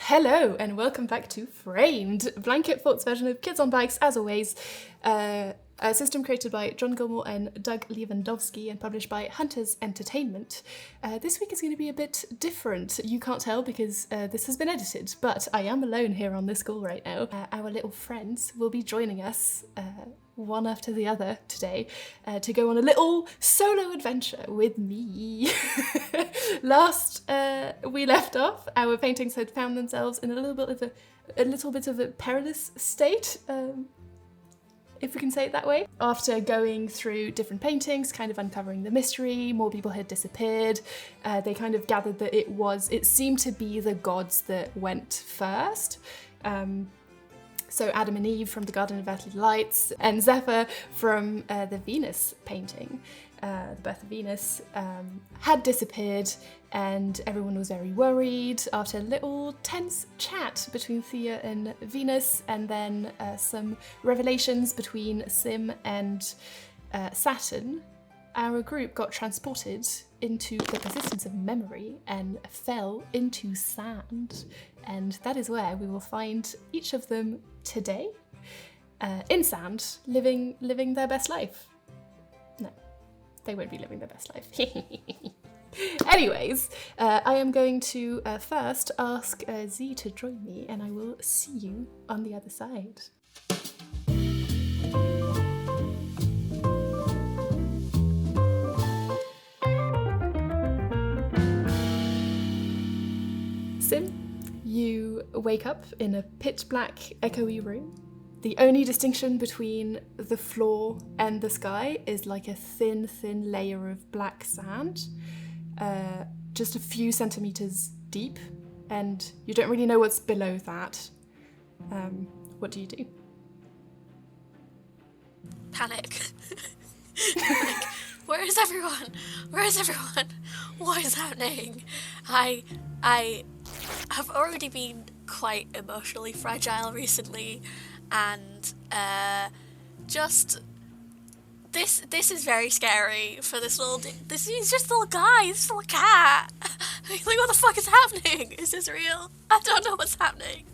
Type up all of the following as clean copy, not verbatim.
Hello and welcome back to Framed, Blanket Fort's version of Kids on Bikes, as always. A system created by John Gilmore and Doug Lewandowski and published by Hunters Entertainment. This week is going to be a bit different. You can't tell because this has been edited, but I am alone here on this call right now. Our little friends will be joining us one after the other today to go on a little solo adventure with me. Last we left off, our paintings had found themselves in a little bit of a perilous state, if we can say it that way. After going through different paintings, kind of uncovering the mystery, more people had disappeared. They kind of gathered that it seemed to be the gods that went first. So Adam and Eve from the Garden of Earthly Lights, and Zephyr from the Venus painting, the Birth of Venus, had disappeared, and everyone was very worried after a little tense chat between Thea and Venus, and then some revelations between Sim and Saturn. Our group got transported into the persistence of memory and fell into sand. And that is where we will find each of them today, in sand, living their best life. No, they won't be living their best life. Anyways, I am going to first ask Z to join me, and I will see you on the other side. Sim, you wake up in a pitch black, echoey room. The only distinction between the floor and the sky is like a thin layer of black sand, just a few centimeters deep, and you don't really know what's below that. What do you do? Panic. Like, where is everyone? Where is everyone? What is happening? I have already been quite emotionally fragile recently, and just this is very scary for this little. This is just a little guy. This little cat. Like, what the fuck is happening? Is this real? I don't know what's happening.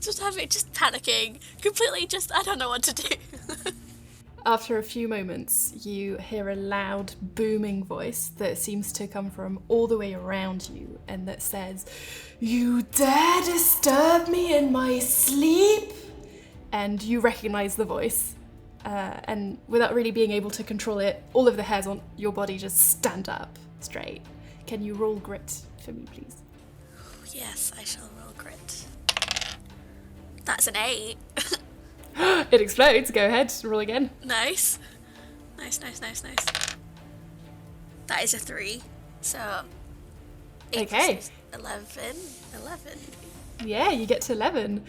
Just panicking completely. I don't know what to do. After a few moments, you hear a loud, booming voice that seems to come from all the way around you, and that says, "You dare disturb me in my sleep?" And you recognize the voice, and without really being able to control it, all of the hairs on your body just stand up straight. Can you roll grit for me, please? Yes, I shall roll grit. That's an 8. It explodes. Go ahead, roll again. Nice. That is a 3. So 8 okay. 6, 11. Yeah, you get to 11.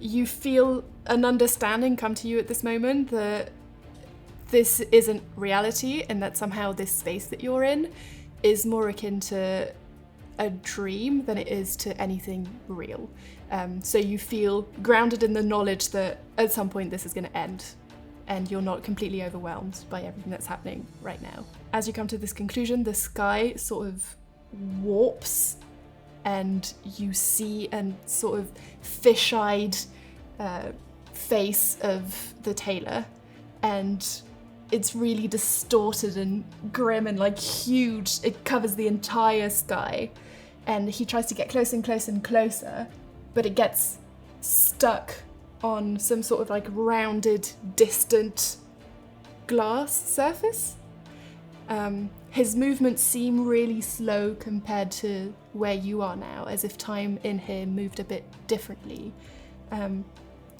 You feel an understanding come to you at this moment that this isn't reality, and that somehow this space that you're in is more akin to a dream than it is to anything real. So you feel grounded in the knowledge that at some point this is going to end, and you're not completely overwhelmed by everything that's happening right now. As you come to this conclusion, the sky sort of warps, and you see a sort of fish-eyed face of the Tailor, and it's really distorted and grim and like huge. It covers the entire sky, and he tries to get closer and closer and closer, but it gets stuck on some sort of like rounded, distant glass surface. His movements seem really slow compared to where you are now, as if time in here moved a bit differently. And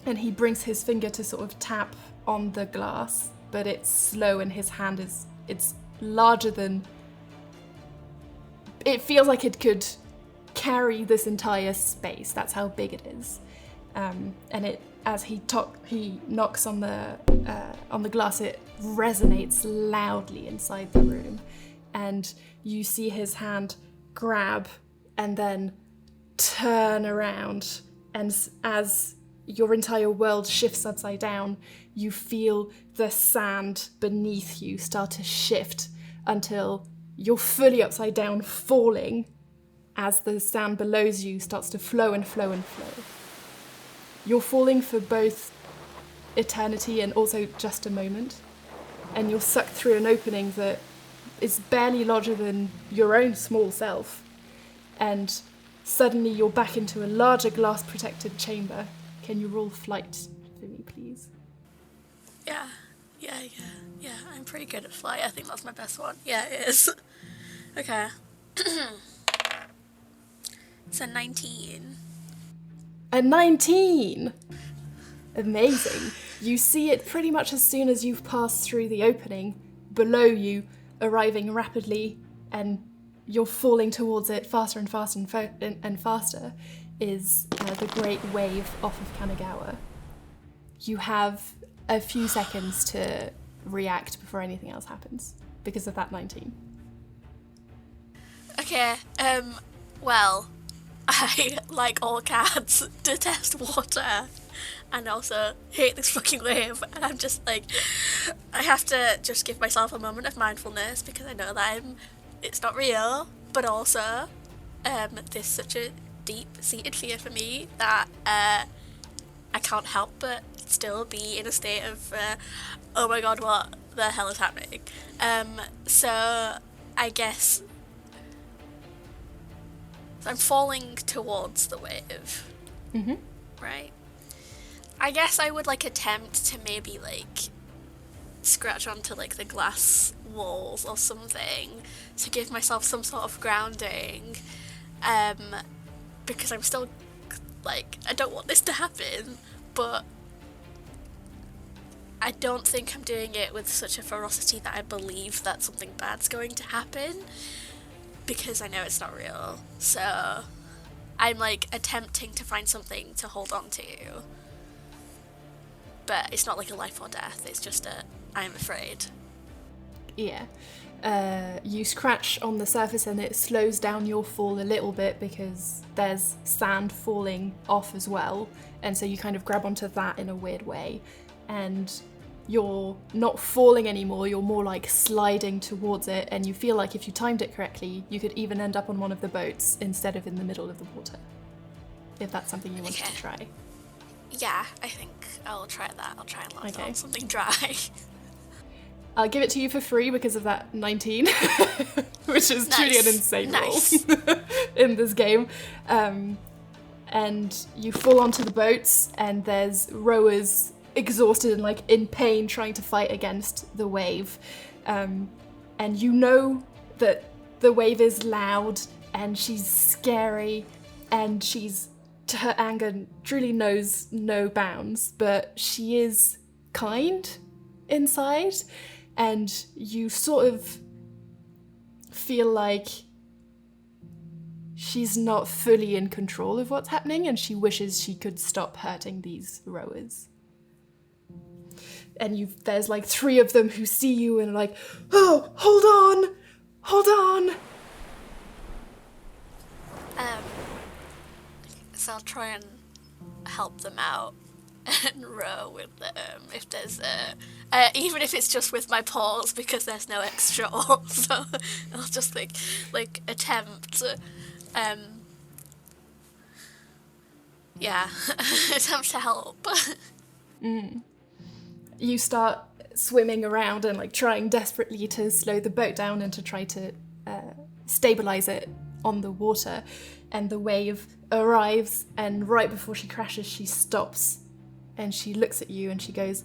he brings his finger to sort of tap on the glass, but it's slow, and his hand it's larger than... It feels like it could carry this entire space. That's how big it is. And it, as he knocks on the glass, it resonates loudly inside the room, and you see his hand grab and then turn around, and as your entire world shifts upside down, you feel the sand beneath you start to shift until you're fully upside down, falling as the sand below you starts to flow and flow and flow. You're falling for both eternity and also just a moment, and you're sucked through an opening that is barely larger than your own small self, and suddenly you're back into a larger glass-protected chamber. Can you roll flight for me, please? Yeah, I'm pretty good at flight. I think that's my best one. Yeah, it is. Okay. It's a 19. A 19! Amazing. You see it pretty much as soon as you've passed through the opening. Below you, arriving rapidly, and you're falling towards it faster and faster and faster, is the great wave off of Kanagawa. You have a few seconds to react before anything else happens, because of that 19. Okay, well, I, like all cats, detest water, and also hate this fucking wave, and I'm just like, I have to just give myself a moment of mindfulness, because I know that it's not real, but also, there's such a deep-seated fear for me that, I can't help but still be in a state of, oh my god, what the hell is happening? So, I guess, I'm falling towards the wave, right? I guess I would, like, attempt to maybe, like, scratch onto, like, the glass walls or something to give myself some sort of grounding, because I'm still, like, I don't want this to happen, but I don't think I'm doing it with such a ferocity that I believe that something bad's going to happen, because I know it's not real. So I'm, like, attempting to find something to hold on to, but it's not like a life or death, it's just I'm afraid. Yeah. You scratch on the surface and it slows down your fall a little bit because there's sand falling off as well, and so you kind of grab onto that in a weird way, and you're not falling anymore, you're more like sliding towards it, and you feel like if you timed it correctly, you could even end up on one of the boats instead of in the middle of the water, if that's something you wanted to try. Yeah, I think I'll try that. I'll try and land on something dry. I'll give it to you for free because of that 19, which is truly an insane roll in this game. And you fall onto the boats, and there's rowers exhausted and, like, in pain trying to fight against the wave. And you know that the wave is loud and she's scary and her anger truly knows no bounds, but she is kind inside. And you sort of feel like she's not fully in control of what's happening, and she wishes she could stop hurting these rowers. And there's like 3 of them who see you and are like, oh, hold on. So I'll try and help them out and row with them if there's even if it's just with my paws, because there's no extra oar, so I'll just like attempt attempt to help. You start swimming around and, like, trying desperately to slow the boat down and to try to stabilize it on the water, and the wave arrives, and right before she crashes she stops and she looks at you and she goes,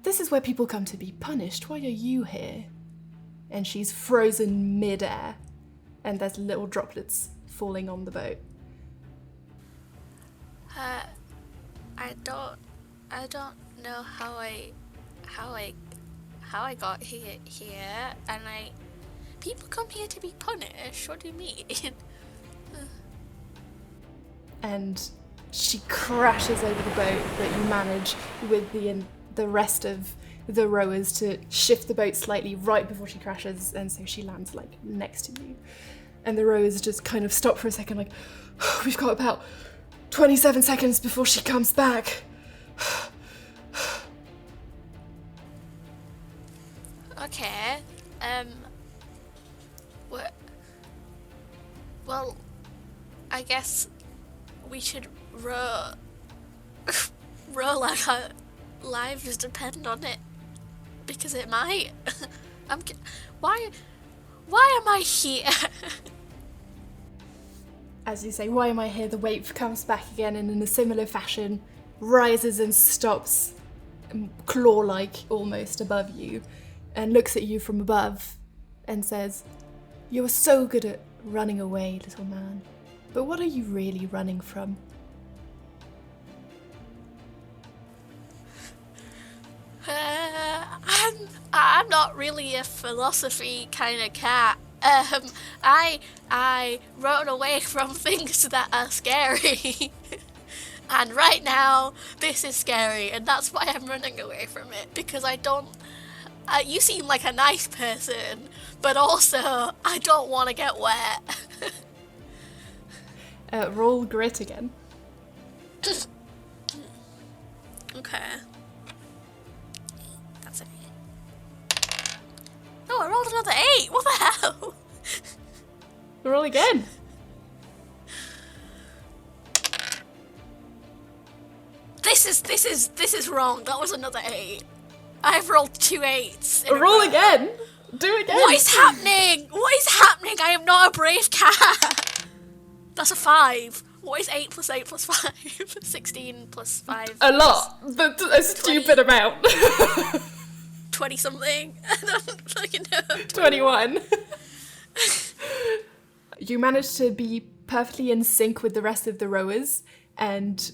"This is where people come to be punished. Why are you here?" And she's frozen mid-air, and there's little droplets falling on the boat. I don't know how I got here, and people come here to be punished. What do you mean? And she crashes over the boat, but you manage with the rest of the rowers to shift the boat slightly right before she crashes, and so she lands, like, next to you. And the rowers just kind of stop for a second, like, oh, we've got about 27 seconds before she comes back. Okay. Well, I guess we should row like our lives depend on it, because it might. Why am I here? As you say, why am I here? The wave comes back again and in a similar fashion rises and stops, claw-like almost above you, and looks at you from above and says, "You are so good at running away, little man. But what are you really running from?" I'm not really a philosophy kind of cat. I run away from things that are scary. And right now, this is scary, and that's why I'm running away from it, because I don't... you seem like a nice person, but also, I don't want to get wet. Roll grit again. Okay. That's an 8. Oh, I rolled another 8! What the hell? Roll again. This is wrong. That was another 8. I've rolled 2 8s. Roll again. Do it again. What is happening? What is happening? I am not a brave cat. That's a 5. What is 8 plus 8 plus 5? 16 plus 5. A lot. That's a stupid amount. 20 something. I don't fucking know. 21. You managed to be perfectly in sync with the rest of the rowers, and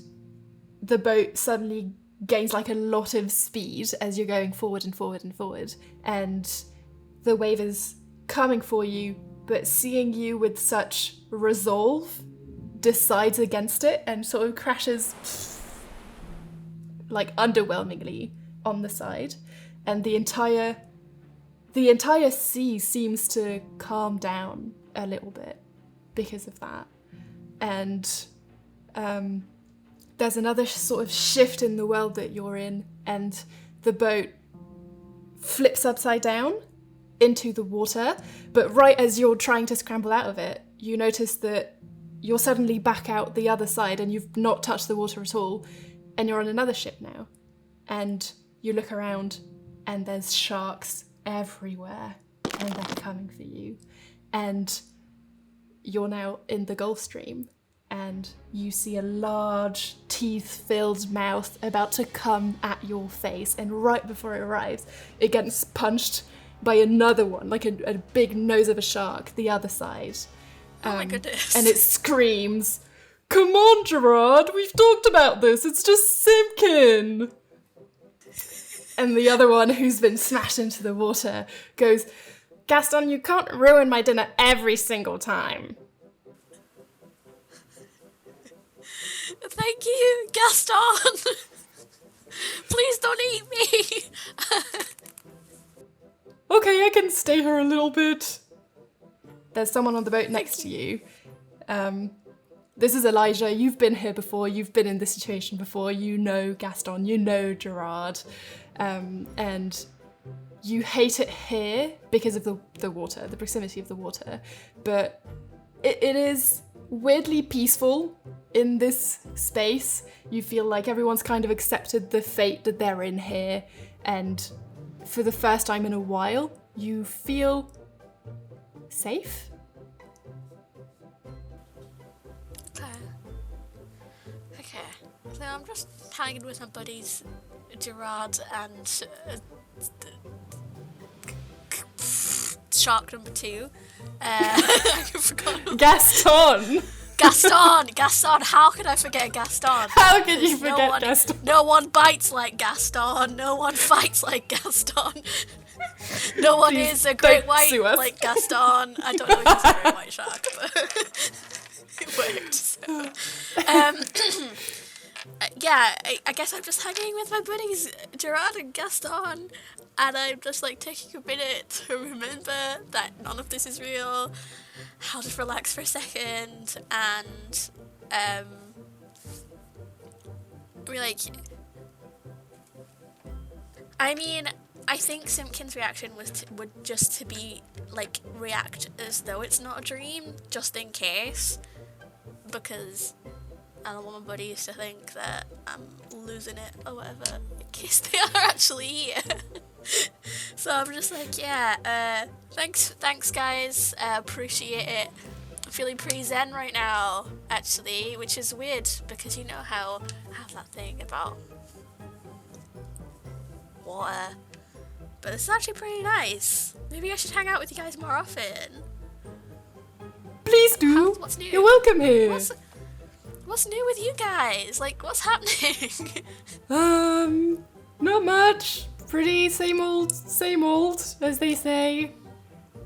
the boat suddenly gains like a lot of speed as you're going forward and forward and forward, and the wave is coming for you, but seeing you with such resolve decides against it and sort of crashes like underwhelmingly on the side, and the entire sea seems to calm down a little bit because of that. And there's another sort of shift in the world that you're in, and the boat flips upside down into the water, but right as you're trying to scramble out of it, you notice that you're suddenly back out the other side and you've not touched the water at all, and you're on another ship now. And you look around and there's sharks everywhere and they're coming for you. And you're now in the Gulf Stream, and you see a large teeth-filled mouth about to come at your face, and right before it arrives, it gets punched by another one, like a big nose of a shark, the other side. Oh my goodness. And it screams, "Come on, Gerard, we've talked about this, it's just Simpkin!" And the other one, who's been smashed into the water, goes, "Gaston, you can't ruin my dinner every single time." Thank you, Gaston. Please don't eat me. Okay, I can stay here a little bit. There's someone on the boat next to you. This is Elijah. You've been here before. You've been in this situation before. You know Gaston. You know Gerard. And you hate it here because of the water, the proximity of the water. But it is weirdly peaceful in this space. You feel like everyone's kind of accepted the fate that they're in here. And for the first time in a while, you feel safe. Okay. So I'm just hanging with my buddies, Gerard and shark number 2. I forgot. Gaston! Gaston, how could I forget Gaston? How could you forget Gaston? No one bites like Gaston, no one fights like Gaston. No one is a great white like Gaston. I don't know if he's a great white shark, but it worked. So. Yeah, I guess I'm just hanging with my buddies, Gerard and Gaston, and I'm just like taking a minute to remember that none of this is real. I'll just relax for a second, and we're like, I mean, I think Simpkin's reaction would just to be, like, react as though it's not a dream, just in case. Because I don't want my buddies to think that I'm losing it or whatever, in case they are actually here. So I'm just like, yeah, thanks guys, appreciate it. I'm feeling pretty zen right now, actually, which is weird, because you know how I have that thing about water. But this is actually pretty nice. Maybe I should hang out with you guys more often. Please do. What's new? You're welcome here. What's new with you guys? Like, what's happening? Not much. Pretty same old, as they say.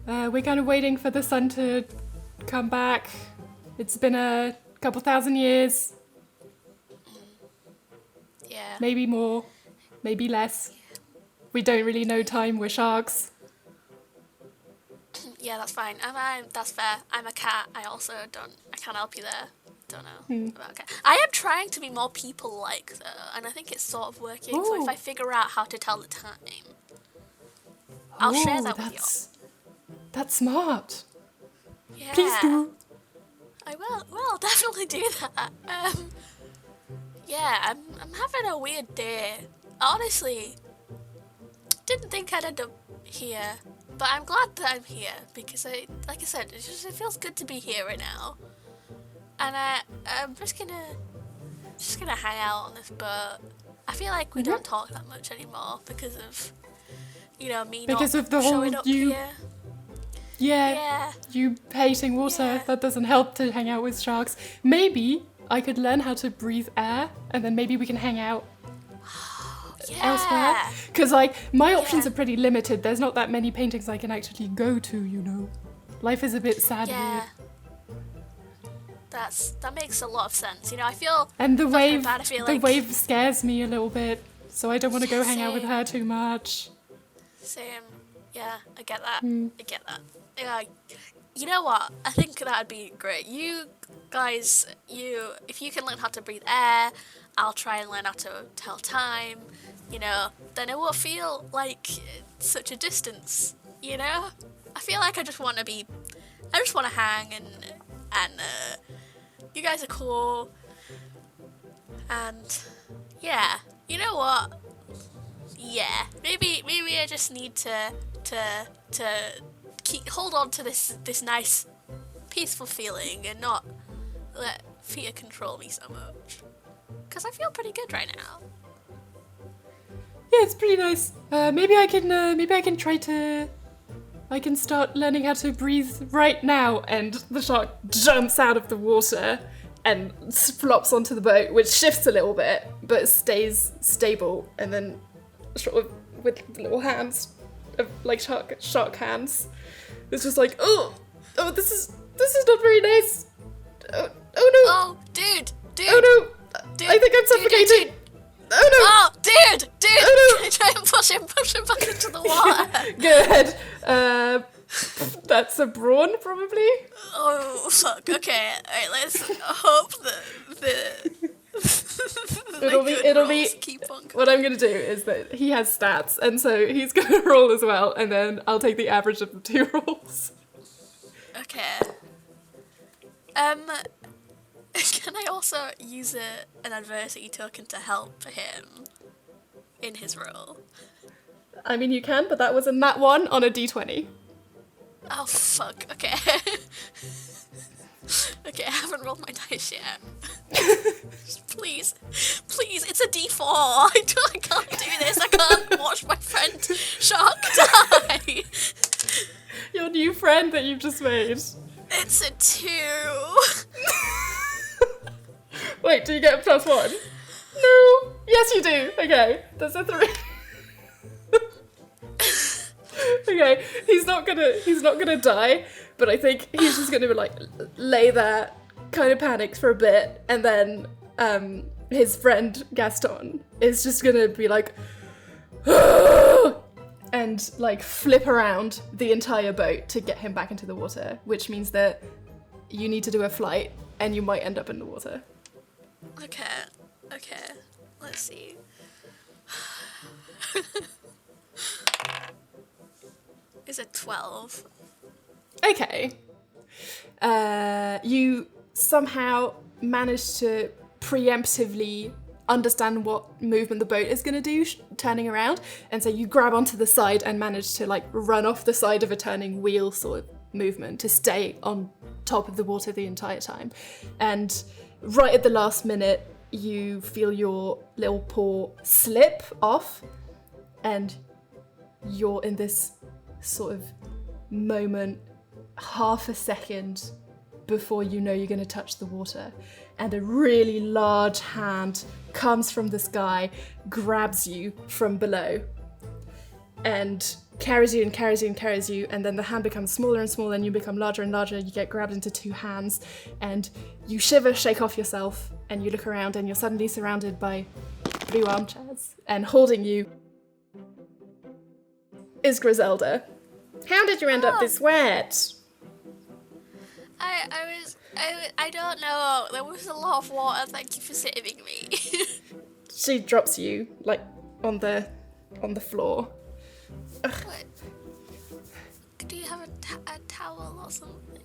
We're kind of waiting for the sun to come back. It's been a couple thousand years. Yeah. Maybe more, maybe less. We don't really know time, we're sharks. Yeah, that's fine. That's fair. I'm a cat. I can't help you there. Don't know about a cat. I am trying to be more people-like, though, and I think it's sort of working. Ooh. So if I figure out how to tell the time, I'll share that with you. That's smart. Yeah. Please do. I will. Well, I'll definitely do that. Yeah, I'm having a weird day. Honestly, didn't think I'd end up here, but I'm glad that I'm here because like I said, it feels good to be here right now. And I'm just gonna hang out on this boat. I feel like we don't talk that much anymore because of, me because not of the showing whole up you. here. Yeah, you hating water. Yeah. That doesn't help to hang out with sharks. Maybe I could learn how to breathe air, and then maybe we can hang out elsewhere. Because my options are pretty limited. There's not that many paintings I can actually go to. Life is a bit sad here. That makes a lot of sense. I feel. And the wave, bad. I feel like wave scares me a little bit, so I don't want to go hang out with her too much. Same. Yeah, I get that. I get that. Yeah. You know what? I think that'd be great. You guys, if you can learn how to breathe air, I'll try and learn how to tell time. Then it won't feel like such a distance. I feel like I just want to hang and you guys are cool. And yeah, you know what? Yeah, maybe I just need to hold on to this nice, peaceful feeling and not let fear control me so much. Because I feel pretty good right now. Yeah, it's pretty nice. Maybe I can try to. I can start learning how to breathe right now. And the shark jumps out of the water and flops onto the boat, which shifts a little bit, but stays stable. And then, sort of with little hands, like shark hands, it's just like, oh, this is not very nice. Oh no. Oh, dude. Oh no. Dude, I think I'm suffocating. Dude. Oh no! Oh, dude! Oh no! Try and push him back into the water. Good. That's a brawn, probably. Oh fuck! Okay, alright. Let's hope that it'll be. Keep on what I'm gonna do is that he has stats, and so he's gonna roll as well, and then I'll take the average of the two rolls. Okay. Can I also use an adversity token to help him in his role? I mean, you can, but that was a nat 1 on a d20. Oh, fuck. Okay. Okay, I haven't rolled my dice yet. Please, it's a d4. I can't do this. I can't watch my friend shark die. Your new friend that you've just made. It's a 2. Wait, do you get a +1? No. Yes, you do. Okay, that's a 3. Okay, he's not gonna die, but I think he's just gonna lay there, kind of panicked for a bit, and then his friend Gaston is just gonna be like, and flip around the entire boat to get him back into the water, which means that you need to do a flight, and you might end up in the water. Okay, let's see. is a 12. Okay. You somehow manage to preemptively understand what movement the boat is going to do, turning around, and so you grab onto the side and manage to like run off the side of a turning wheel sort of movement to stay on top of the water the entire time. And right at the last minute, you feel your little paw slip off, and you're in this sort of moment, half a second before you know you're going to touch the water, and a really large hand comes from the sky, grabs you from below, and carries you and carries you and carries you, and then the hand becomes smaller and smaller, and you become larger and larger. You get grabbed into two hands, and you shiver, shake off yourself, and you look around, and you're suddenly surrounded by blue armchairs, and holding you is Griselda. How did you end up this wet? I don't know. There was a lot of water. Thank you for saving me. She drops you, like, on the floor. What? Do you have a towel or something?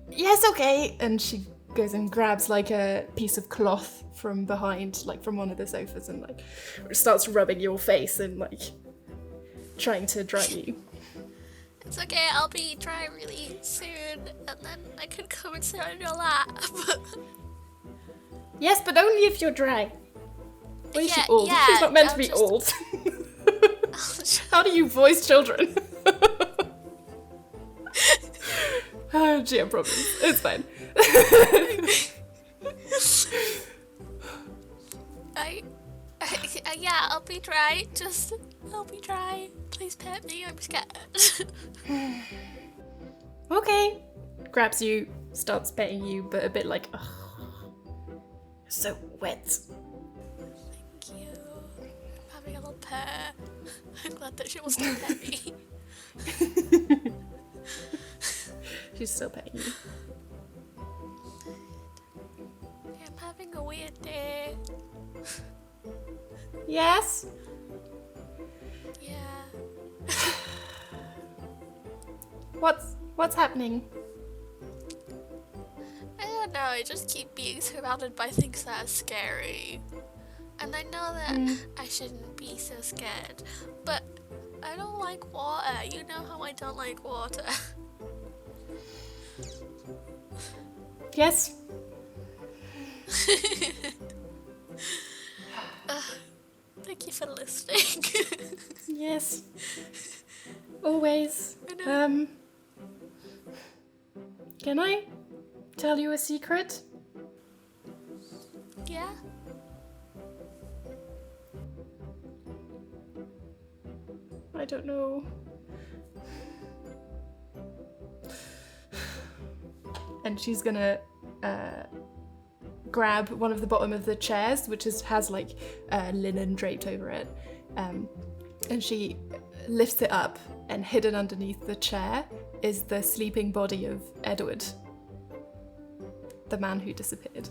Yes, okay. And she goes and grabs, like, a piece of cloth from behind, like, from one of the sofas, and, like, starts rubbing your face and, like, trying to dry you. It's okay, I'll be dry really soon, and then I can come and sit on your lap. Yes, but only if you're dry. Well, Yeah, she's old. yeah, She's not meant to I'll be just- old. How do you voice children? Oh, gee, I problems. It's fine. Yeah, I'll be dry. I'll be dry. Please pet me, I'm scared. Okay. Grabs you, starts petting you, but a bit like, ugh, you're so wet. Thank you. I'm having a little purr. I'm glad that she wants to pet me. She's still petting you. I'm having a weird day. Yes? Yeah. What's happening? I don't know, I just keep being surrounded by things that are scary. And I know that I shouldn't be so scared, but I don't like water. You know how I don't like water. Yes? Thank you for listening. Yes. Always. I know. Can I tell you a secret? Yeah? I don't know. And she's gonna grab one of the bottom of the chairs, which has like linen draped over it, and she lifts it up, and hidden underneath the chair is the sleeping body of Edward, the man who disappeared.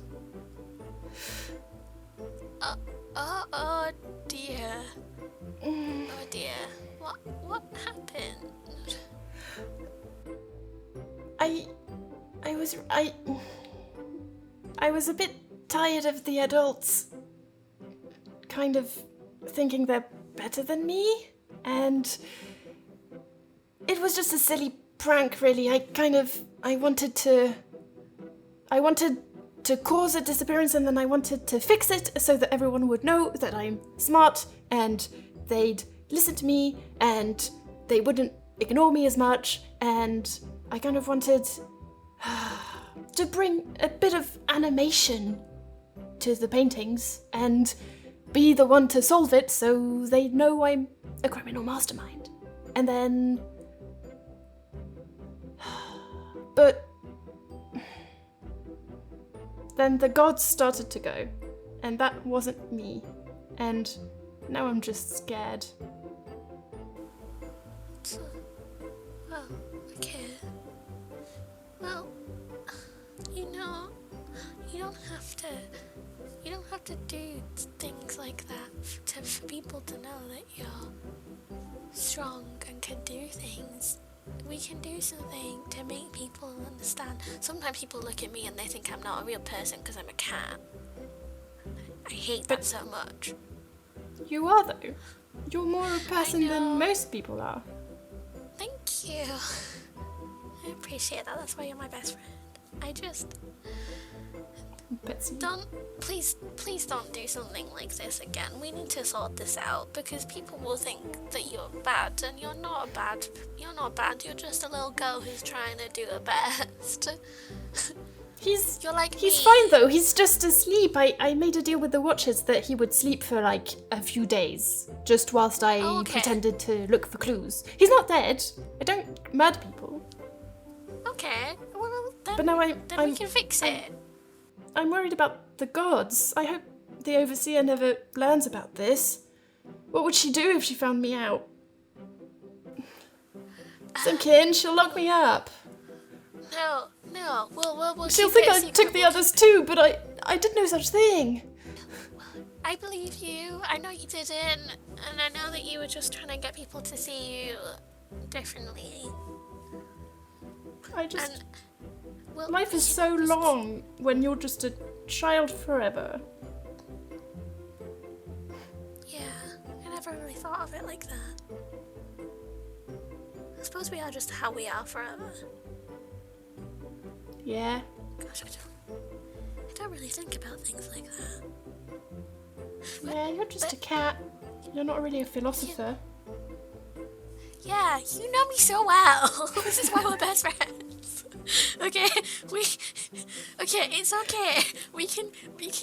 Oh dear. Oh dear. What happened? I was a bit tired of the adults kind of thinking they're better than me, and it was just a silly prank, really. I wanted to cause a disappearance, and then I wanted to fix it so that everyone would know that I'm smart and they'd listen to me and they wouldn't ignore me as much, and I kind of wanted to bring a bit of animation to the paintings and be the one to solve it so they know I'm a criminal mastermind. And then... But... Then the gods started to go, and that wasn't me. And now I'm just scared. Well, okay. Well, you know, you don't have to do things like that for people to know that you're strong and can do things, we can do something to make people understand. Sometimes people look at me and they think I'm not a real person because I'm a cat. I hate that so much. You are, though. You're more a person than most people are. Thank you. I appreciate that. That's why you're my best friend. I just... Betsy. Please don't do something like this again. We need to sort this out because people will think that you're bad, and you're not bad. You're not bad. You're just a little girl who's trying to do her best. You're like he's me. fine though. He's just asleep. I made a deal with the Watchers that he would sleep for like a few days, just whilst I pretended to look for clues. He's not dead. I don't murder people. Okay. Well, then, but now we can fix it. I'm worried about the gods. I hope the Overseer never learns about this. What would she do if she found me out? Simpkin, she'll lock me up. No. We'll she'll think I took the others too, but I did no such thing. I believe you. I know you didn't, and I know that you were just trying to get people to see you differently. Life is so long when you're just a child forever. Yeah, I never really thought of it like that. I suppose we are just how we are forever. Yeah. Gosh, I don't really think about things like that. Yeah, you're just a cat. You're not really a philosopher. Yeah, you know me so well. This is why we're best friends. Okay, it's okay. We can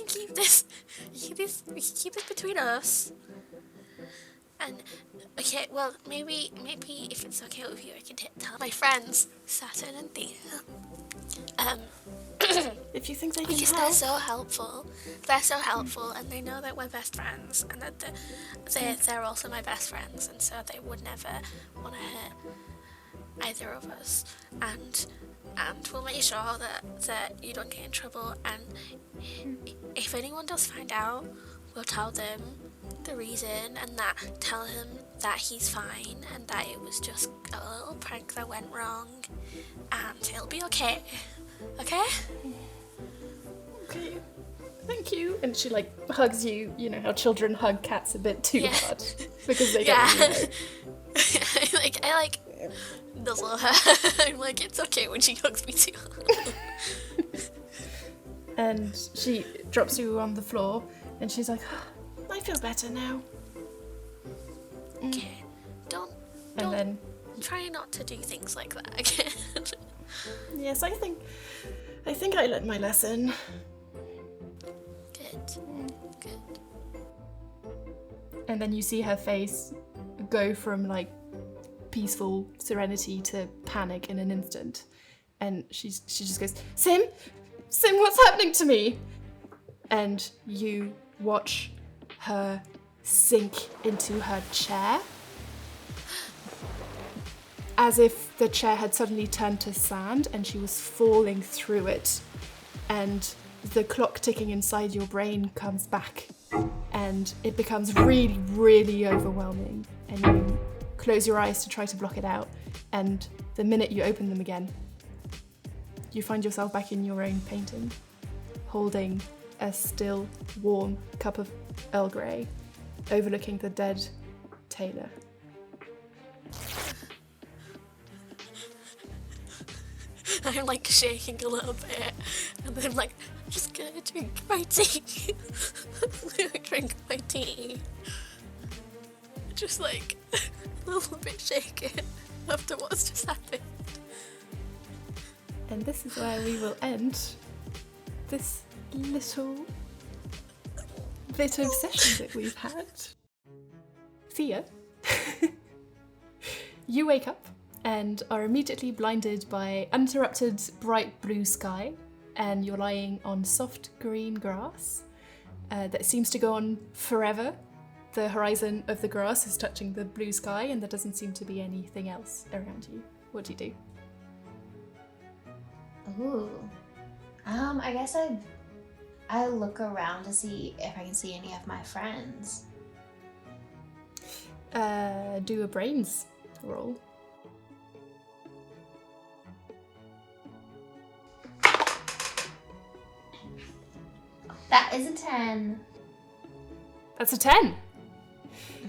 keep this. We can keep this between us. And okay, well maybe if it's okay with you, I can tell my friends Saturn and Thea. If you think they can because help. they're so helpful. They're so helpful, and they know that we're best friends, and that they're also my best friends, and so they would never want to hurt either of us. And we'll make sure that you don't get in trouble. And if anyone does find out, we'll tell them the reason, and tell him that he's fine, and that it was just a little prank that went wrong, and he'll be okay. Okay? Okay. Thank you. And she hugs you. You know how children hug cats a bit too hard because they don't really know. I nuzzle her. I'm like, it's okay when she hugs me too hard. And she drops you on the floor, and she's like, oh, I feel better now. Okay. Don't try not to do things like that again. Yes, I think I learned my lesson. Good. And then you see her face go from peaceful serenity to panic in an instant. And she just goes, Sim, what's happening to me? And you watch her sink into her chair, as if the chair had suddenly turned to sand and she was falling through it. And the clock ticking inside your brain comes back, and it becomes really, really overwhelming. And you close your eyes to try to block it out. And the minute you open them again, you find yourself back in your own painting, holding a still, warm cup of Earl Grey, overlooking the dead Tailor. I'm shaking a little bit, and then I'm just gonna drink my tea. Drink my tea. Just a little bit shaken after what's just happened. And this is where we will end this little bit of session that we've had. Thea, you wake up and are immediately blinded by uninterrupted bright blue sky, and you're lying on soft green grass that seems to go on forever. The horizon of the grass is touching the blue sky, and there doesn't seem to be anything else around you. What do you do? Ooh. I guess I look around to see if I can see any of my friends. Do a brains roll. That is a 10. That's a 10.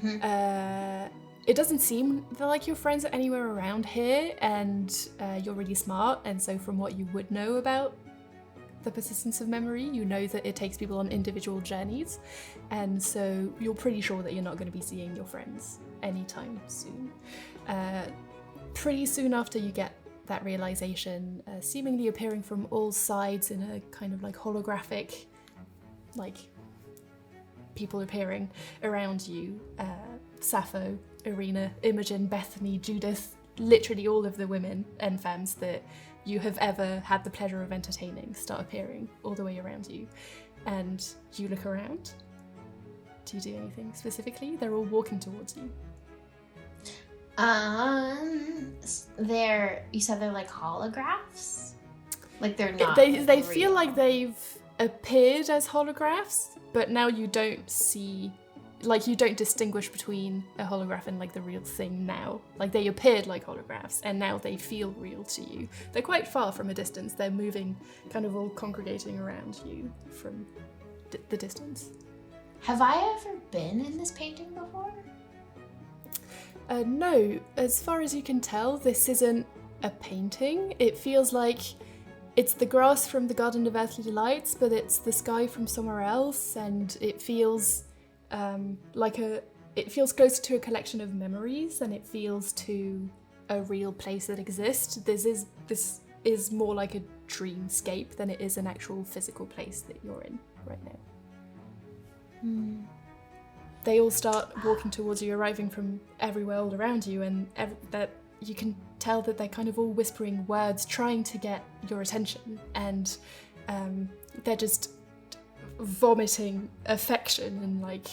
Mm-hmm. It doesn't seem like your friends are anywhere around here, and you're really smart, and so from what you would know about the persistence of memory, you know that it takes people on individual journeys, and so you're pretty sure that you're not going to be seeing your friends anytime soon. Pretty soon after you get that realization, seemingly appearing from all sides in a kind of like holographic, like people appearing around you, Sappho, Irina, Imogen, Bethany, Judith, literally all of the women and femmes that you have ever had the pleasure of entertaining start appearing all the way around you. And you look around. Do you do anything specifically? They're all walking towards you. You said they're like holographs? Like they're not They feel like they've appeared as holographs, but now you don't see, like you don't distinguish between a holograph and like the real thing now. Like they appeared like holographs and now they feel real to you. They're quite far from a distance. They're moving, kind of all congregating around you from the distance. Have I ever been in this painting before? No, as far as you can tell, this isn't a painting. It feels like it's the grass from the Garden of Earthly Delights, but it's the sky from somewhere else, and it feels it feels closer to a collection of memories than it feels to a real place that exists. This is more like a dreamscape than it is an actual physical place that you're in right now. They all start walking towards you, arriving from everywhere all around you, and that you can tell that they're kind of all whispering words, trying to get your attention, and they're just vomiting affection and like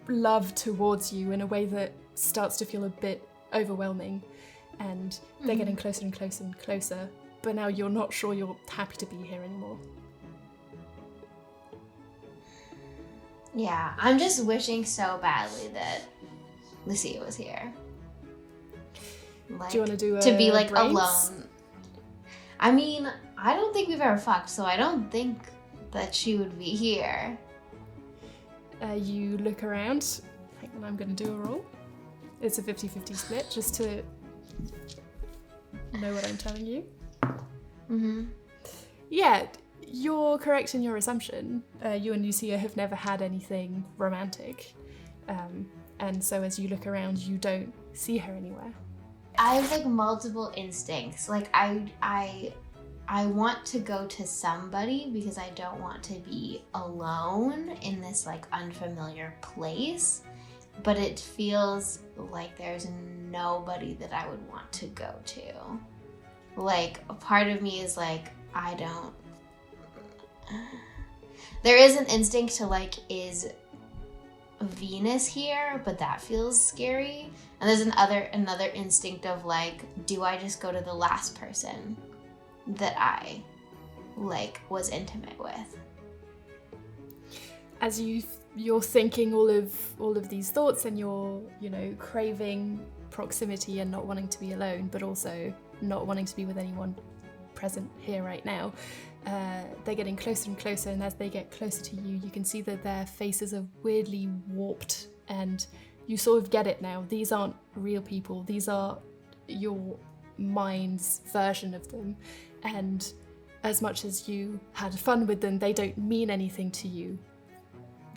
love towards you in a way that starts to feel a bit overwhelming, and they're getting closer and closer and closer, but now you're not sure you're happy to be here anymore. Yeah, I'm just wishing so badly that Lucia was here. Like, do you want to do to be like brains? alone? I mean, I don't think we've ever fucked, so I don't think that she would be here. You look around. Hang on, I'm going to do a roll. It's a 50-50 split, just to know what I'm telling you. Yeah, you're correct in your assumption. You and Lucia have never had anything romantic. And so as you look around, you don't see her anywhere. I have like multiple instincts. Like I want to go to somebody because I don't want to be alone in this like unfamiliar place. But it feels like there's nobody that I would want to go to. Like a part of me is like, I don't. There is an instinct to like, is Venus here? But that feels scary. And there's another instinct of like, do I just go to the last person that I like was intimate with? As you're thinking all of these thoughts, and you're, craving proximity and not wanting to be alone, but also not wanting to be with anyone present here right now, they're getting closer and closer, and as they get closer to you, you can see that their faces are weirdly warped, and you sort of get it now. These aren't real people. These are your mind's version of them, and as much as you had fun with them, they don't mean anything to you,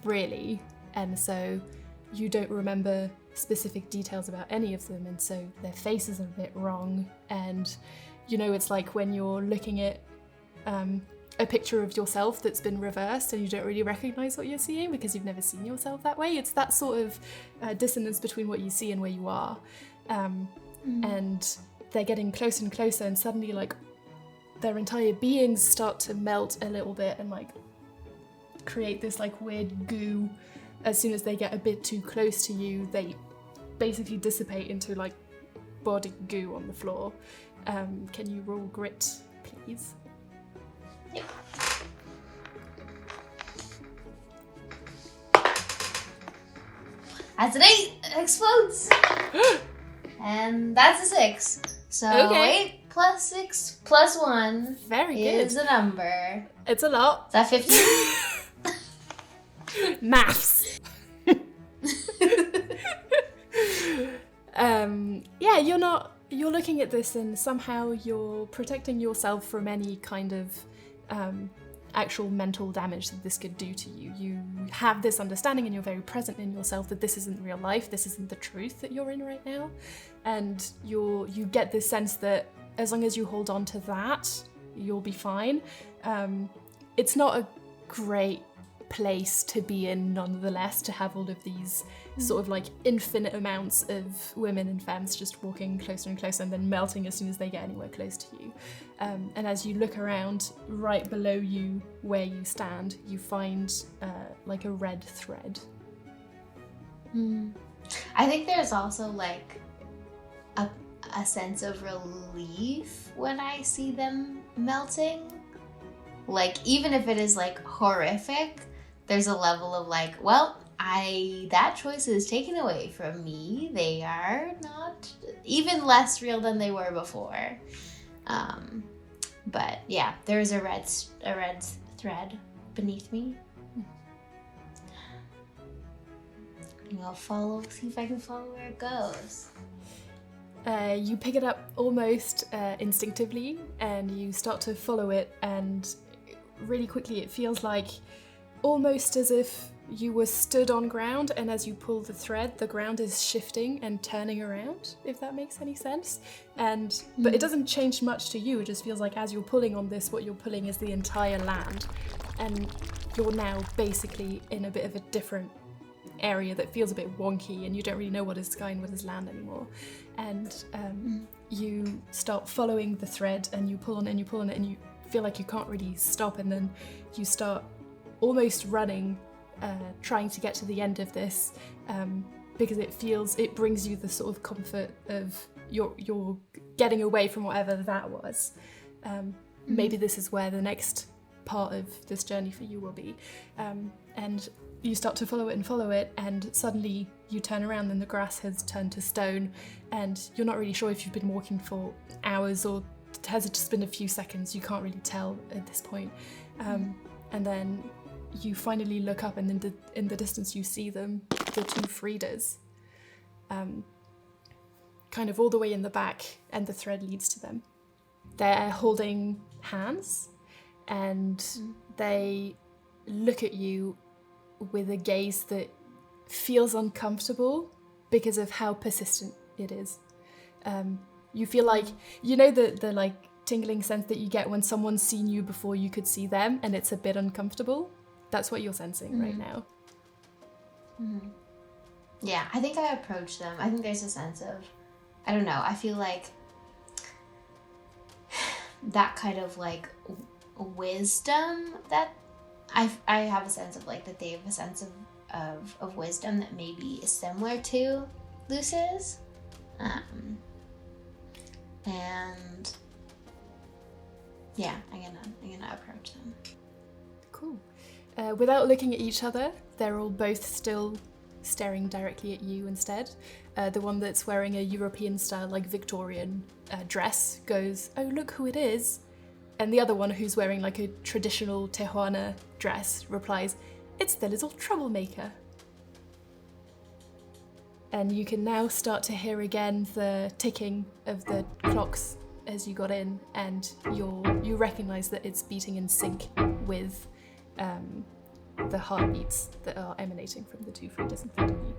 really, and so you don't remember specific details about any of them, and so their faces are a bit wrong, and it's like when you're looking at a picture of yourself that's been reversed and you don't really recognize what you're seeing because you've never seen yourself that way. It's that sort of dissonance between what you see and where you are. And they're getting closer and closer, and suddenly like their entire beings start to melt a little bit and like create this like weird goo. As soon as they get a bit too close to you, they basically dissipate into like body goo on the floor. Can you roll grit, please? Yep. That's an 8. explodes. And that's a 6. So Okay. 8 plus 6 plus 1 Very is good. a number. It's a lot. Is that 15? Maths. Yeah, you're looking at this and somehow you're protecting yourself from any kind of actual mental damage that this could do to you. You have this understanding and you're very present in yourself that this isn't real life, this isn't the truth that you're in right now. And you get this sense that as long as you hold on to that, you'll be fine. It's not a great place to be in nonetheless, to have all of these sort of like infinite amounts of women and femmes just walking closer and closer and then melting as soon as they get anywhere close to you. And as you look around, right below you where you stand, you find like a red thread. I think there's also like a sense of relief when I see them melting. Like, even if it is like horrific, there's a level of like, well, that choice is taken away from me. They are not even less real than they were before. But yeah, there's a red thread beneath me. I'll see if I can follow where it goes. You pick it up almost instinctively and you start to follow it, and really quickly it feels like almost as if you were stood on ground, and as you pull the thread, the ground is shifting and turning around, if that makes any sense. But it doesn't change much to you, it just feels like as you're pulling on this, what you're pulling is the entire land. And you're now basically in a bit of a different area that feels a bit wonky, and you don't really know what is sky and what is land anymore. And you start following the thread, and you pull on it and you pull on it, and you feel like you can't really stop, and then you start almost running, trying to get to the end of this, because it brings you the sort of comfort of you're getting away from whatever that was. Maybe this is where the next part of this journey for you will be. And you start to follow it, and suddenly you turn around and the grass has turned to stone, and you're not really sure if you've been walking for hours or has it just been a few seconds. You can't really tell at this point. And then you finally look up, and in the distance you see them, the two Fridas, kind of all the way in the back, and the thread leads to them. They're holding hands, and they look at you with a gaze that feels uncomfortable because of how persistent it is. You feel like, you know, the like tingling sense that you get when someone's seen you before you could see them, and it's a bit uncomfortable. That's what you're sensing right now. Yeah, I think I approach them. I think there's a sense of, I don't know, I feel like that kind of like wisdom that I have a sense of, like, that they have a sense of wisdom that maybe is similar to Luce's. And yeah, I'm gonna approach them. Cool. Without looking at each other, they're all both still staring directly at you instead. The one that's wearing a European style, like Victorian dress goes, "Oh, look who it is." And the other one, who's wearing like a traditional Tijuana dress, replies, "It's the little troublemaker." And you can now start to hear again the ticking of the clocks as you got in, and you recognize that it's beating in sync with the heartbeats that are emanating from the two Fridas in front of you.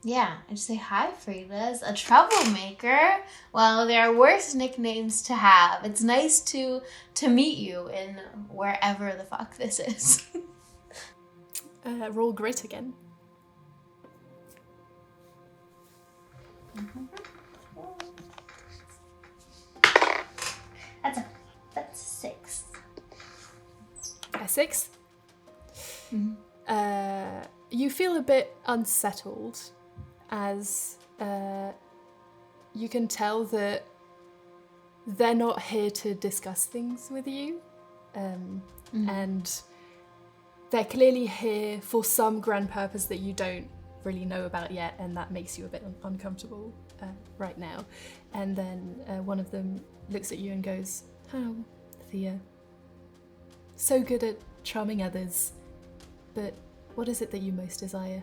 Yeah, I just say, "Hi, Frida's, a troublemaker. Well, there are worse nicknames to have. It's nice to meet you in wherever the fuck this is." Roll grit again. That's 6. A 6. You feel a bit unsettled as you can tell that they're not here to discuss things with you, and they're clearly here for some grand purpose that you don't really know about yet, and that makes you a bit uncomfortable right now. And then one of them looks at you and goes, "Oh, Thea, so good at charming others, but what is it that you most desire?"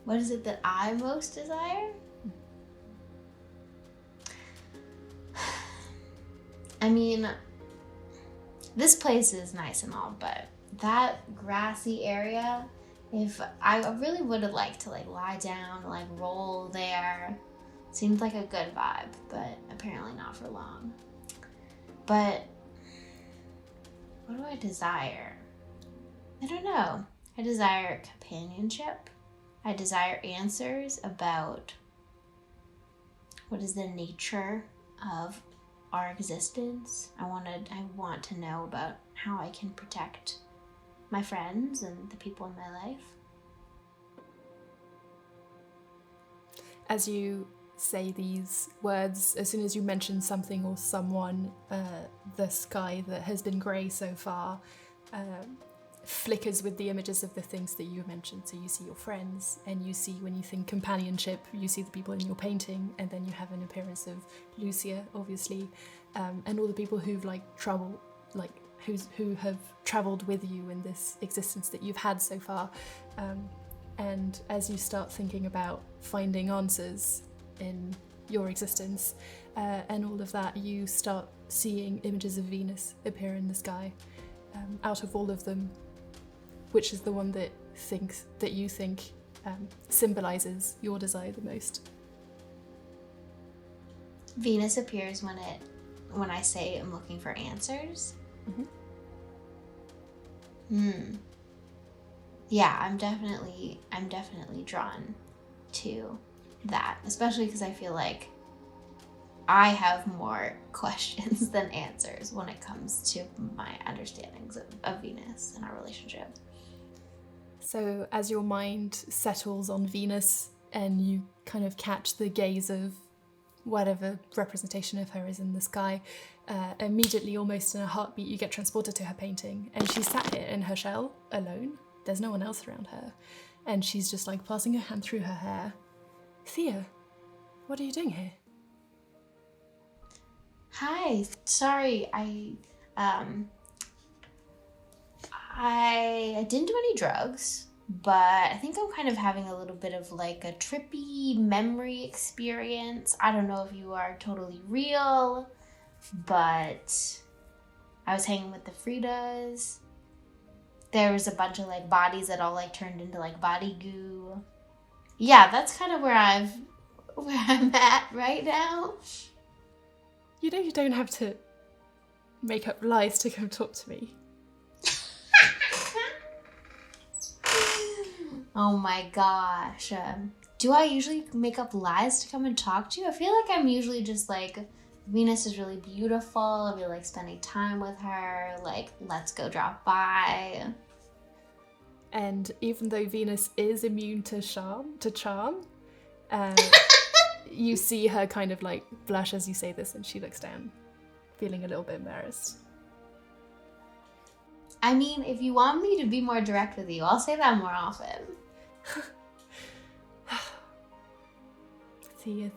What is it that I most desire? I mean, this place is nice and all, but that grassy area, if I really would have liked to like lie down, like roll there. Seemed like a good vibe, but apparently not for long. But what do I desire? I don't know. I desire companionship. I desire answers about what is the nature of our existence. I want to know about how I can protect my friends and the people in my life. As you say these words, as soon as you mention something or someone, the sky that has been grey so far flickers with the images of the things that you mentioned. So you see your friends, and you see, when you think companionship, you see the people in your painting, and then you have an appearance of Lucia, obviously, and all the people who've who have travelled with you in this existence that you've had so far. And as you start thinking about finding answers in your existence and all of that, you start seeing images of Venus appear in the sky. Out of all of them, which is the one that you think symbolizes your desire the most? Venus appears when I say I'm looking for answers. Yeah, I'm definitely drawn to that, especially because I feel like I have more questions than answers when it comes to my understandings of Venus and our relationship. So as your mind settles on Venus and you kind of catch the gaze of whatever representation of her is in the sky, immediately, almost in a heartbeat, you get transported to her painting, and she's sat here in her shell alone. There's no one else around her, and she's just like passing her hand through her hair. "Thea, what are you doing here?" Hi, sorry, I didn't do any drugs, but I think I'm kind of having a little bit of like a trippy memory experience. I don't know if you are totally real, but I was hanging with the Fridas. There was a bunch of like bodies that all like turned into like body goo. Yeah, that's kind of where I'm at right now. You know you don't have to make up lies to come talk to me. Oh my gosh. Do I usually make up lies to come and talk to you? I feel like I'm usually just like, Venus is really beautiful. I'll be like spending time with her. Like, let's go drop by. And even though Venus is immune to charm, you see her kind of like blush as you say this, and she looks down, feeling a little bit embarrassed. I mean, if you want me to be more direct with you, I'll say that more often. Thea.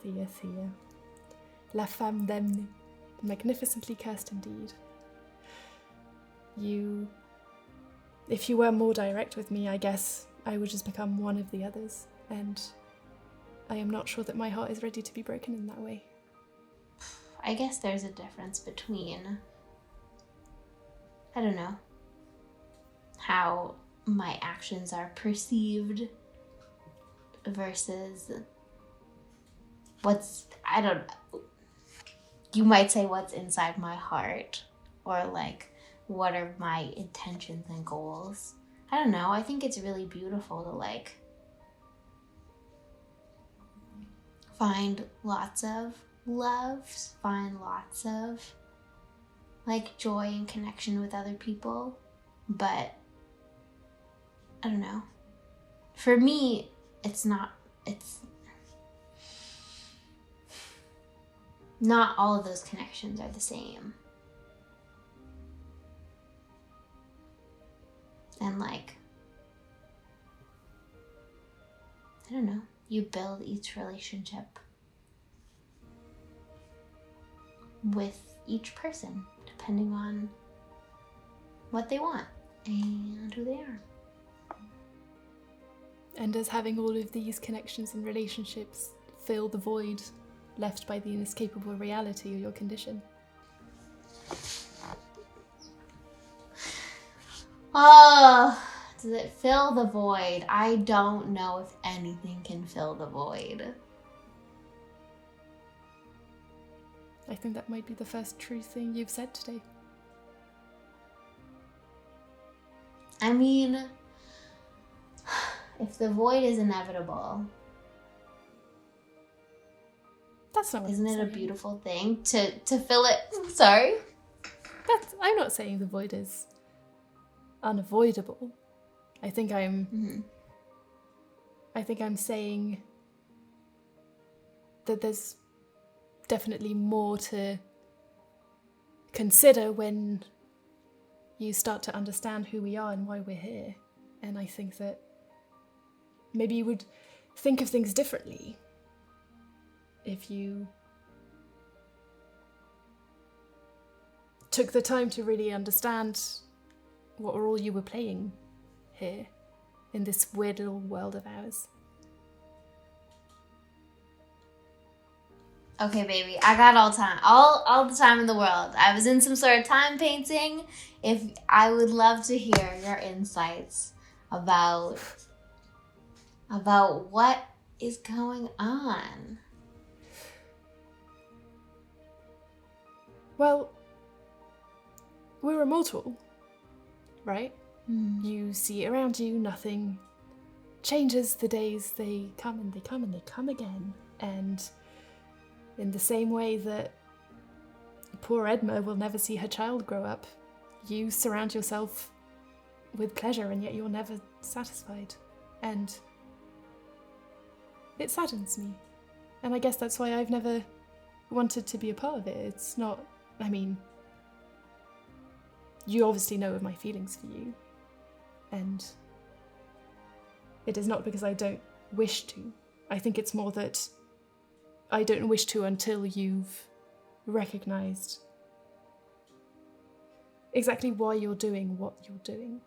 La femme damnée. Magnificently cursed indeed. If you were more direct with me, I guess I would just become one of the others, and I am not sure that my heart is ready to be broken in that way. I guess there's a difference between, I don't know, how my actions are perceived versus you might say what's inside my heart, or like what are my intentions and goals. I don't know, I think it's really beautiful to like find lots of love, find lots of like joy and connection with other people, but I don't know. For me, it's not all of those connections are the same. And like, I don't know, you build each relationship with each person, depending on what they want and who they are. And does having all of these connections and relationships fill the void left by the inescapable reality of your condition? Oh, does it fill the void? I don't know if anything can fill the void. I think that might be the first true thing you've said today. I mean, if the void is inevitable, That's not what isn't I'm it a saying. beautiful thing to fill it? Sorry? I'm not saying the void is unavoidable. I think I'm saying that there's definitely more to consider when you start to understand who we are and why we're here. And I think that maybe you would think of things differently if you took the time to really understand what role you were playing here in this weird little world of ours. Okay, baby, I got all the time in the world. I was in some sort of time painting. If I would love to hear your insights about what is going on. Well, we're immortal, right? You see around you, nothing changes. The days, they come and they come and they come again. And in the same way that poor Edma will never see her child grow up, you surround yourself with pleasure and yet you're never satisfied. And it saddens me. And I guess that's why I've never wanted to be a part of it. It's not, I mean, you obviously know of my feelings for you. And it is not because I don't wish to. I think it's more that I don't wish to until you've recognized exactly why you're doing what you're doing.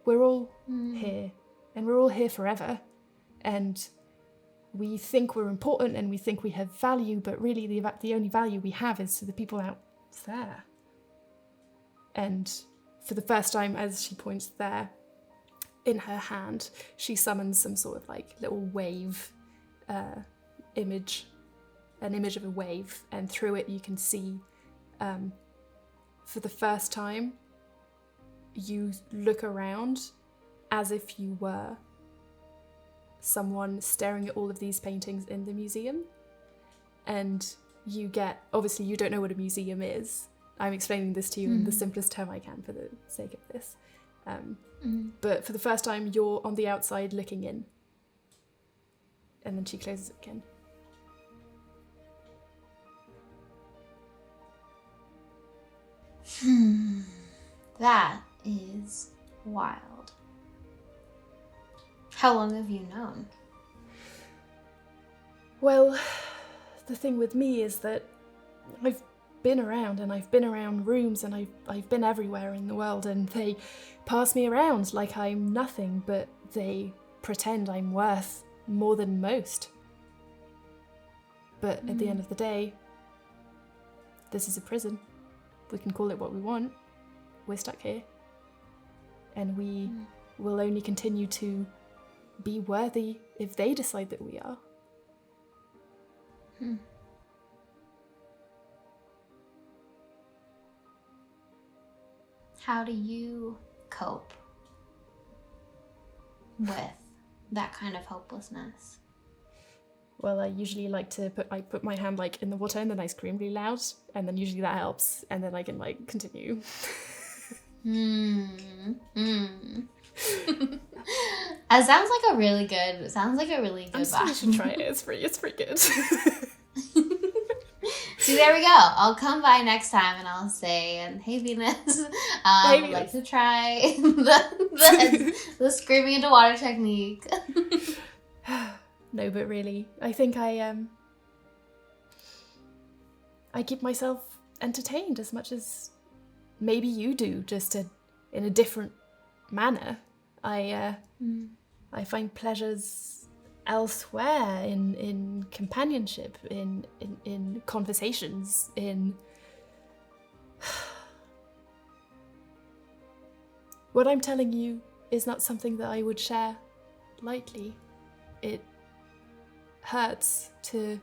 We're all here, and we're all here forever. And we think we're important and we think we have value, but really the only value we have is to the people out there. And for the first time, as she points there, in her hand, she summons some sort of like little wave image, an image of a wave, and through it you can see, for the first time, you look around as if you were someone staring at all of these paintings in the museum. And you get, obviously you don't know what a museum is. I'm explaining this to you in the simplest term I can for the sake of this. But for the first time, you're on the outside looking in. And then she closes it again. That is wild. How long have you known? Well, the thing with me is that I've been around, and I've been around rooms, and I've been everywhere in the world, and they pass me around like I'm nothing, but they pretend I'm worth more than most. But at the end of the day, this is a prison. We can call it what we want. We're stuck here. And we will only continue to be worthy if they decide that we are. How do you cope with that kind of hopelessness? Well, I usually like to put my hand like in the water and then I scream really loud, and then usually that helps, and then I can like continue. It sounds like a really good I'm still, you should try it. It's pretty good. Do See, there we go. I'll come by next time and I'll say, hey Venus, I'd like to try the screaming into water technique. No, but really, I think I keep myself entertained as much as maybe you do, just in a different manner. I find pleasures elsewhere in companionship, in conversations, in what I'm telling you is not something that I would share lightly. It hurts to...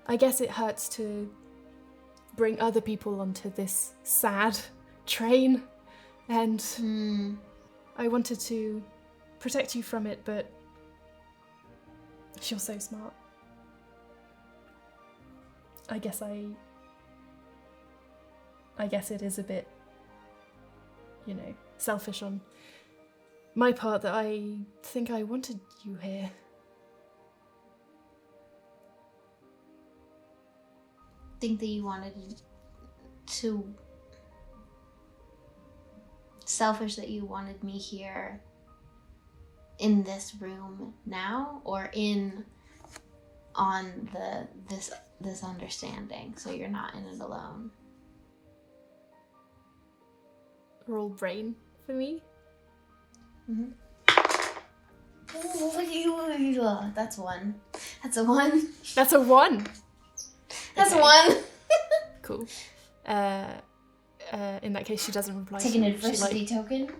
I guess it hurts to bring other people onto this sad train, and I wanted to protect you from it, but you're so smart. I guess it is a bit, selfish on my part that I think I wanted you here. Think that you wanted to... Selfish that you wanted me here in this room now, or on this understanding, so you're not in it alone. Roll brain for me. Mm-hmm. That's one. That's a one. That's a one. That's okay. One. Cool. In that case, she doesn't reply. Take an adversity token.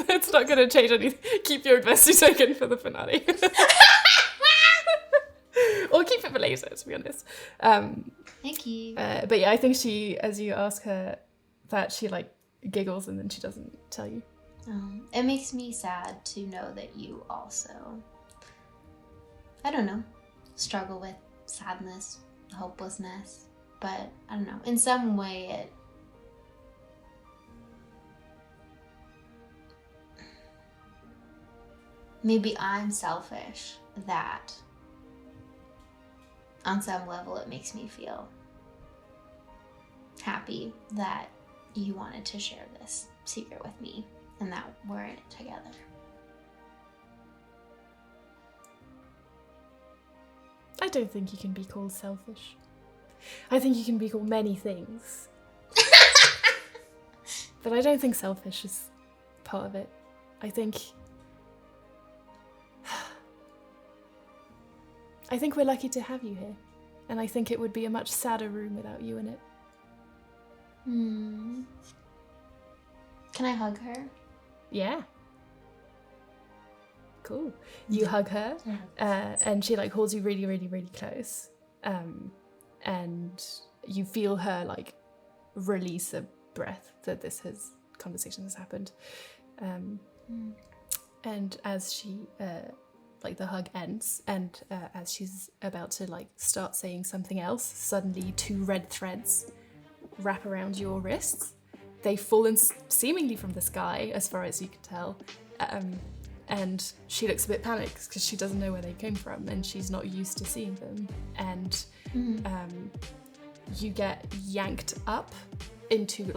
That's not going to change anything. Keep your adversity token for the finale. Or keep it for later, to be honest. Thank you. But yeah, I think she, as you ask her that, she giggles and then she doesn't tell you. It makes me sad to know that you also, I don't know, struggle with sadness, hopelessness, but I don't know, in some way maybe I'm selfish that on some level it makes me feel happy that you wanted to share this secret with me and that we're in it together. I don't think you can be called selfish. I think you can be called many things. But I don't think selfish is part of it. I think we're lucky to have you here. And I think it would be a much sadder room without you in it. Can I hug her? Yeah. Cool. You hug her, and she holds you really, really, really close. And you feel her release a breath that conversation has happened. And as she the hug ends, and as she's about to start saying something else, suddenly 2 red threads wrap around your wrists. They fall in seemingly from the sky, as far as you can tell. And she looks a bit panicked because she doesn't know where they came from and she's not used to seeing them. And you get yanked up into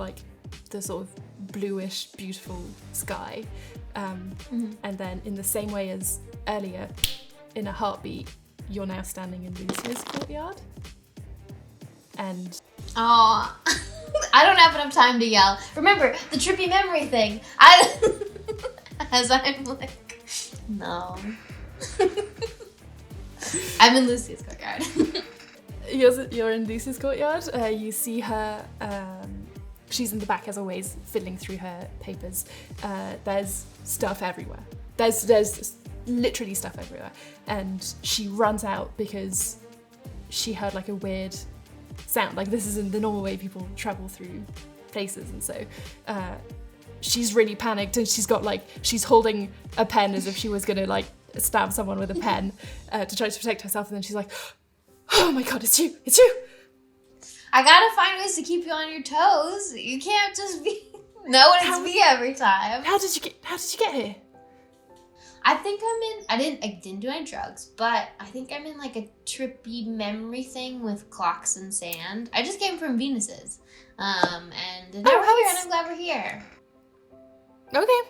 the sort of bluish, beautiful sky. And then in the same way as earlier, in a heartbeat, you're now standing in Lucia's courtyard. And... Oh, I don't have enough time to yell. Remember, the trippy memory thing. As I'm no. I'm in Lucy's courtyard. You're in Lucy's courtyard. You see her, she's in the back as always, fiddling through her papers. There's stuff everywhere. There's literally stuff everywhere. And she runs out because she heard a weird sound. This isn't the normal way people travel through places, and so she's really panicked, and she's holding a pen as if she was gonna stab someone with a pen to try to protect herself, and then she's like, oh my god, it's you. I gotta find ways to keep you on your toes. You can't just know what it's me every time. How did you get here? I think I didn't do any drugs, but I think I'm in like a trippy memory thing with clocks and sand. I just came from Venus's. And now we're here, and I'm glad we're here. Okay.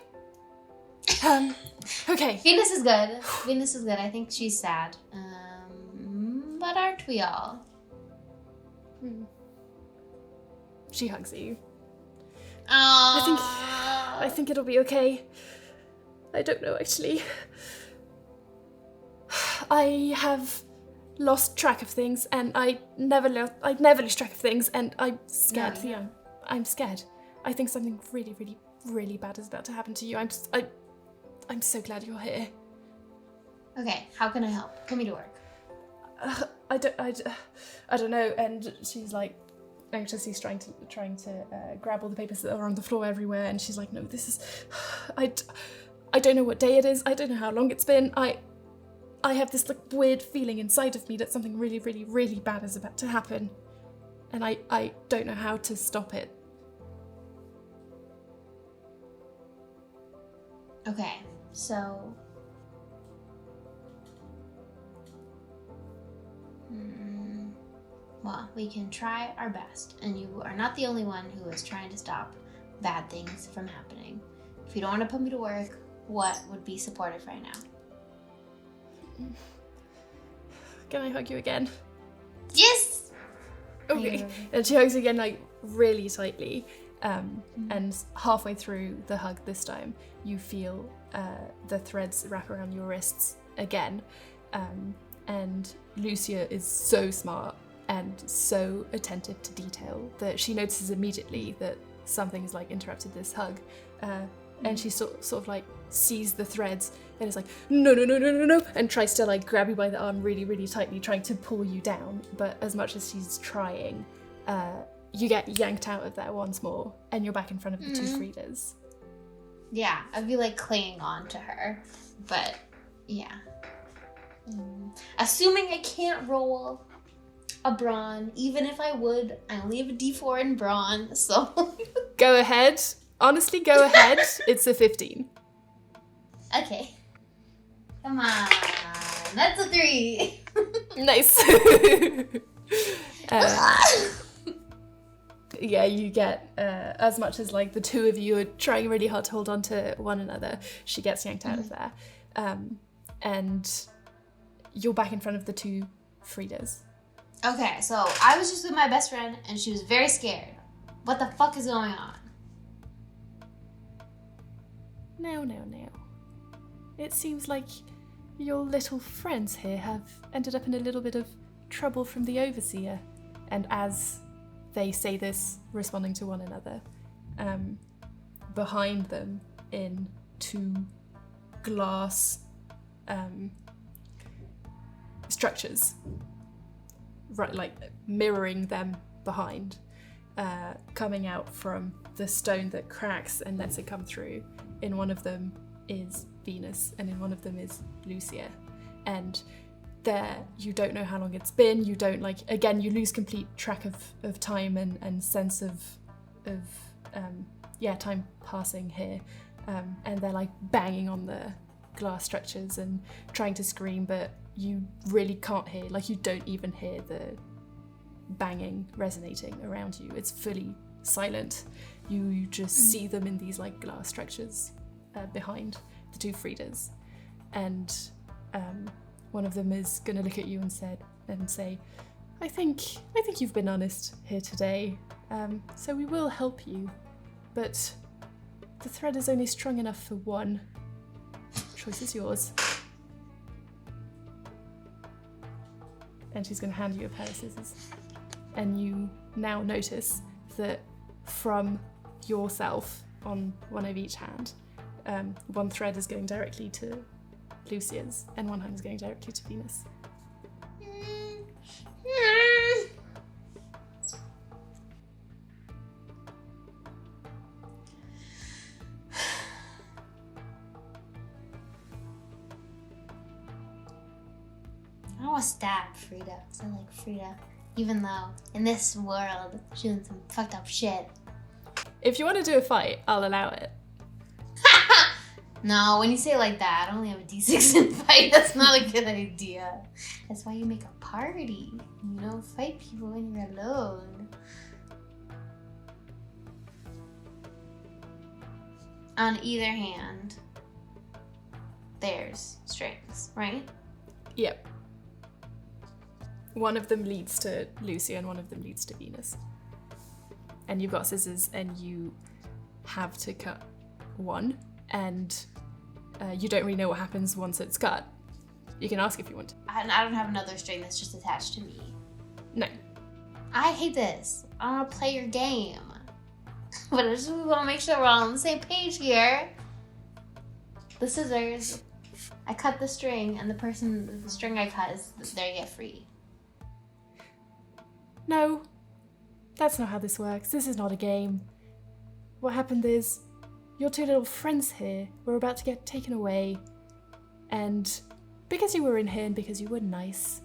Okay. Venus is good. I think she's sad. But aren't we all? She hugs you. Aww. I think it'll be okay. I don't know, actually. I have lost track of things, and I never lose track of things, and I'm scared. No, yeah. I'm scared. I think something really, really, really bad is about to happen to you. I'm so glad you're here. Okay, how can I help? Put me to work. I don't know. And she's like anxiously trying to grab all the papers that are on the floor everywhere, and she's like, no, this is, I don't know what day it is. I don't know how long it's been. I have this like weird feeling inside of me that something really, really, really bad is about to happen, and I don't know how to stop it. Okay, so well, we can try our best, and you are not the only one who is trying to stop bad things from happening. If you don't want to put me to work, what would be supportive right now? Can I hug you again? Yes! Okay. And she hugs you again, like, really tightly. And halfway through the hug this time, you feel the threads wrap around your wrists again. And Lucia is so smart and so attentive to detail that she notices immediately that something's like interrupted this hug. And she sort of like sees the threads and is like, no, and tries to like grab you by the arm really, really tightly, trying to pull you down. But as much as she's trying, you get yanked out of there once more, and you're back in front of the two Fridas. Yeah, I'd be like clinging on to her, but yeah. Assuming I can't roll a brawn, even if I would, I only have a D4 in brawn, so. Go ahead. Honestly, go ahead. It's a 15. Okay. Come on. That's a 3. Nice. Yeah, you get, as much as like the two of you are trying really hard to hold on to one another, she gets yanked out of there. And you're back in front of the two Fridas. Okay, so I was just with my best friend and she was very scared. What the fuck is going on? Now. It seems like your little friends here have ended up in a little bit of trouble from the overseer. And as they say this, responding to one another, behind them in two glass structures, right, like mirroring them behind, coming out from the stone that cracks and lets it come through. In one of them is Venus, and in one of them is Lucia. And there, you don't know how long it's been. You don't again, you lose complete track of time and sense of time passing here. And they're like banging on the glass structures and trying to scream, but you really can't hear, you don't even hear the banging resonating around you. It's fully silent. You just see them in these glass structures behind the two Fridas. And one of them is gonna look at you and say, I think you've been honest here today, so we will help you, but the thread is only strong enough for one. Choice is yours. And she's gonna hand you a pair of scissors. And you now notice that from yourself, on one of each hand, one thread is going directly to Lucia's, and one hand is going directly to Venus. I don't want to stab Frida, because I like Frida, even though in this world she's doing some fucked up shit. If you want to do a fight, I'll allow it. No, when you say it like that, I only have a D6 in fight. That's not a good idea. That's why you make a party. You don't fight people when you're alone. On either hand, there's strings, right? Yep. One of them leads to Lucy and one of them leads to Venus. And you've got scissors and you have to cut one, and you don't really know what happens once it's cut. You can ask if you want. I don't have another string that's just attached to me. No. I hate this. I want to play your game. But I just want to make sure we're all on the same page here. The scissors. I cut the string, and the string I cut is they get free. No. That's not how this works. This is not a game. What happened is, your two little friends here were about to get taken away, and because you were in here and because you were nice,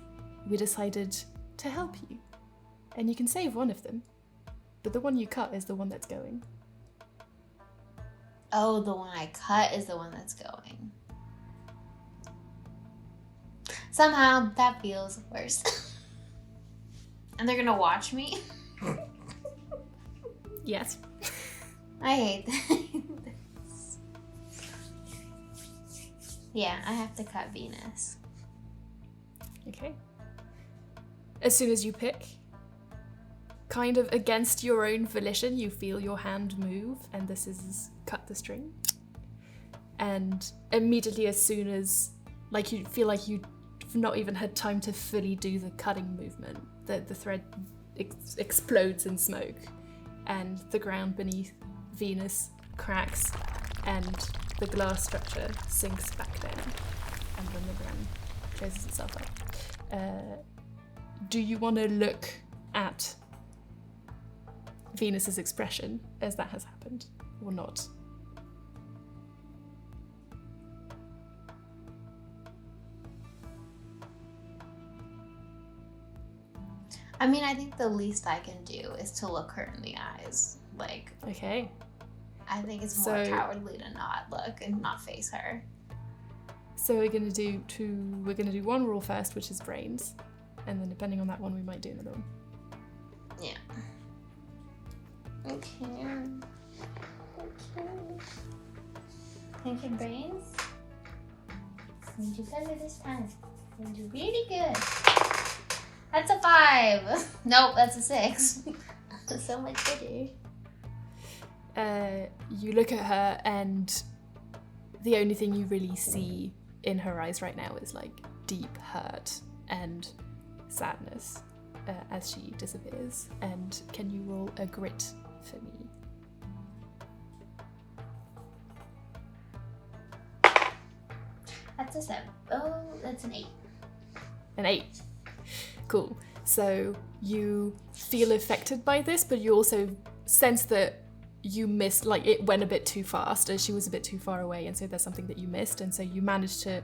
we decided to help you. And you can save one of them, but the one you cut is the one that's going. Oh, the one I cut is the one that's going. Somehow, that feels worse. And they're gonna watch me? Yes. I hate this. Yeah, I have to cut Venus. Okay. As soon as you pick, kind of against your own volition, you feel your hand move and the scissors cut the string. And immediately as soon as, like, you feel like you've not even had time to fully do the cutting movement, the thread explodes in smoke and the ground beneath Venus cracks and the glass structure sinks back down and then the ground closes itself up. Do you want to look at Venus's expression as that has happened or not? I mean, I think the least I can do is to look her in the eyes. Like, Okay. I think it's more cowardly to not look and not face her. So we're gonna do one rule first, which is brains, and then depending on that one, we might do another one. Yeah. Okay. Think your brains? You do better this time. You do really good. That's a 5. Nope, that's a 6. So much better. You look at her and the only thing you really see in her eyes right now is like deep hurt and sadness as she disappears. And can you roll a grit for me? That's a 7. Oh, that's an 8. An 8. Cool. So you feel affected by this, but you also sense that you missed, like it went a bit too fast as she was a bit too far away, and so there's something that you missed, and so you managed to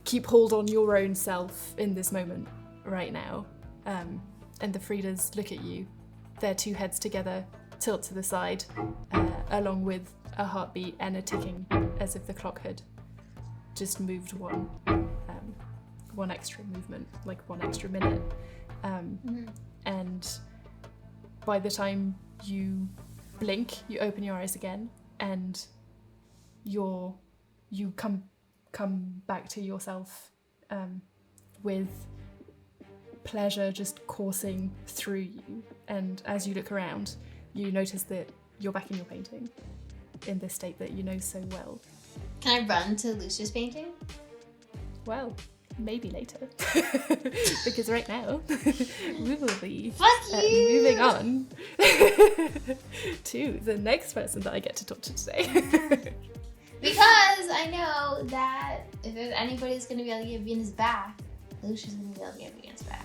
keep hold on your own self in this moment right now. And the Fridas look at you, their two heads together, tilt to the side, along with a heartbeat and a ticking as if the clock had just moved one extra movement, like 1 extra minute. And by the time you blink, you open your eyes again, and you come back to yourself with pleasure just coursing through you. And as you look around, you notice that you're back in your painting in this state that you know so well. Can I run to Lucia's painting? Well, maybe later. Because right now, we will be moving on to the next person that I get to talk to today. Because I know that if there's anybody that's going to be able to get Venus back, Lucia's going to be able to get Venus back.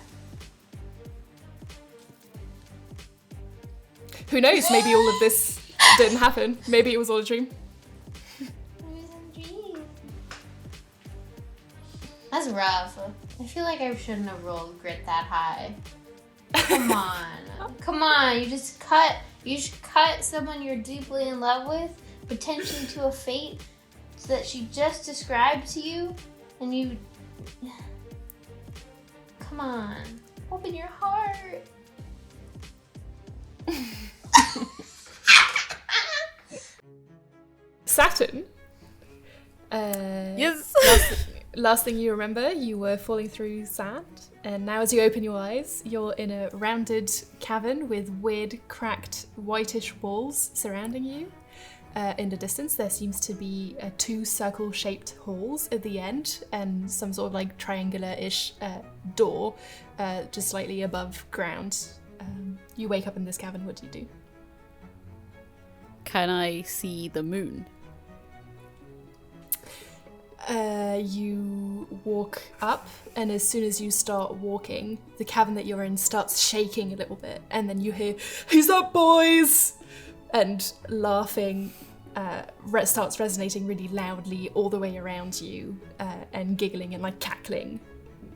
Who knows? Maybe all of this didn't happen. Maybe it was all a dream. That's rough. I feel like I shouldn't have rolled grit that high. Come on. Come on. You just cut someone you're deeply in love with, potentially to a fate, that she just described to you, and you... Come on, open your heart. Saturn. Yes. Last thing you remember, you were falling through sand, and now as you open your eyes, you're in a rounded cavern with weird, cracked, whitish walls surrounding you. In the distance, there seems to be two circle-shaped halls at the end, and some sort of like triangular-ish door just slightly above ground. You wake up in this cavern. What do you do? Can I see the moon? You walk up, and as soon as you start walking, the cavern that you're in starts shaking a little bit, and then you hear, "Who's up, boys?" And laughing starts resonating really loudly all the way around you, and giggling and like cackling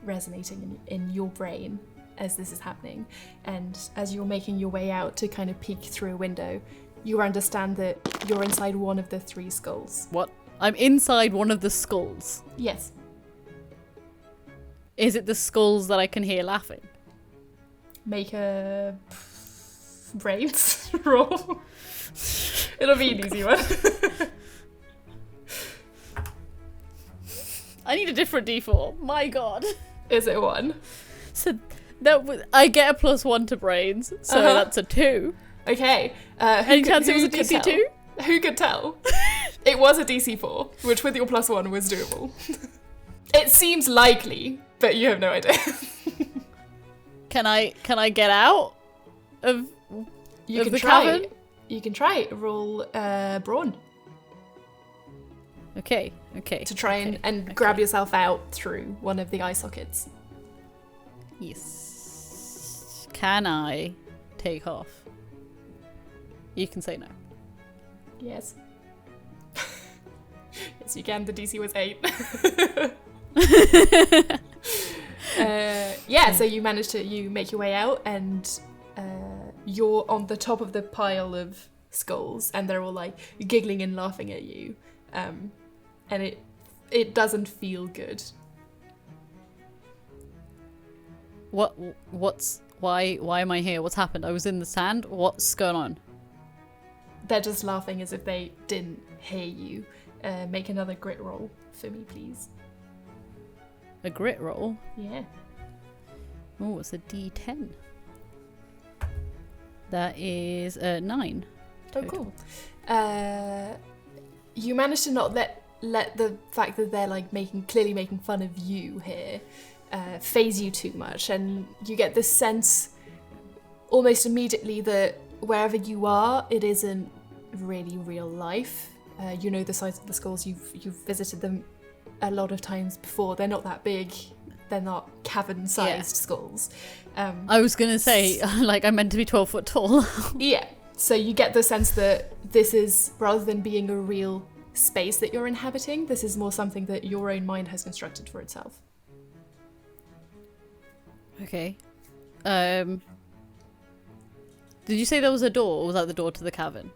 resonating in your brain as this is happening. And as you're making your way out to kind of peek through a window, you understand that you're inside one of the three skulls. What? I'm inside one of the skulls. Yes. Is it the skulls that I can hear laughing? Make a brains roll. It'll be an easy one. I need a different d4. My god. Is it 1? So I get a +1 to brains, so that's a 2. Okay. Any chance it was a DC 2? Who could tell? It was a DC 4, which with your +1 was doable. It seems likely, but you have no idea. Can I get out of the try. cavern? You can try. Roll brawn. Okay. To try and grab yourself out through one of the eye sockets. Yes. Can I take off? You can say no. Yes. Yes, you can. The DC was 8. So you make your way out, and you're on the top of the pile of skulls, and they're all like giggling and laughing at you, and it doesn't feel good. Why am I here? What's happened? I was in the sand. What's going on? They're just laughing as if they didn't hear you. Make another grit roll for me, please. A grit roll? Yeah. Oh, it's a D10. That is 9. Oh, cool. You managed to not let the fact that they're like clearly making fun of you here phase you too much, and you get this sense almost immediately that wherever you are, it isn't really real life. You know the size of the skulls. You've visited them a lot of times before. They're not that big. They're not cavern-sized skulls. I was gonna say, like, I'm meant to be 12 foot tall. Yeah. So you get the sense that this is, rather than being a real space that you're inhabiting, this is more something that your own mind has constructed for itself. Okay. Did you say there was a door, or was that the door to the cavern?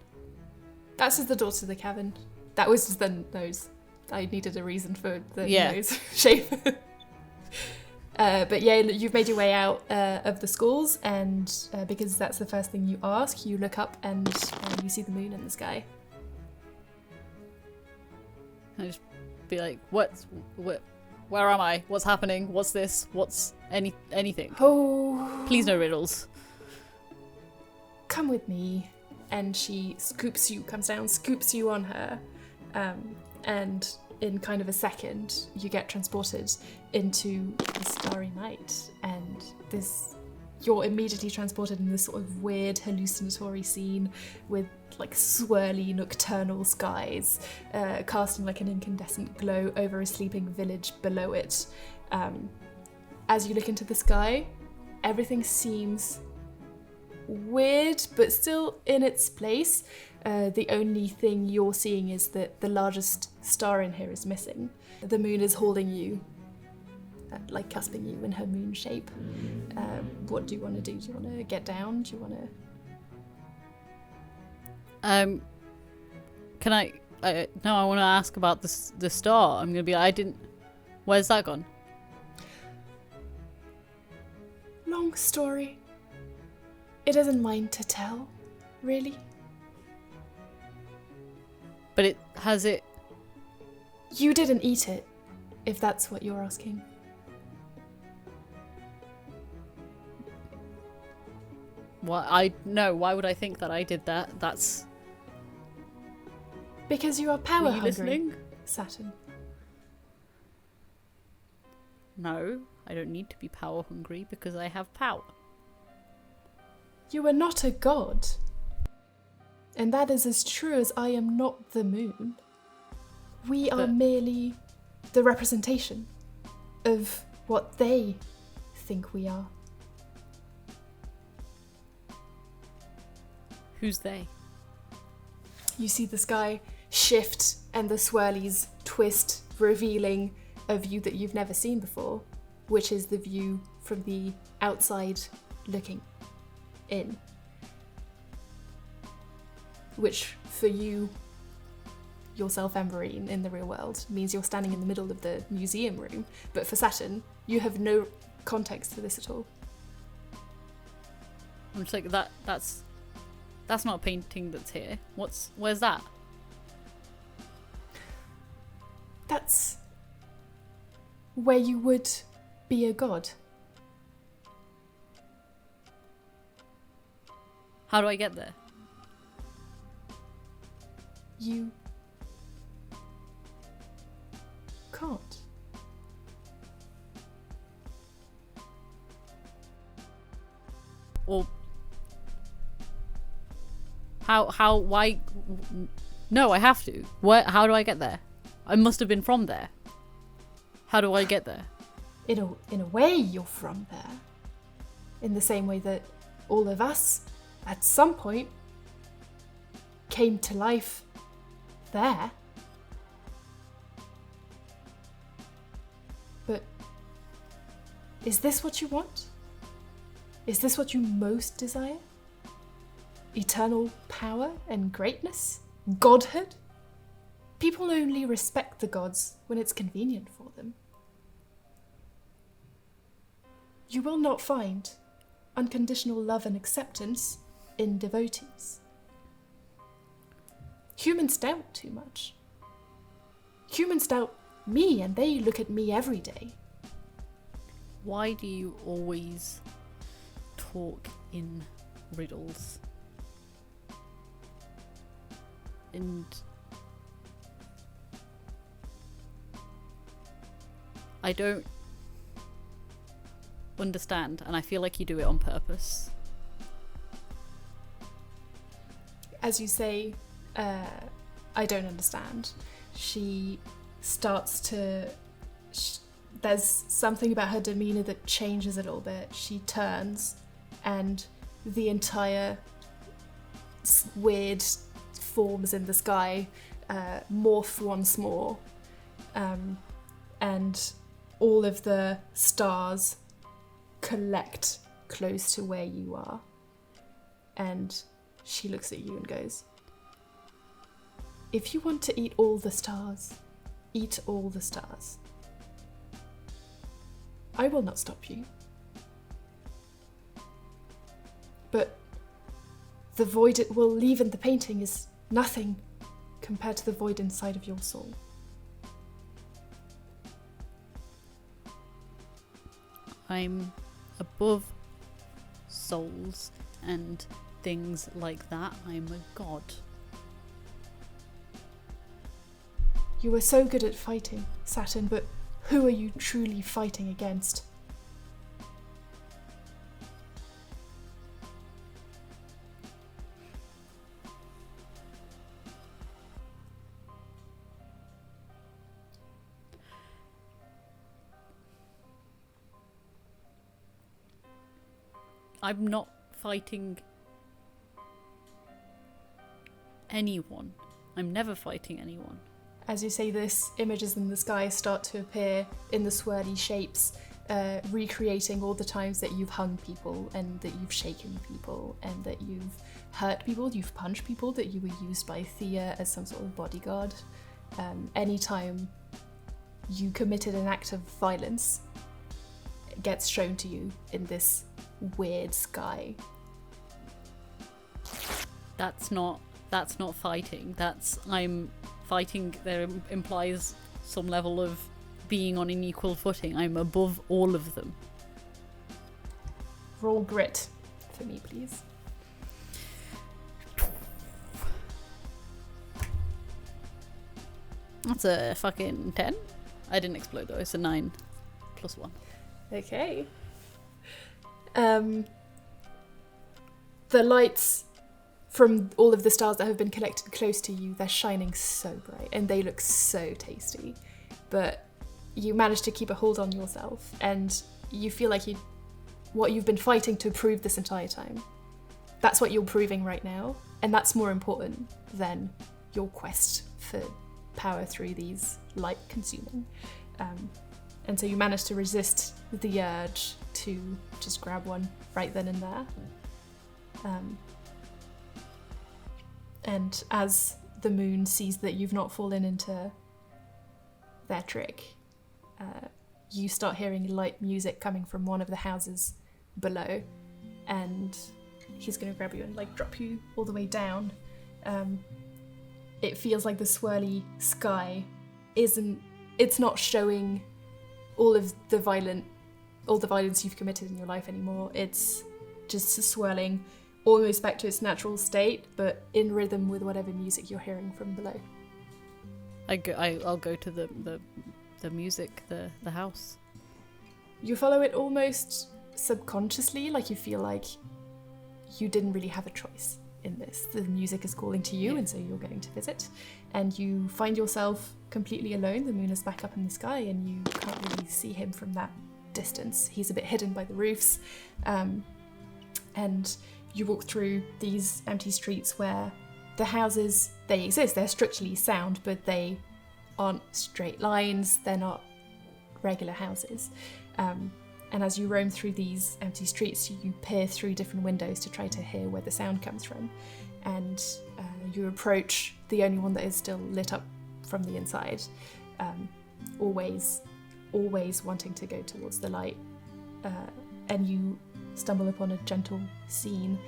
That's just the door to the cavern. That was just the nose. I needed a reason for the nose shape. But yeah, you've made your way out of the skulls, and because that's the first thing you ask, you look up and you see the moon in the sky. I just be like, where am I? What's happening? What's this? What's anything? Oh, Please no riddles. Come with me. And she comes down, scoops you on her, and in kind of a second, you get transported into the starry night, and you're immediately transported in this sort of weird hallucinatory scene with like swirly nocturnal skies, casting like an incandescent glow over a sleeping village below it. As you look into the sky, everything seems weird, but still in its place. The only thing you're seeing is that the largest star in here is missing. The moon is holding you, like cusping you in her moon shape. What do you want to do? Do you want to get down? Do you want to... I want to ask about the star. I'm gonna be. I didn't. Where's that gone? Long story. It isn't mine to tell, really. But it has it. You didn't eat it, if that's what you're asking. Why would I think that I did that? That's. Because you are power Were you hungry, listening? Saturn. No, I don't need to be power hungry because I have power. You are not a god. And that is as true as I am not the moon. We are But- merely the representation of what they think we are. Who's they? You see the sky shift and the swirlies twist, revealing a view that you've never seen before, which is the view from the outside looking in. Which, for you, yourself and Marine in the real world, means you're standing in the middle of the museum room, but for Saturn, you have no context to this at all. I'm just like that's not a painting that's here. Where's that? That's where you would be a god. How do I get there? You can't. Or why? No, I have to. How do I get there? I must have been from there. How do I get there? In a way, you're from there. In the same way that all of us, at some point, came to life there. But is this what you want? Is this what you most desire? Eternal power and greatness? Godhood? People only respect the gods when it's convenient for them. You will not find unconditional love and acceptance in devotees. Humans doubt too much. Humans doubt me, and they look at me every day. Why do you always talk in riddles? And I don't understand, and I feel like you do it on purpose. As you say, I don't understand. She starts to... there's something about her demeanour that changes a little bit. She turns, and the entire weird forms in the sky morph once more. And all of the stars collect close to where you are. And she looks at you and goes, if you want to eat all the stars, eat all the stars. I will not stop you. But the void it will leave in the painting is nothing compared to the void inside of your soul. I'm above souls and things like that. I'm a god. You are so good at fighting, Saturn, but who are you truly fighting against? I'm not fighting anyone. I'm never fighting anyone. As you say this, images in the sky start to appear in the swirly shapes, recreating all the times that you've hung people and that you've shaken people and that you've hurt people, you've punched people, that you were used by Thea as some sort of bodyguard. Anytime you committed an act of violence, it gets shown to you in this weird sky. That's not fighting. I'm fighting. There implies some level of being on an equal footing. I'm above all of them. Roll grit for me, please. That's a fucking 10. I didn't explode though. It's a 9 plus 1. Okay. The lights from all of the stars that have been collected close to you, they're shining so bright and they look so tasty. But you manage to keep a hold on yourself and you feel like what you've been fighting to prove this entire time, that's what you're proving right now. And that's more important than your quest for power through these light consuming. And so you manage to resist the urge to just grab one right then and there. And as the moon sees that you've not fallen into their trick, you start hearing light music coming from one of the houses below, and he's going to grab you and like drop you all the way down. It feels like the swirly sky it's not showing all the violence you've committed in your life anymore. It's just swirling almost back to its natural state, but in rhythm with whatever music you're hearing from below. I'll go to the music, the house. You follow it almost subconsciously, like you feel like you didn't really have a choice in this. The music is calling to you, and so you're going to visit. And you find yourself completely alone. The moon is back up in the sky, and you can't really see him from that distance. He's a bit hidden by the roofs. And you walk through these empty streets where the houses, they exist. They're structurally sound, but they aren't straight lines. They're not regular houses. And as you roam through these empty streets, you peer through different windows to try to hear where the sound comes from. And you approach the only one that is still lit up from the inside, always wanting to go towards the light. And you stumble upon a gentle scene.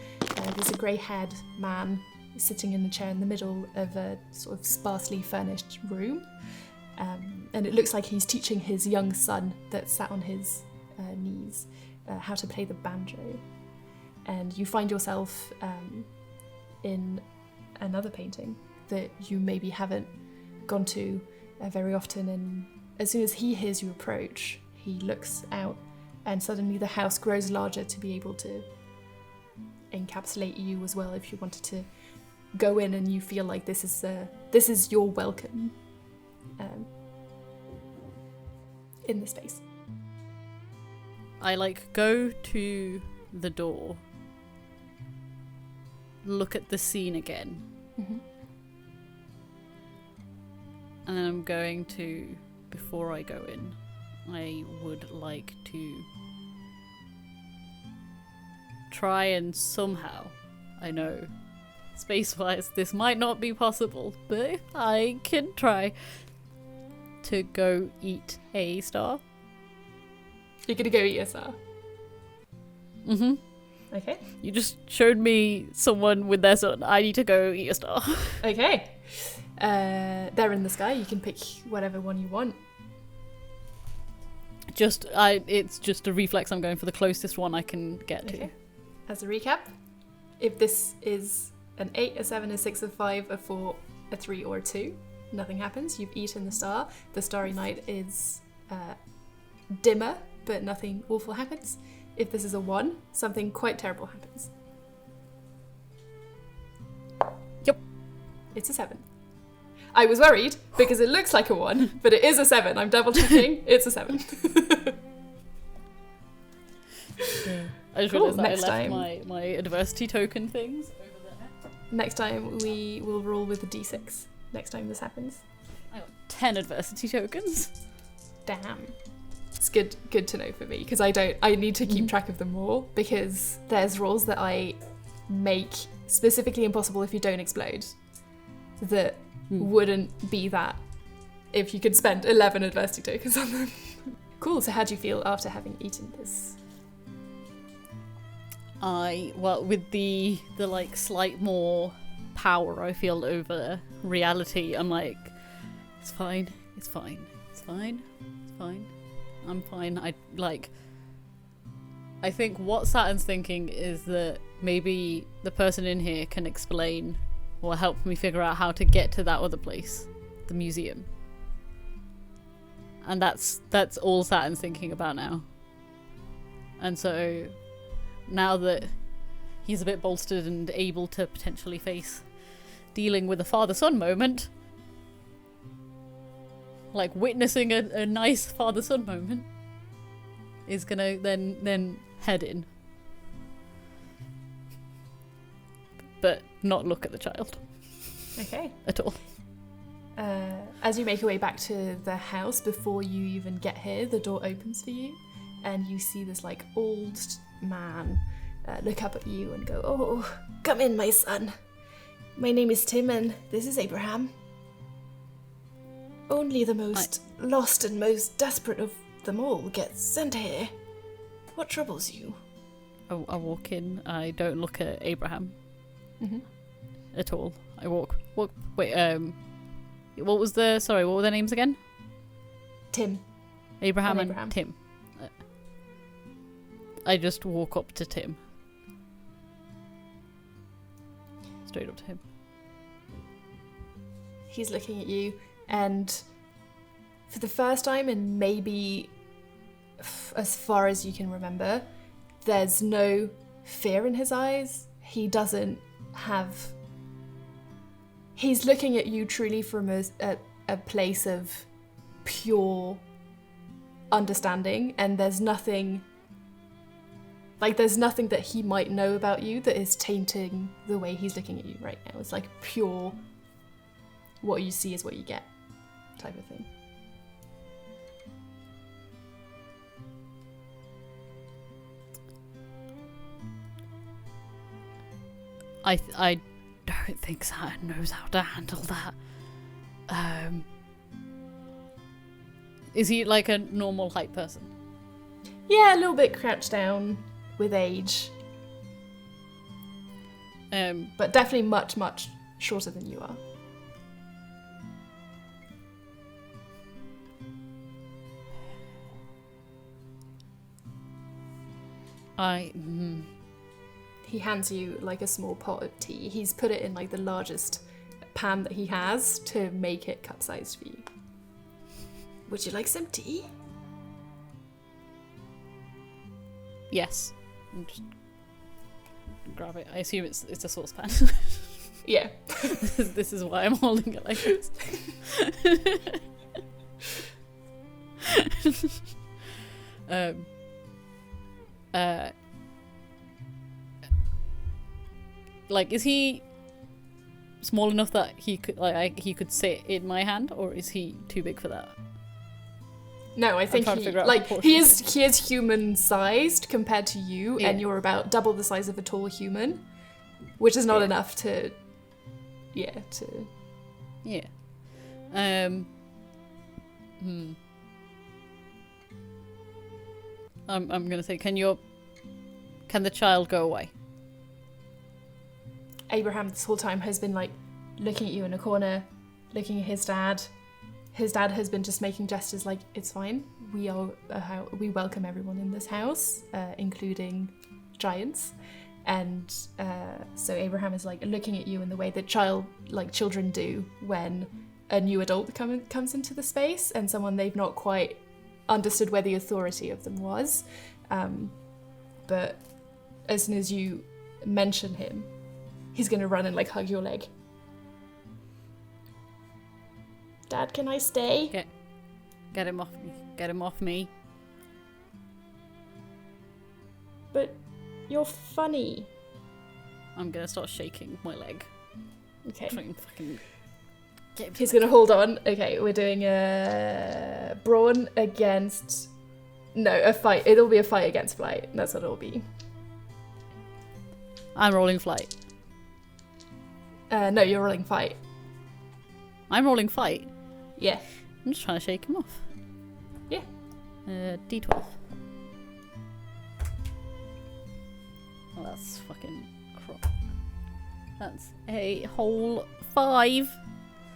There's a grey-haired man sitting in a chair in the middle of a sort of sparsely furnished room. And it looks like he's teaching his young son that sat on his knees how to play the banjo. And you find yourself in another painting that you maybe haven't gone to very often, and as soon as he hears you approach, he looks out and suddenly the house grows larger to be able to encapsulate you as well if you wanted to go in, and you feel like this is your welcome in the space. I go to the door, look at the scene again, Mm-hmm. and then I'm going to, before I go in, I would like to try and somehow, I know space-wise this might not be possible, but I can try to go eat a star. You're gonna go eat a star? Mm-hmm. Okay. You just showed me someone with their son. I need to go eat a star. Okay. They're in the sky. You can pick whatever one you want. It's just a reflex. I'm going for the closest one I can get to. As a recap, if this is an 8, a 7, a 6, a 5, a 4, a 3, or a 2, nothing happens. You've eaten the star. The starry night is dimmer, but nothing awful happens. If this is a 1, something quite terrible happens. Yep. It's a 7. I was worried because it looks like a 1, but it is a 7. I'm double checking. It's a 7. I just Cool, realised that next I left time. my adversity token things over there. Next time we will roll with a d6. Next time this happens. I got 10 adversity tokens. Damn. It's good to know for me, because I need to keep track of them all, because there's rolls that I make specifically impossible if you don't explode that wouldn't be that if you could spend 11 adversity tokens on them. Cool, so how do you feel after having eaten this? With the like slight more power I feel over reality, I'm like, it's fine, I'm fine. I think what Saturn's thinking is that maybe the person in here can explain or help me figure out how to get to that other place, the museum. And that's all Saturn's thinking about now. And so now that he's a bit bolstered and able to potentially face dealing with a father-son moment, like witnessing a nice father-son moment, is gonna then head in. But not look at the child. Okay. At all. As you make your way back to the house, before you even get here, the door opens for you, and you see this like old man look up at you and go, "Oh, come in, my son. My name is Tim, and this is Abraham. Only the most lost and most desperate of them all gets sent here. What troubles you?" I walk in. I don't look at Abraham at all. I walk. Wait. What were their names again? Tim. Abraham and Tim. I just walk up to Tim. Straight up to him. He's looking at you, and for the first time in maybe as far as you can remember, there's no fear in his eyes. He doesn't have... He's looking at you truly from a place of pure understanding, and there's nothing that he might know about you that is tainting the way he's looking at you right now. It's like pure, what you see is what you get type of thing. I don't think Saturn knows how to handle that. Is he like a normal height person? Yeah, a little bit crouched down with age. But definitely much, much shorter than you are. He hands you like a small pot of tea. He's put it in like the largest pan that he has to make it cup-sized for you. Would you like some tea? Yes. And just grab it. I assume it's a saucepan. Yeah. This is why I'm holding it like this. Like, is he small enough that he could sit in my hand, or is he too big for that? No, I think he is human-sized compared to you, and you're about double the size of a tall human, which is not enough to. Yeah. I'm gonna say, can the child go away? Abraham this whole time has been like looking at you in a corner, looking at his dad. His dad has been just making gestures like, it's fine. We welcome everyone in this house, including giants. And so Abraham is like looking at you in the way that children do when a new adult comes into the space and someone they've not quite understood where the authority of them was. But as soon as you mention him, he's gonna run and like hug your leg. Dad, can I stay? Get him off me. Get him off me. But you're funny. I'm gonna start shaking my leg. Okay. Try and fucking get him. He's gonna hold on. Okay, we're doing a brawn against No, a fight. It'll be a fight against flight. That's what it'll be. I'm rolling flight. No, you're rolling fight. I'm rolling fight. Yeah. I'm just trying to shake him off. Yeah. D12. Oh, that's fucking crap. That's a whole 5.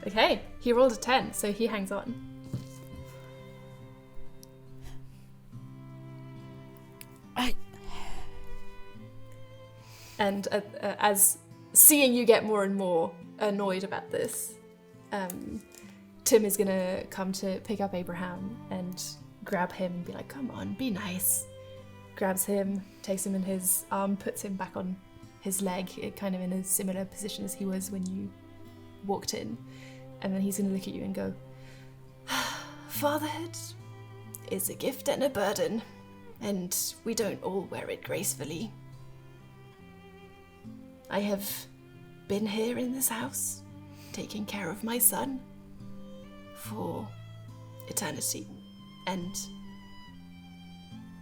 Okay. He rolled a 10, so he hangs on. And as seeing you get more and more annoyed about this, Tim is gonna come to pick up Abraham and grab him and be like, come on, be nice. Grabs him, takes him in his arm, puts him back on his leg, kind of in a similar position as he was when you walked in. And then he's gonna look at you and go, fatherhood is a gift and a burden, and we don't all wear it gracefully. I have been here in this house, taking care of my son for eternity, and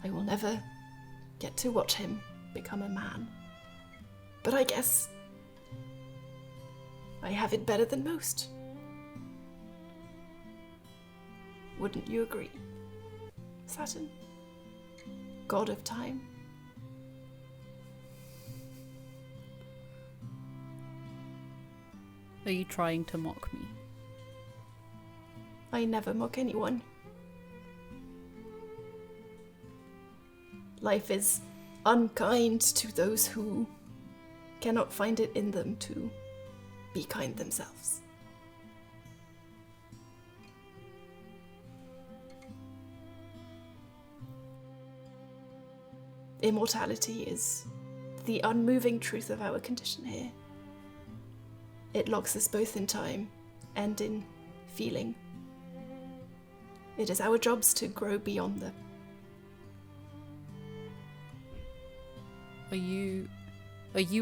I will never get to watch him become a man. But I guess I have it better than most. Wouldn't you agree, Saturn? God of time? Are you trying to mock me? I never mock anyone. Life is unkind to those who cannot find it in them to be kind themselves. Immortality is the unmoving truth of our condition here. It locks us both in time and in feeling. It is our jobs to grow beyond them. Are you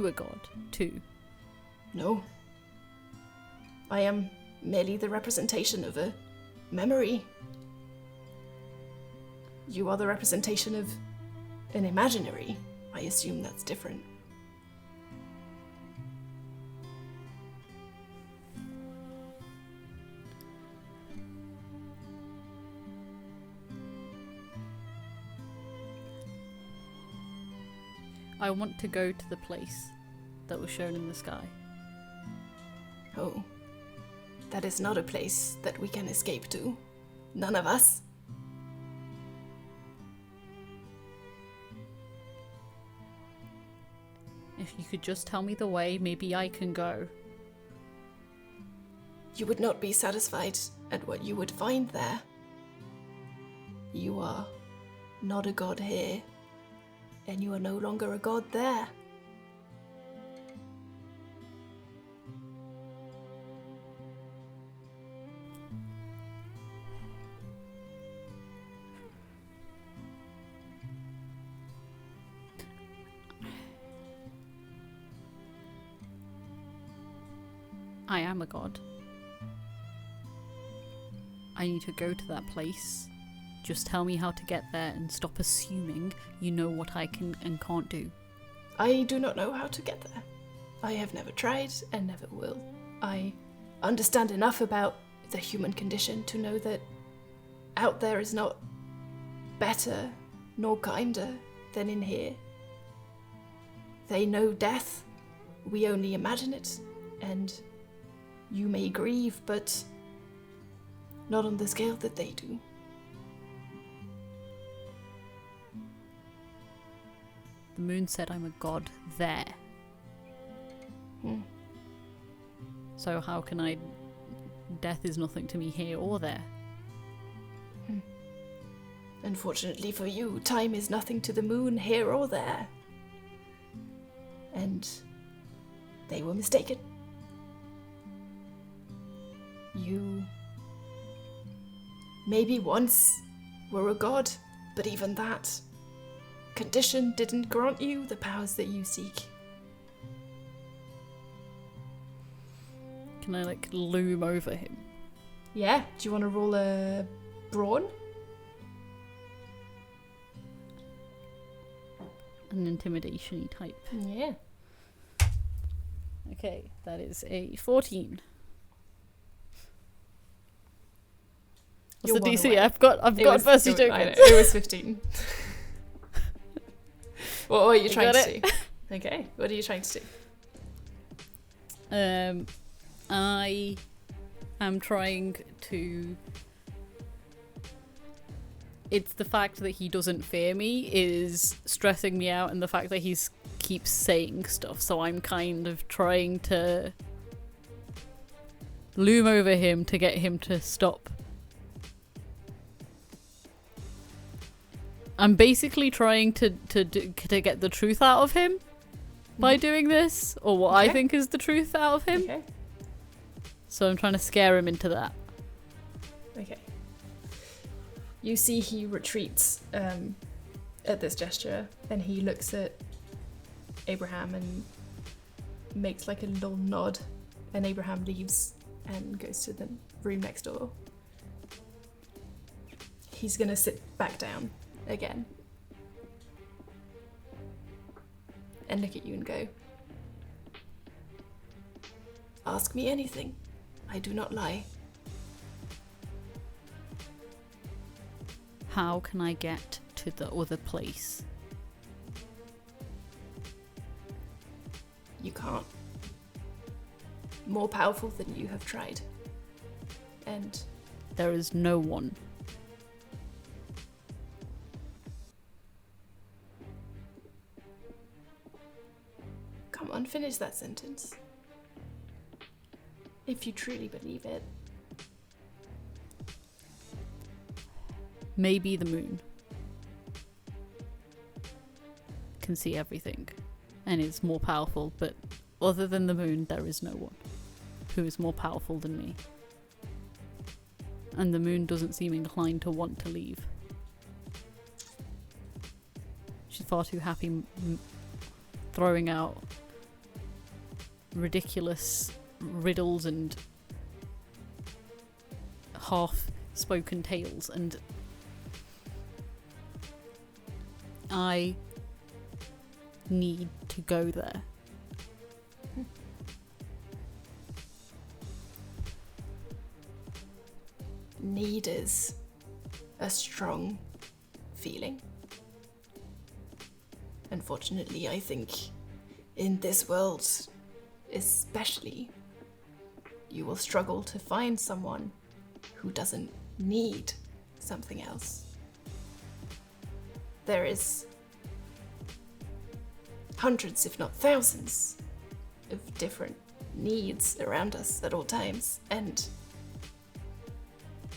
a god too? No. I am merely the representation of a memory. You are the representation of an imaginary. I assume that's different. I want to go to the place that was shown in the sky. Oh, that is not a place that we can escape to. None of us. If you could just tell me the way, maybe I can go. You would not be satisfied at what you would find there. You are not a god here, and you are no longer a god there. I am a god. I need to go to that place. Just tell me how to get there and stop assuming you know what I can and can't do. I do not know how to get there. I have never tried and never will. I understand enough about the human condition to know that out there is not better nor kinder than in here. They know death. We only imagine it, and you may grieve, but not on the scale that they do. The moon said I'm a god there. So how can I... Death is nothing to me here or there. Unfortunately for you, time is nothing to the moon here or there. And they were mistaken. You maybe once were a god, but even that condition didn't grant you the powers that you seek. Can I, like, loom over him? Yeah, do you want to roll a brawn? an intimidation-y type. Yeah. Okay, that is a 14. What's You're the one DC? away. I've got adversity I know, tokens. it was 15. What are you trying got to do? Okay, what are you trying to do? I am trying to... It's the fact that he doesn't fear me is stressing me out, and the fact that he keeps saying stuff, so I'm kind of trying to loom over him to get him to stop. I'm basically trying to get the truth out of him by doing this, or what I think is the truth out of him. Okay. So I'm trying to scare him into that. Okay. You see he retreats at this gesture, and he looks at Abraham and makes like a little nod, and Abraham leaves and goes to the room next door. He's gonna sit back down again and look at you and go, "Ask me anything. I do not lie." How can I get to the other place? You can't. More powerful than you have tried. And There is no one. come on, finish that sentence. If you truly believe it. Maybe the moon can see everything and is more powerful, but other than the moon, there is no one who is more powerful than me. And the moon doesn't seem inclined to want to leave. She's far too happy throwing out ridiculous riddles and half-spoken tales, and I need to go there. Need is a strong feeling. Unfortunately, I think in this world, especially, you will struggle to find someone who doesn't need something else. There is hundreds, if not thousands, of different needs around us at all times, and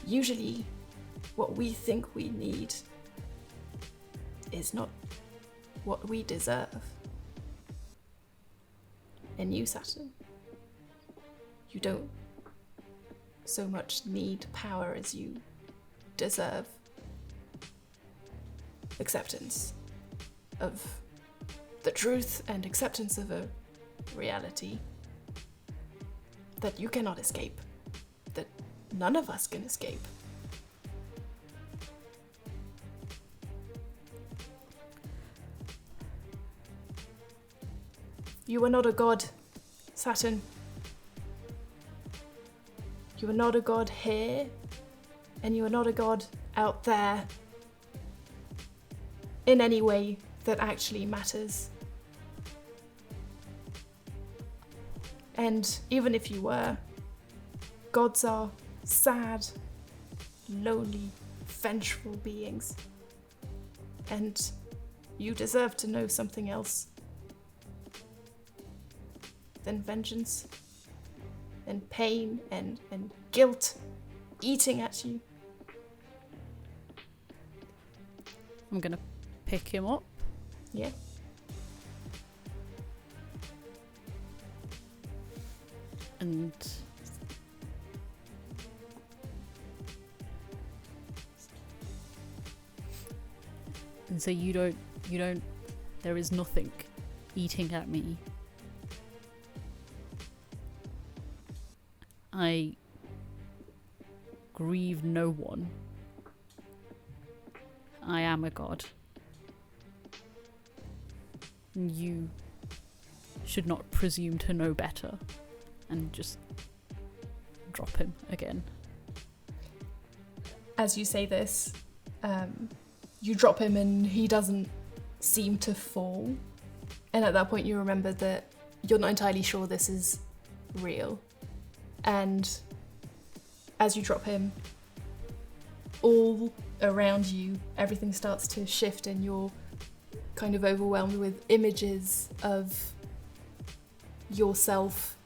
usually what we think we need is not what we deserve. And you, Saturn, you don't so much need power as you deserve acceptance of the truth and acceptance of a reality that you cannot escape, that none of us can escape. You are not a god, Saturn. You are not a god here, and you are not a god out there in any way that actually matters. And even if you were, gods are sad, lonely, vengeful beings. And you deserve to know something else than vengeance and pain and guilt eating at you. I'm gonna pick him up. Yeah. And so you don't, there is nothing eating at me. I grieve no one. I am a god. You should not presume to know better and just drop him again. As you say this, you drop him and he doesn't seem to fall. And at that point you remember that you're not entirely sure this is real. And as you drop him, all around you, everything starts to shift and you're kind of overwhelmed with images of yourself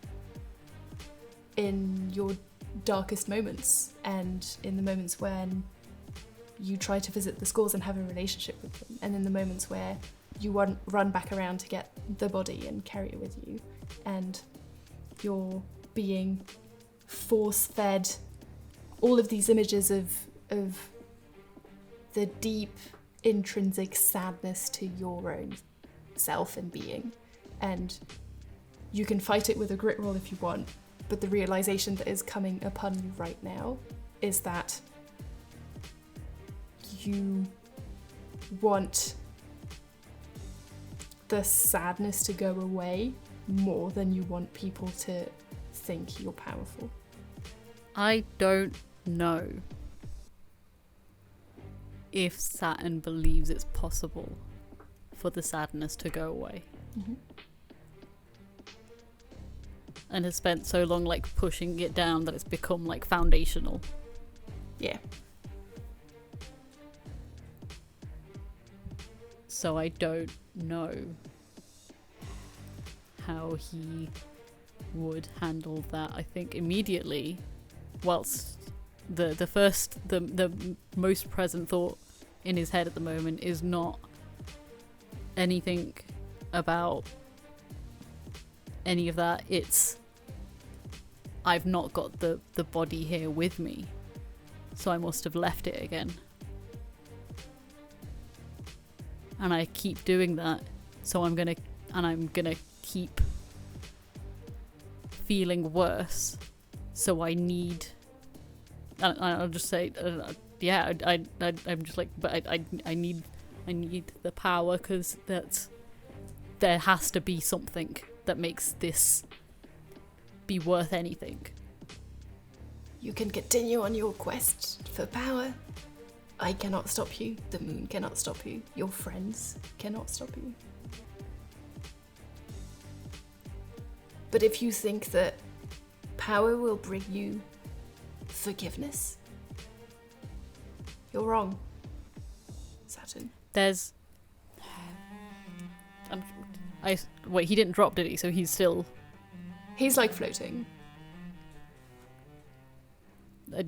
in your darkest moments and in the moments when you try to visit the schools and have a relationship with them, and in the moments where you run back around to get the body and carry it with you, and you're being force-fed all of these images of the deep intrinsic sadness to your own self and being. And you can fight it with a grit roll if you want, but the realization that is coming upon you right now is that you want the sadness to go away more than you want people to think you're powerful. I don't know if Saturn believes it's possible for the sadness to go away. Mm-hmm. And has spent so long like pushing it down that it's become like foundational. Yeah. So I don't know how he would handle that. I think immediately, whilst the most present thought in his head at the moment is not anything about any of that. It's, I've not got the body here with me, so I must have left it again. And I keep doing that, so I'm gonna keep feeling worse. So I need, I'll just say, I'm just like, but I need the power, because there has to be something that makes this be worth anything. You can continue on your quest for power. I cannot stop you. The moon cannot stop you. Your friends cannot stop you. But if you think that power will bring you forgiveness, you're wrong, Saturn. There's... Wait, he didn't drop, did he? So he's still... He's like floating. I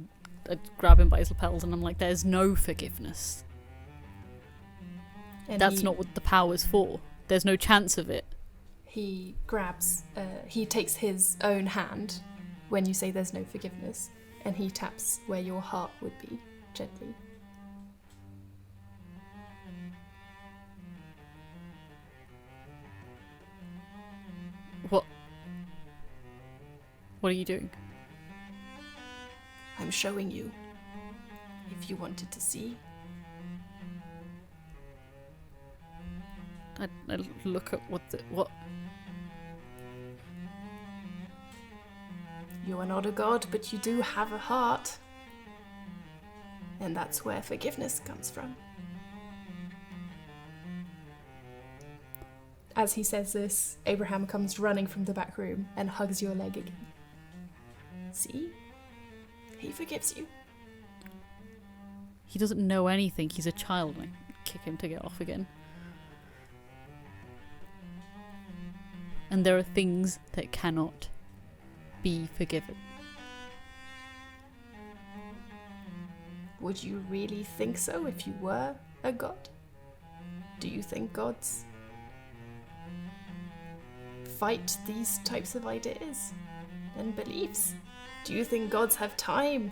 grab him by his lapels and I'm like, there's no forgiveness. And that's not what the power's for. There's no chance of it. He grabs, he takes his own hand when you say there's no forgiveness, and he taps where your heart would be, gently. What are you doing? I'm showing you, if you wanted to see. I look at what... You are not a god, but you do have a heart. And that's where forgiveness comes from. As he says this, Abraham comes running from the back room and hugs your leg again. See? He forgives you. He doesn't know anything. He's a child. I kick him to get off again. And there are things that cannot be forgiven. Would you really think so if you were a god? Do you think gods fight these types of ideas and beliefs? Do you think gods have time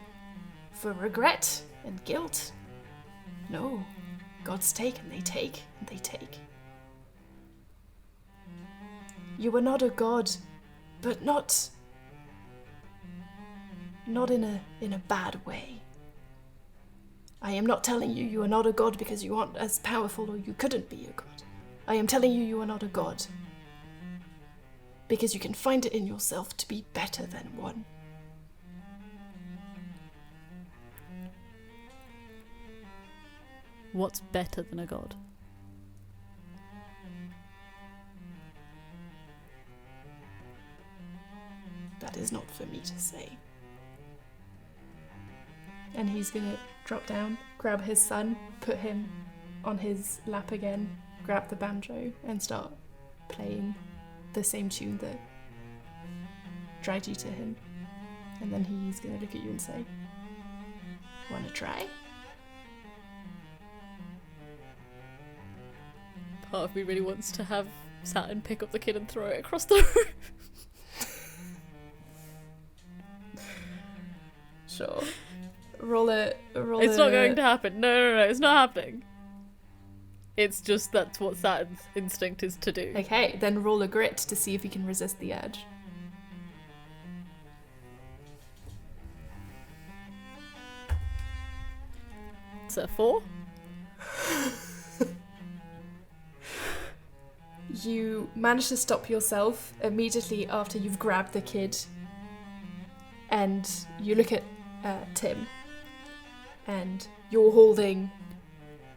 for regret and guilt? No. Gods take and they take and they take. You are not a god, but not in a bad way. I am not telling you you are not a god because you aren't as powerful or you couldn't be a god. I am telling you, you are not a god. Because you can find it in yourself to be better than one. What's better than a god? That is not for me to say. And he's gonna drop down, grab his son, put him on his lap again, grab the banjo, and start playing the same tune that dragged you to him. And then he's gonna look at you and say, "Wanna try?" Part of me really wants to have Saturn pick up the kid and throw it across the room. Sure. Roll It's not going to happen. No, it's not happening. It's just that's what Saturn's instinct is to do. Okay, then roll a grit to see if you can resist the urge. It's a 4. You manage to stop yourself immediately after you've grabbed the kid, and you look at Tim, and you're holding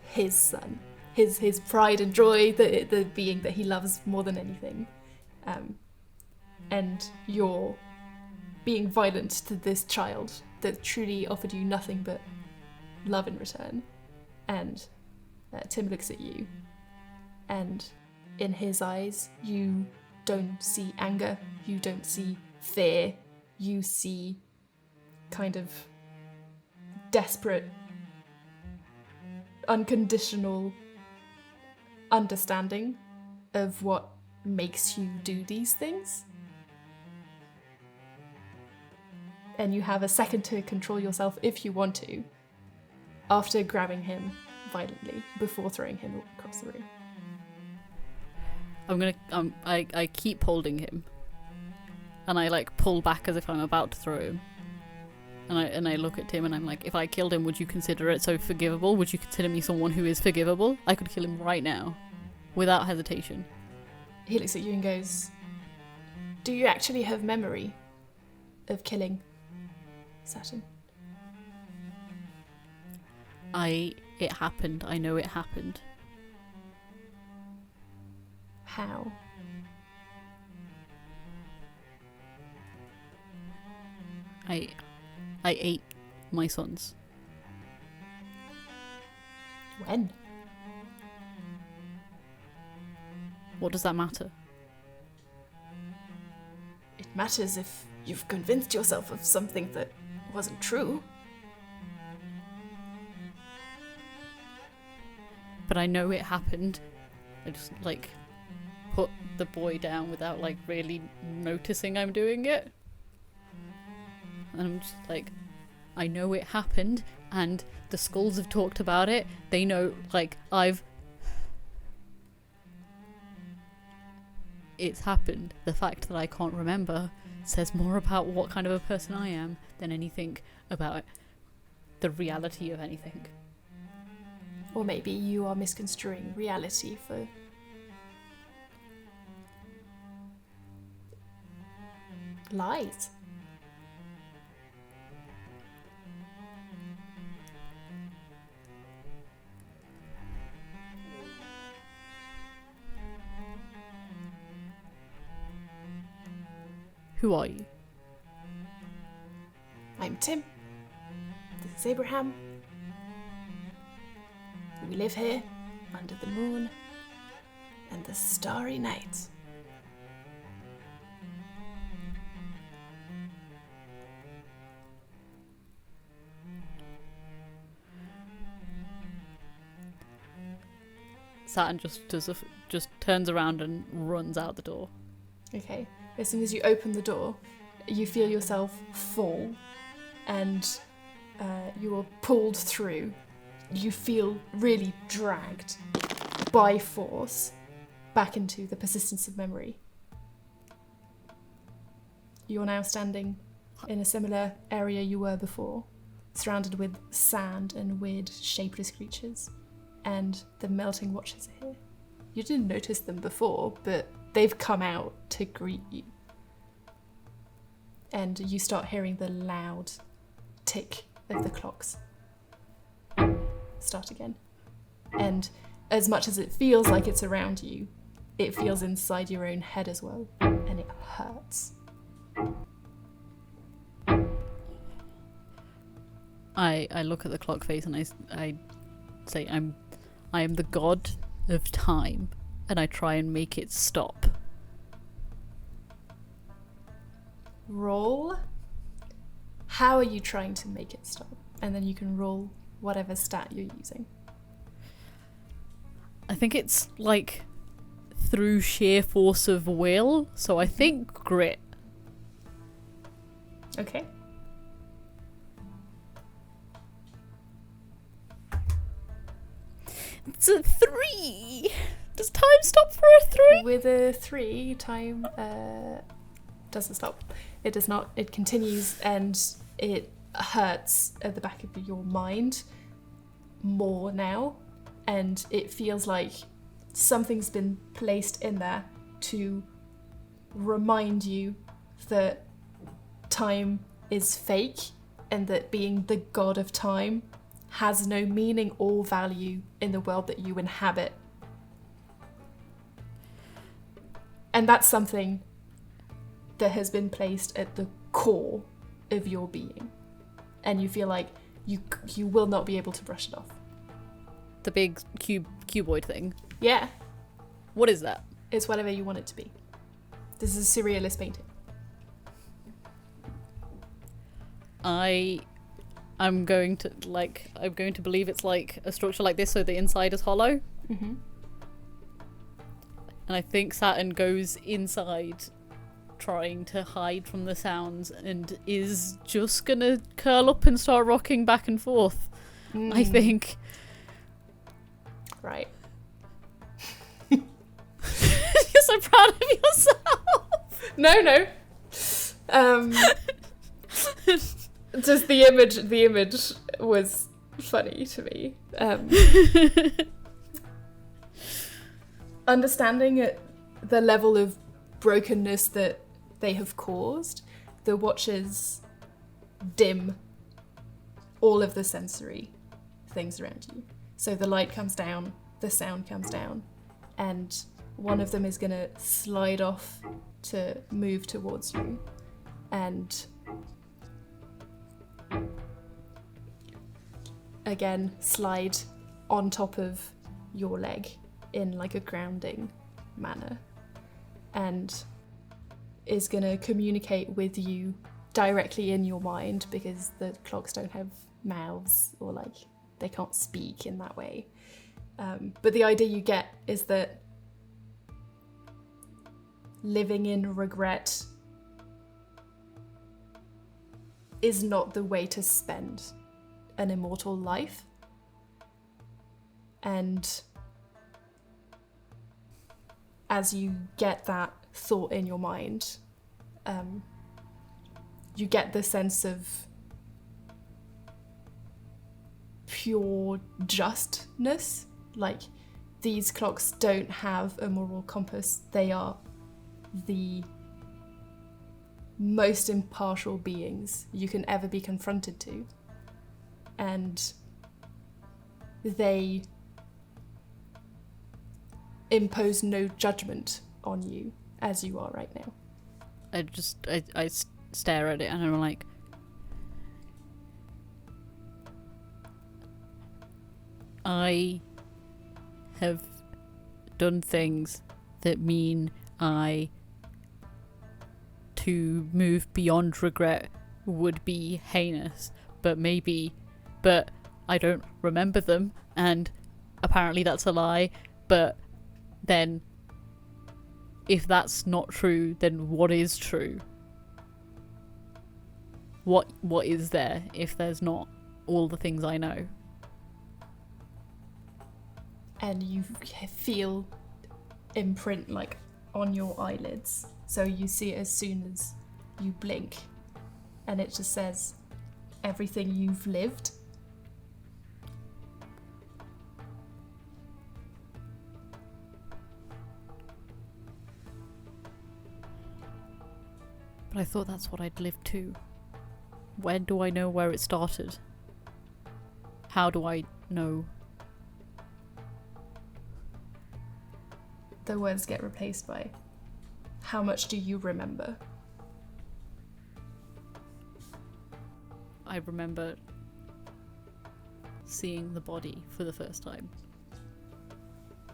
his son, his pride and joy, the being that he loves more than anything, and you're being violent to this child that truly offered you nothing but love in return. And Tim looks at you, and in his eyes, you don't see anger, you don't see fear, you see kind of desperate, unconditional understanding of what makes you do these things. And you have a second to control yourself if you want to, after grabbing him violently before throwing him across the room. I keep holding him, and I like pull back as if I'm about to throw him, and I look at Tim and I'm like, if I killed him, would you consider it so forgivable? Would you consider me someone who is forgivable? I could kill him right now, without hesitation. He looks at you and goes, "Do you actually have memory of killing Saturn?" It happened. I know it happened. How? I ate my sons. When? What does that matter? It matters if you've convinced yourself of something that wasn't true. But I know it happened. I just like put the boy down without like really noticing I'm doing it. And I'm just like, I know it happened, and the skulls have talked about it. They know, like, it's happened. The fact that I can't remember says more about what kind of a person I am than anything about the reality of anything. Or maybe you are misconstruing reality for lies. Who are you? I'm Tim. This is Abraham. We live here under the moon and the starry night. Saturn just turns around and runs out the door. Okay. As soon as you open the door, you feel yourself fall, and you are pulled through. You feel really dragged by force back into the persistence of memory. You are now standing in a similar area you were before, surrounded with sand and weird shapeless creatures, and the melting watchers are here. You didn't notice them before, but they've come out to greet you. And you start hearing the loud tick of the clocks start again. And as much as it feels like it's around you, it feels inside your own head as well, and it hurts. I look at the clock face and I say I am the god of time, and I try and make it stop. Roll. How are you trying to make it stop? And then you can roll whatever stat you're using. I think it's like through sheer force of will, so I think grit. Okay. It's a 3! Does time stop for a 3? With a 3, time doesn't stop. It does not. It continues, and it hurts at the back of your mind more now, and it feels like something's been placed in there to remind you that time is fake, and that being the god of time has no meaning or value in the world that you inhabit. And that's something that has been placed at the core of your being. And you feel like you will not be able to brush it off. The big cuboid thing. Yeah. What is that? It's whatever you want it to be. This is a surrealist painting. I'm going to believe it's like a structure like this, so the inside is hollow. Mm-hmm. And I think Saturn goes inside, trying to hide from the sounds, and is just gonna curl up and start rocking back and forth. I think. Right. You're so proud of yourself. No. Just the image was funny to me. Understanding at the level of brokenness that they have caused, the watchers dim all of the sensory things around you. So the light comes down, the sound comes down, and one of them is going to slide off to move towards you, and again slide on top of your leg in like a grounding manner, and is going to communicate with you directly in your mind, because the clocks don't have mouths, or like they can't speak in that way. But the idea you get is that living in regret is not the way to spend an immortal life. And as you get that thought in your mind, you get the sense of pure justness. Like, these clocks don't have a moral compass. They are the most impartial beings you can ever be confronted to. And they impose no judgment on you as you are right now. I stare at it and I'm like, I have done things that mean to move beyond regret would be heinous, but I don't remember them, and apparently that's a lie. But then if that's not true, then what is true? What is there if there's not all the things I know? And you feel imprint like on your eyelids, so you see it as soon as you blink, and it just says everything you've lived. But I thought that's what I'd lived to. When do I know where it started? How do I know? The words get replaced by, how much do you remember? I remember seeing the body for the first time.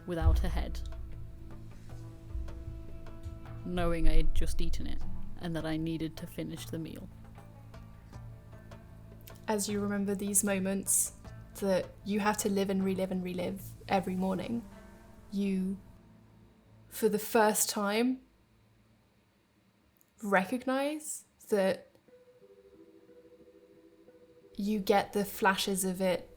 Without a head. Knowing I had just eaten it, and that I needed to finish the meal. As you remember these moments that you have to live and relive every morning, you, for the first time, recognize that you get the flashes of it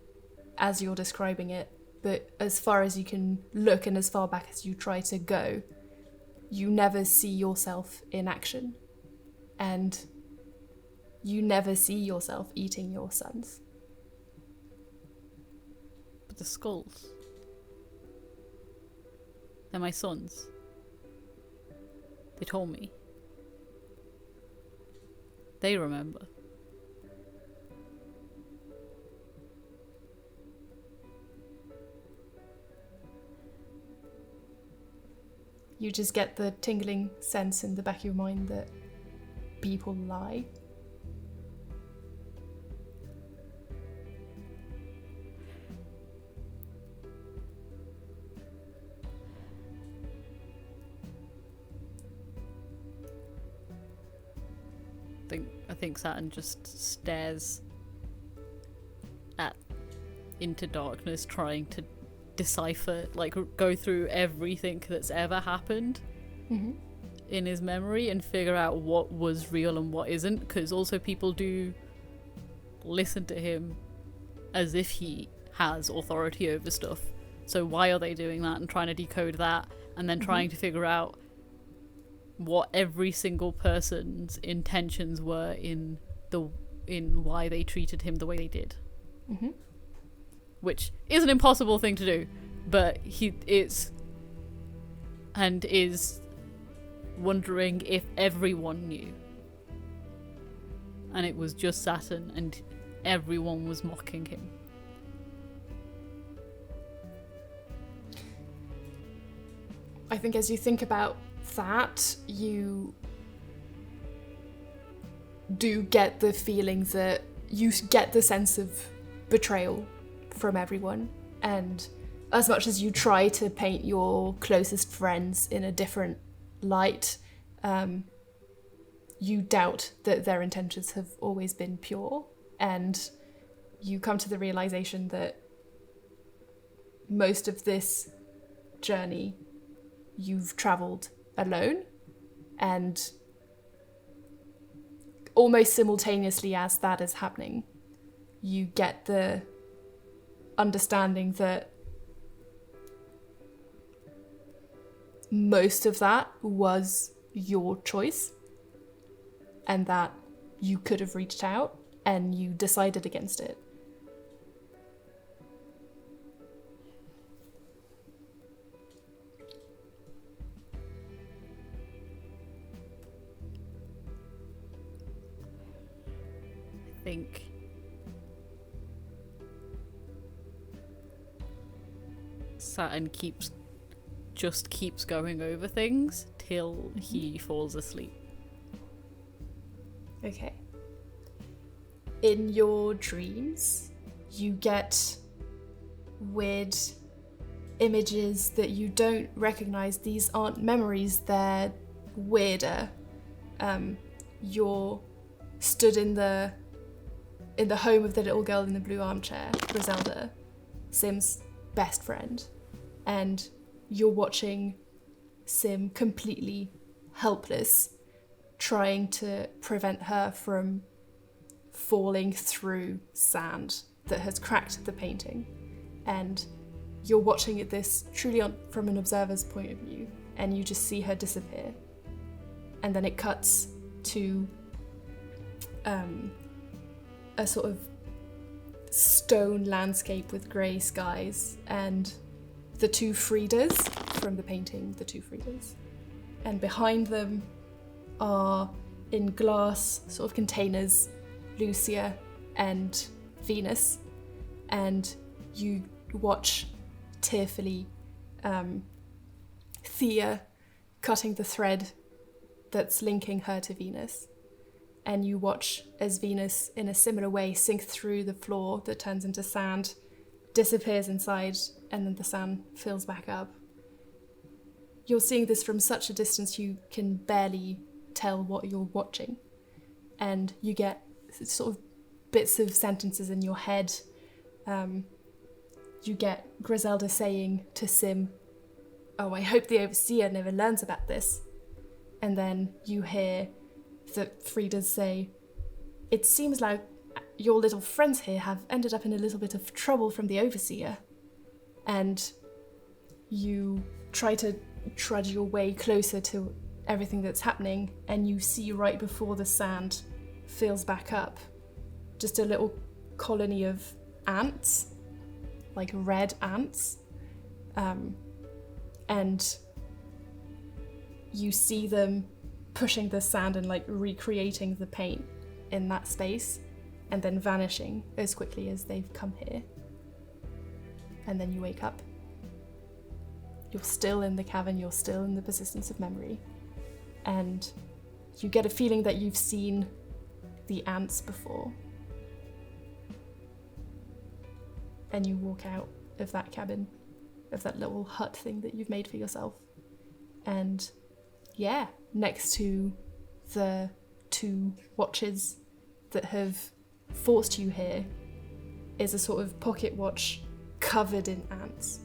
as you're describing it, but as far as you can look and as far back as you try to go, you never see yourself in action. And you never see yourself eating your sons. But the skulls, they're my sons. They told me. They remember. You just get the tingling sense in the back of your mind that people lie. I think Saturn just stares into darkness, trying to decipher, like, go through everything that's ever happened in his memory and figure out what was real and what isn't, because also people do listen to him as if he has authority over stuff. So why are they doing that, and trying to decode that, and then trying to figure out what every single person's intentions were in why they treated him the way they did. Which is an impossible thing to do, but he is wondering if everyone knew, and it was just Saturn and everyone was mocking him. I think as you think about that, you do get the feeling that you get the sense of betrayal from everyone, and as much as you try to paint your closest friends in a different light, you doubt that their intentions have always been pure, and you come to the realization that most of this journey you've travelled alone, and almost simultaneously as that is happening, you get the understanding that most of that was your choice, and that you could have reached out and you decided against it. I think Saturn keeps going over things till he falls asleep. Okay. In your dreams, you get weird images that you don't recognize. These aren't memories, they're weirder. You're stood in the home of the little girl in the blue armchair, Griselda, Sim's best friend, and you're watching Sim completely helpless, trying to prevent her from falling through sand that has cracked the painting. And you're watching it this truly from an observer's point of view, and you just see her disappear. And then it cuts to a sort of stone landscape with grey skies, and the two Fridas from the painting, the two Fridas. And behind them are in glass sort of containers Lucia and Venus, and you watch tearfully Thea cutting the thread that's linking her to Venus, and you watch as Venus in a similar way sink through the floor that turns into sand, disappears inside, and then the sand fills back up. You're seeing this from such a distance you can barely tell what you're watching, and you get sort of bits of sentences in your head. You get Griselda saying to Sim, "Oh, I hope the Overseer never learns about this." And then you hear the Fridas say, "It seems like your little friends here have ended up in a little bit of trouble from the Overseer." And you try to trudge your way closer to everything that's happening, and you see right before the sand fills back up just a little colony of ants, like red ants, and you see them pushing the sand and like recreating the paint in that space, and then vanishing as quickly as they've come here. And then you wake up. You're still in the cavern, you're still in the persistence of memory, and you get a feeling that you've seen the ants before. And you walk out of that cabin, of that little hut thing that you've made for yourself. And yeah, next to the two watches that have forced you here is a sort of pocket watch covered in ants.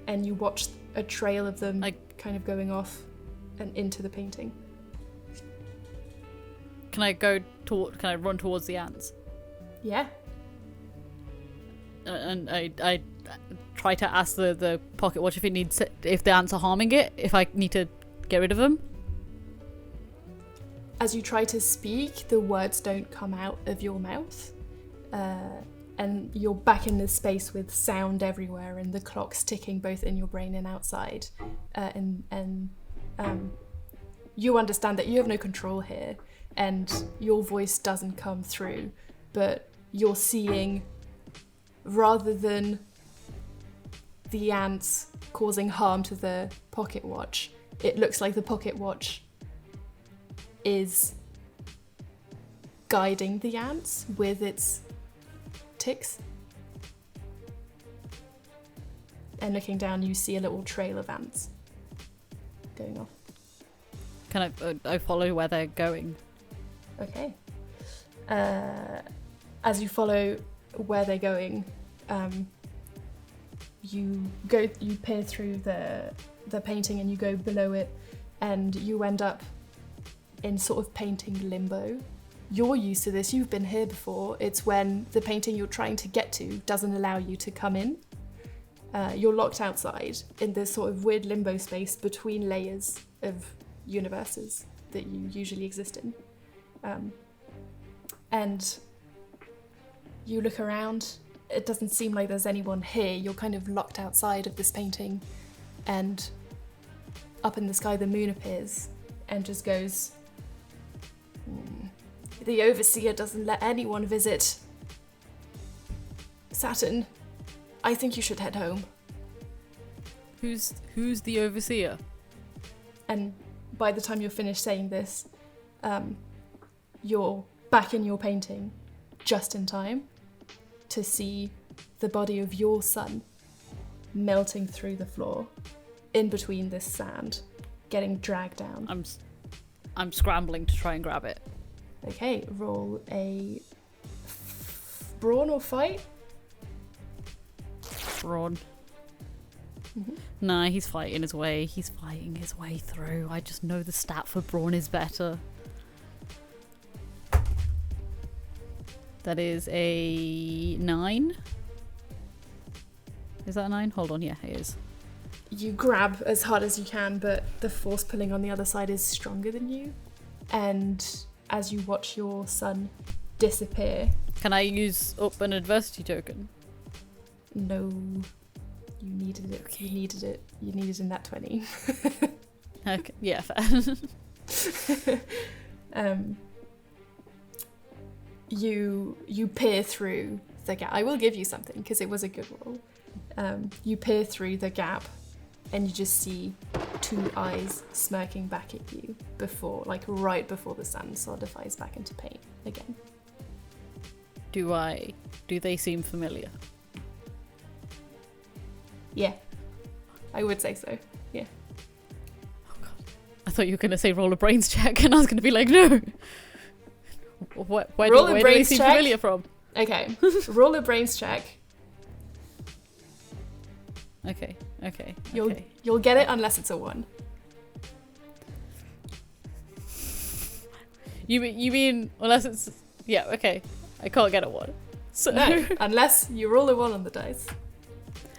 And you watch a trail of them kind of going off and into the painting. Can I run towards the ants? Yeah. And I try to ask the pocket watch if the ants are harming it, if I need to get rid of them. As you try to speak, the words don't come out of your mouth, and you're back in this space with sound everywhere and the clock's ticking both in your brain and outside, and you understand that you have no control here, and your voice doesn't come through, but you're seeing, rather than the ants causing harm to the pocket watch, it looks like the pocket watch is guiding the ants with its ticks. And looking down, you see a little trail of ants going off. Can I follow where they're going? Okay. As you follow where they're going, you peer through the painting and you go below it, and you end up in sort of painting limbo. You're used to this, you've been here before. It's when the painting you're trying to get to doesn't allow you to come in. You're locked outside in this sort of weird limbo space between layers of universes that you usually exist in. And you look around, it doesn't seem like there's anyone here. You're kind of locked outside of this painting, and up in the sky the moon appears and just goes, "The Overseer doesn't let anyone visit. Saturn, I think you should head home." Who's the Overseer? And by the time you're finished saying this, you're back in your painting just in time to see the body of your son melting through the floor in between this sand, getting dragged down. I'm scrambling to try and grab it. Okay, roll a brawn or fight. Brawn. Mm-hmm. Nah, he's fighting his way. He's fighting his way through. I just know the stat for brawn is better. That is a 9. Is that a 9? Hold on, yeah, it is. You grab as hard as you can, but the force pulling on the other side is stronger than you. And as you watch your son disappear... Can I use up an adversity token? No. You needed it. Okay. You needed it. You needed in that 20. Okay, yeah, fair. You peer through the gap. I will give you something because it was a good roll. You peer through the gap and you just see two eyes smirking back at you right before the sand solidifies back into paint again. Do they seem familiar? Yeah, I would say so. Yeah. Oh god, I thought you were gonna say roll a brains check, and I was gonna be like, no. Where do they seem familiar from? Okay, roll a brains check. Okay. You'll get it unless it's a 1. You mean unless it's okay. I can't get a 1. So no, unless you roll a 1 on the dice.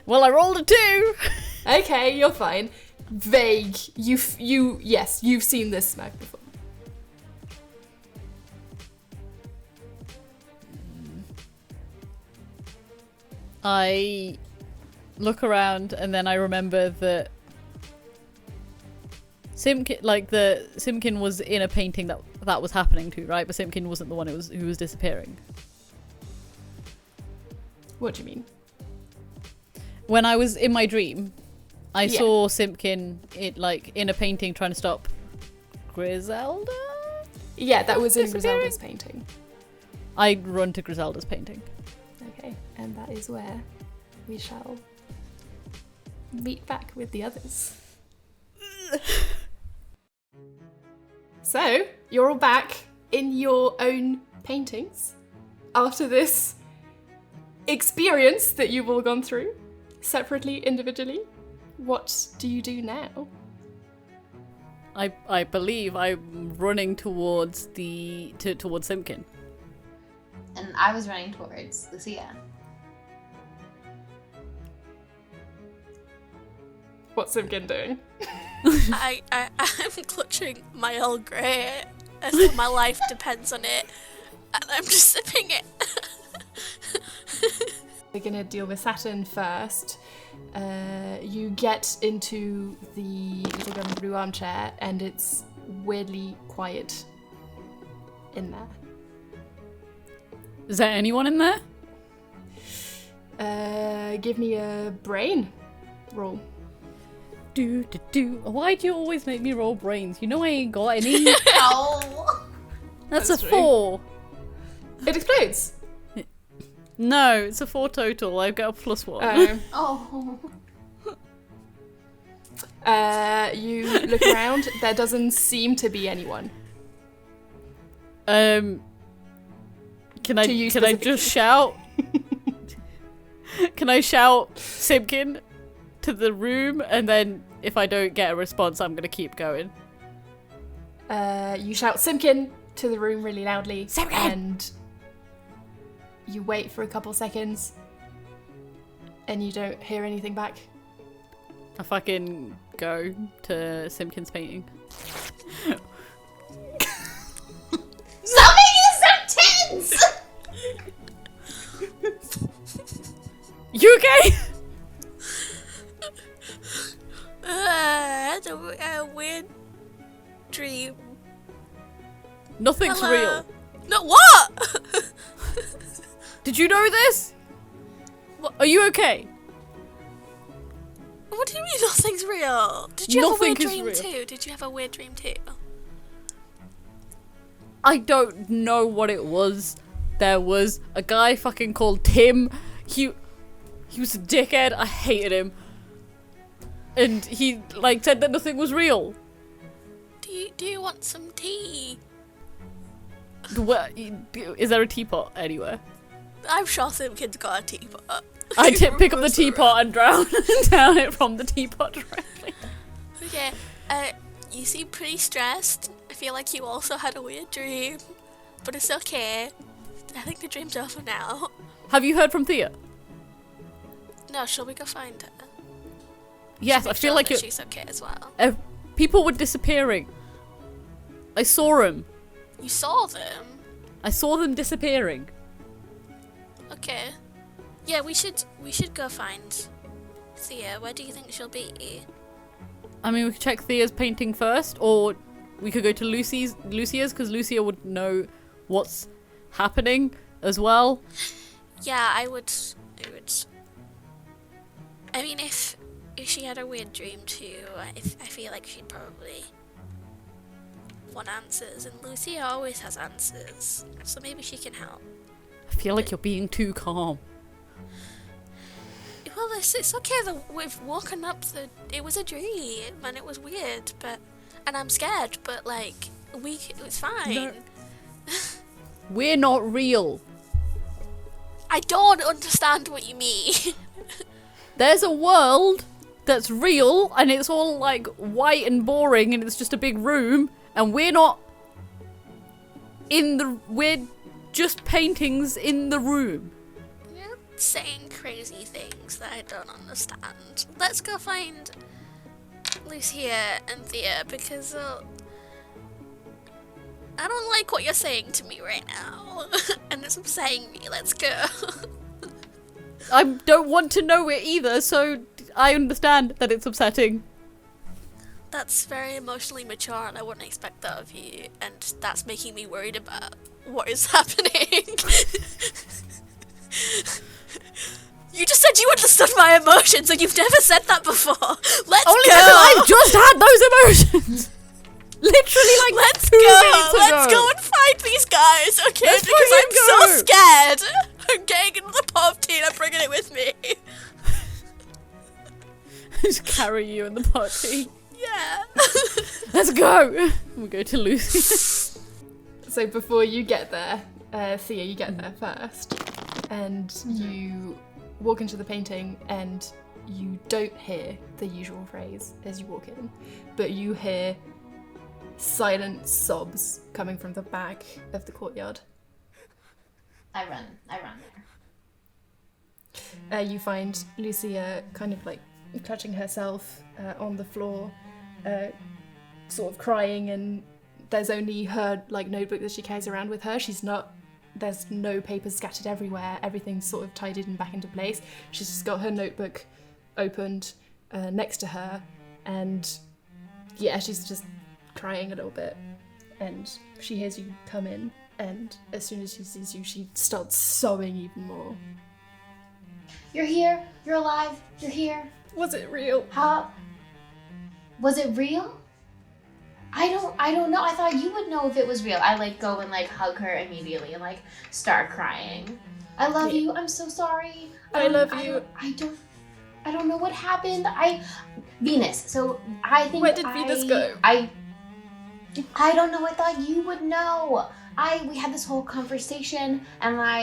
Well, I rolled a 2. Okay, you're fine. Vague. You've seen this smack before. I look around and then I remember that Simpkin was in a painting that was happening to, right? But Simpkin wasn't the one who was disappearing. What do you mean? When I was in my dream, I saw Simpkin in a painting trying to stop Griselda? Yeah, that was in Griselda's painting. I run to Griselda's painting. Okay, and that is where we shall meet back with the others. So, you're all back in your own paintings after this experience that you've all gone through, separately, individually. What do you do now? I believe I'm running towards towards Simpkin. And I was running towards Lucia. What's Simpkin doing? I'm clutching my Earl Grey as if my life depends on it, and I'm just sipping it. We're gonna deal with Saturn first. You get into the little gun blue armchair, and it's weirdly quiet in there. Is there anyone in there? Give me a brain roll. Why do you always make me roll brains? You know I ain't got any. Oh! That's That's a true. 4. It explodes. No, it's a 4 total. I've got a +1. Oh. You look around. There doesn't seem to be anyone. Can I just shout? Can I shout Simpkin to the room, and then if I don't get a response, I'm gonna keep going? You shout Simpkin to the room really loudly, Simpkin! And you wait for a couple seconds, and you don't hear anything back. I fucking go to Simpkin's painting. Stop making this so tense! You okay? I had a weird dream. Nothing's Hello? real. No, what? Did you know this? What? Are you okay? What do you mean nothing's real? Did you have a Nothing weird is dream real. too? Did you have a weird dream too? I don't know what it was. There was a guy fucking called Tim. He was a dickhead. I hated him. And he said that nothing was real. Do you want some tea? Where, is there a teapot anywhere? I'm sure Simpkin's got a teapot. I pick up the teapot and down it from the teapot directly. Okay, you seem pretty stressed. I feel like you also had a weird dream, but it's okay. I think the dream's over now. Have you heard from Thea? No, shall we go find her? Yes, Make I feel sure like that she's okay as well. People were disappearing. I saw them. You saw them? I saw them disappearing. Okay. Yeah, we should go find Thea. Where do you think she'll be? I mean, we could check Thea's painting first, or we could go to Lucia's, because Lucia would know what's happening as well. Yeah, I would. I mean, if she had a weird dream too, I feel like she'd probably want answers, and Lucia always has answers, so maybe she can help. I feel like you're being too calm. Well, it's okay that we've woken up. It was a dream and it was weird, and I'm scared, but like it's fine. No. We're not real. I don't understand what you mean. There's a world that's real, and it's all like white and boring, and it's just a big room, and we're not we're just paintings in the room. You're saying crazy things that I don't understand. Let's go find Lucia and Thea, because I don't like what you're saying to me right now, and it's upsetting me. Let's go. I don't want to know it either, so I understand that it's upsetting. That's very emotionally mature, and I wouldn't expect that of you, and that's making me worried about what is happening. You just said you understood my emotions, and you've never said that before. Let's Only go! because I just had those emotions! Literally, like, Let's 2 go! minutes ago. Let's go and fight these guys, okay? Let's Because I'm fucking so go. scared! I'm getting into the pot of tea and I'm bringing it with me. Just carry you in the party. Yeah. Let's go! We go to Lucy. So before you get there, Thea, you get there first, and you walk into the painting, and you don't hear the usual phrase as you walk in, but you hear silent sobs coming from the back of the courtyard. I run there. You find Lucia kind of like clutching herself on the floor, sort of crying, and there's only her like notebook that she carries around with her. There's no papers scattered everywhere. Everything's sort of tidied and back into place. She's just got her notebook opened next to her, and yeah, she's just crying a little bit. And she hears you come in, and as soon as she sees you, she starts sobbing even more. You're here. You're alive. You're here. Was it real? How? Was it real? I don't know. I thought you would know if it was real. I like go and like hug her immediately and like start crying. I love you. I'm so sorry. I love you. I don't know what happened. Venus. So I think. Where did Venus go? I don't know. I thought you would know. We had this whole conversation, and I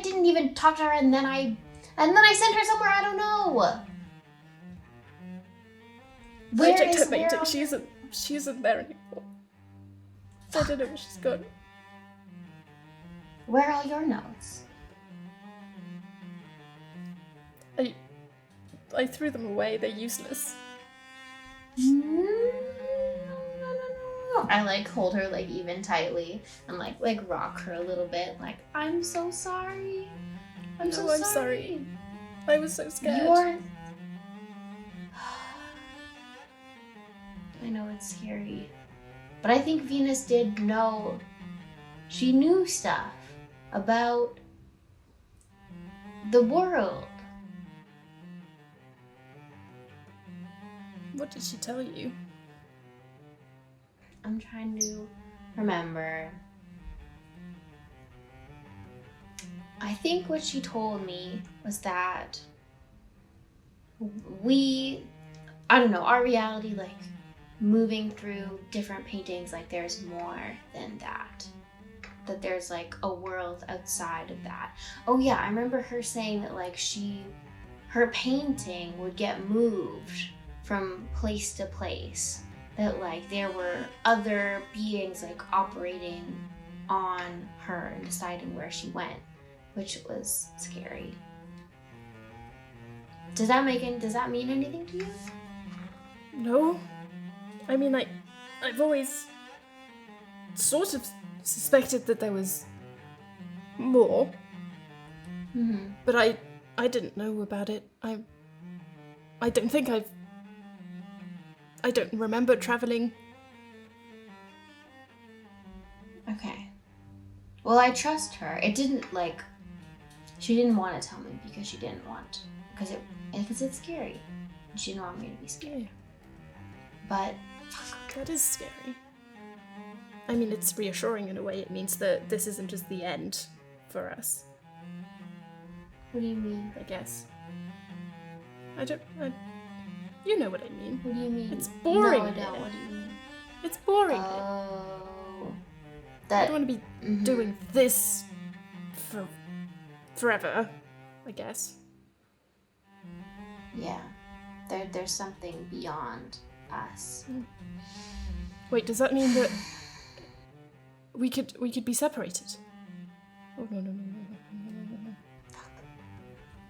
didn't even talk to her, and then I sent her somewhere. I don't know. I checked her painting. She isn't there anymore. I don't know where she's gone. Where are all your notes? I threw them away. They're useless. No. I like hold her like even tightly and like rock her a little bit. Like, I'm so sorry. I'm sorry. I was so scared. I know it's scary, but I think Venus did know. She knew stuff about the world. What did she tell you? I'm trying to remember. I think what she told me was that our reality, like, moving through different paintings, like, there's more than that. That there's, like, a world outside of that. Oh, yeah, I remember her saying that, like, her painting would get moved from place to place. That, like, there were other beings, like, operating on her and deciding where she went, which was scary. Does that mean anything to you? No. I mean, I've always sort of suspected that there was more. Mm-hmm. But I didn't know about it. I don't think I've I don't remember traveling. Okay. Well, I trust her. It didn't, like... She didn't want to tell me because she didn't want... Because it's scary. She didn't want me to be scared. Yeah. But... That is scary. I mean, it's reassuring in a way. It means that this isn't just the end for us, What do you mean? I guess. You know what I mean. What do you mean? It's boring. No, I here. don't. What do you mean? It's boring. Oh... I don't want to be doing this for forever, I guess. Yeah. There's something beyond us. Wait, does that mean that we could be separated? Oh no.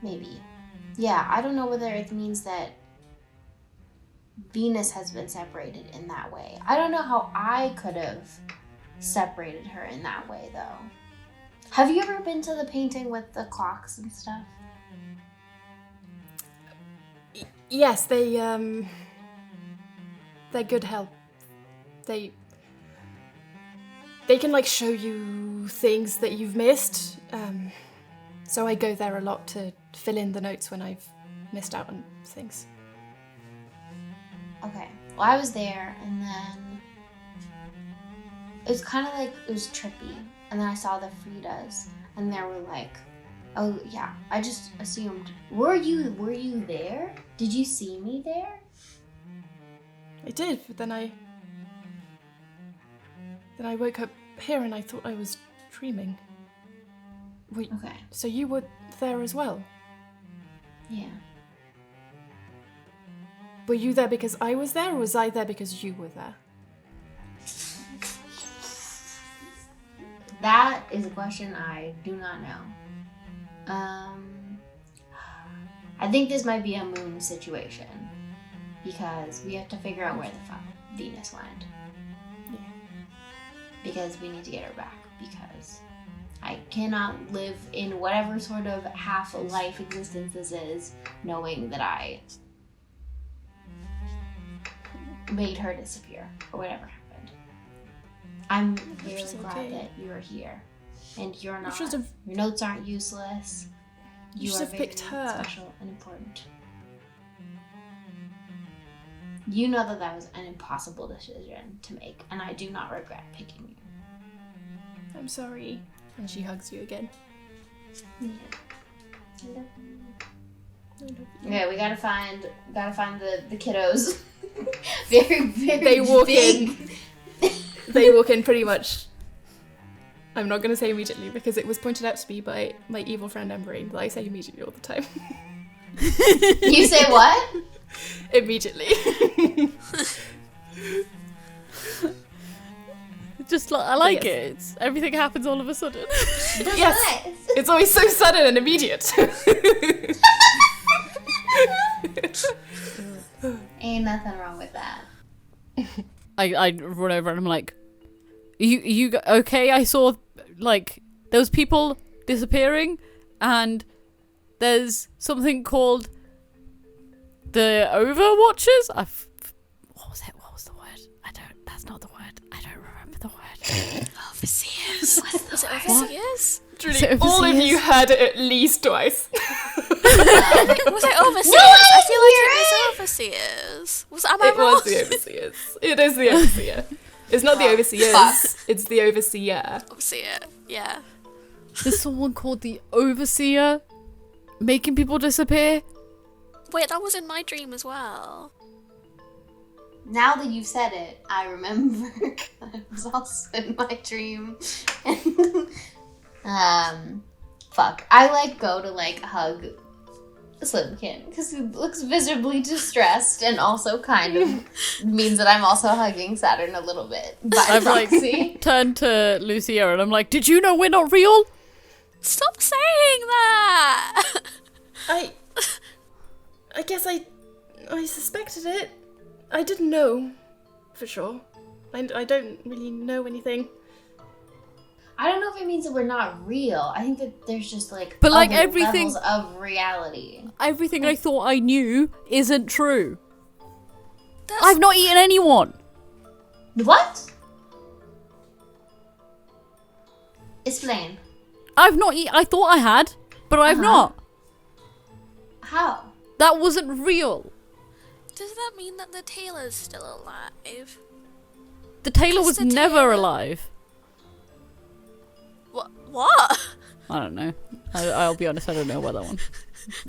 Maybe. Yeah, I don't know whether it means that Venus has been separated in that way. I don't know how I could have separated her in that way, though. Have you ever been to the painting with the clocks and stuff? Yes, they're good help. They can like show you things that you've missed. So I go there a lot to fill in the notes when I've missed out on things. Okay. Well, I was there, and then it was kind of like, it was trippy. And then I saw the Fridas, and they were like, oh yeah, I just assumed, were you there? Did you see me there? I did, but then I woke up here and I thought I was dreaming. Wait, Okay. so you were there as well? Yeah. Were you there because I was there, or was I there because you were there? That is a question I do not know. I think this might be a moon situation, because we have to figure out where the fuck Venus went. Yeah. Because we need to get her back, because I cannot live in whatever sort of half-life existence this is, knowing that I made her disappear, or whatever happened. I'm really glad that you're here, and you're not. Your notes aren't useless. You should are have very picked her. special and important. You know that was an impossible decision to make, and I do not regret picking you. I'm sorry. And she hugs you again. Yeah. I love you. Okay, we gotta find the kiddos. Very, very They walk big. in. They walk in pretty much. I'm not going to say immediately because it was pointed out to me by my evil friend Emberine that I say immediately all the time. You say what? Immediately. Just I like Yes. it. Everything happens all of a sudden. Yes. It's always so sudden and immediate. Ain't nothing wrong with that. I run over and I'm like, you okay? I saw like there was people disappearing, and there's something called the Overwatchers. What was it? What was the word? That's not the word. I don't remember the word. Overseers. Was it overseers? Truly, all of you heard it at least twice. Was it overseers? I feel like it was overseers. Am I It wrong? was the overseers. It is the overseer. It's not the overseers. fuck. It's the overseer. Overseer. Yeah. There's someone called the Overseer making people disappear. Wait, that was in my dream as well. Now that you've said it, I remember it was also in my dream. Fuck. I go to hug Simpkin because he looks visibly distressed, and also kind of means that I'm also hugging Saturn a little bit by I've proxy. turned to Lucia and I'm like, did you know we're not real? Stop saying that! I guess I suspected it. I didn't know for sure. I don't really know anything. I don't know if it means that we're not real. I think that there's just But, other everything- levels of reality. Everything I thought I knew isn't true. I've not eaten anyone. What? Explain. I've not eaten. I thought I had, but I've not. How? That wasn't real. Does that mean that the Tailor's still alive? The Tailor was the never Tailor- alive. What? I don't know. I'll be honest, I don't know about that one.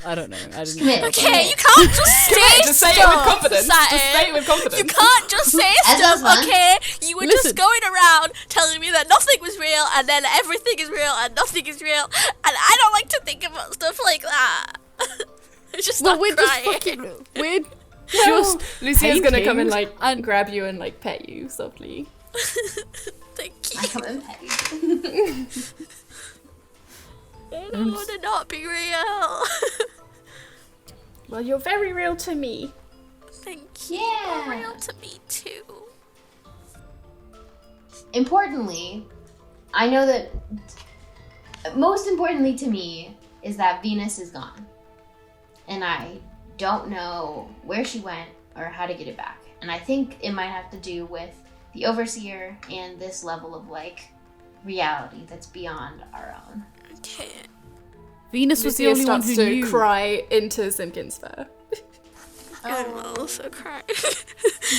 I don't know. I didn't. Commit. Okay, you can't just say Just say it stuff, with confidence. Saturn. Just say it with confidence. You can't just say As stuff, does one. okay? You were Listen. just going around telling me that nothing was real, and then everything is real, and nothing is real, and I don't like to think about stuff like that. I just Well, start we're crying. just fucking. We're just. Lucia's gonna come and paintings like grab you and like pet you softly. Thank I you. come and pet you. I don't want to not be real. Well, you're very real to me. Thank you. Yeah. You're real to me too. Importantly, I know that most importantly to me is that Venus is gone. And I don't know where she went or how to get it back. And I think it might have to do with the Overseer and this level of like reality that's beyond our own. Okay. Venus was the Lucia only one starts who to knew. cry into Simpkin's fur. I'm also crying.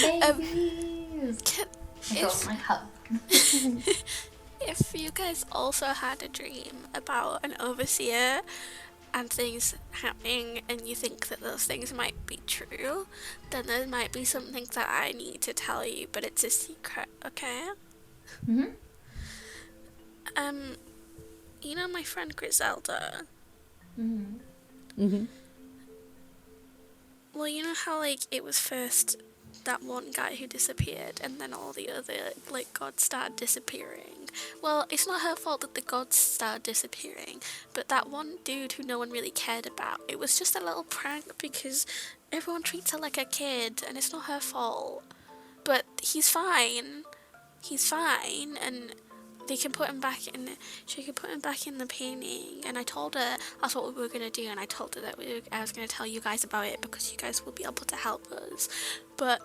Babies! I go If, my hug. if you guys also had a dream about an overseer and things happening and you think that those things might be true, then there might be something that I need to tell you, but it's a secret, okay? Mm-hmm. You know my friend Griselda? Mm-hmm. Mm-hmm. Well, you know how, like, it was first that one guy who disappeared, and then all the other, like, gods started disappearing? Well, it's not her fault that the gods started disappearing, but that one dude who no one really cared about, it was just a little prank because everyone treats her like a kid, and it's not her fault. But he's fine. He's fine, and they can put him back in. She can put him back in the painting. And I told her that's what we were gonna do. And I told her that I was gonna tell you guys about it because you guys will be able to help us. But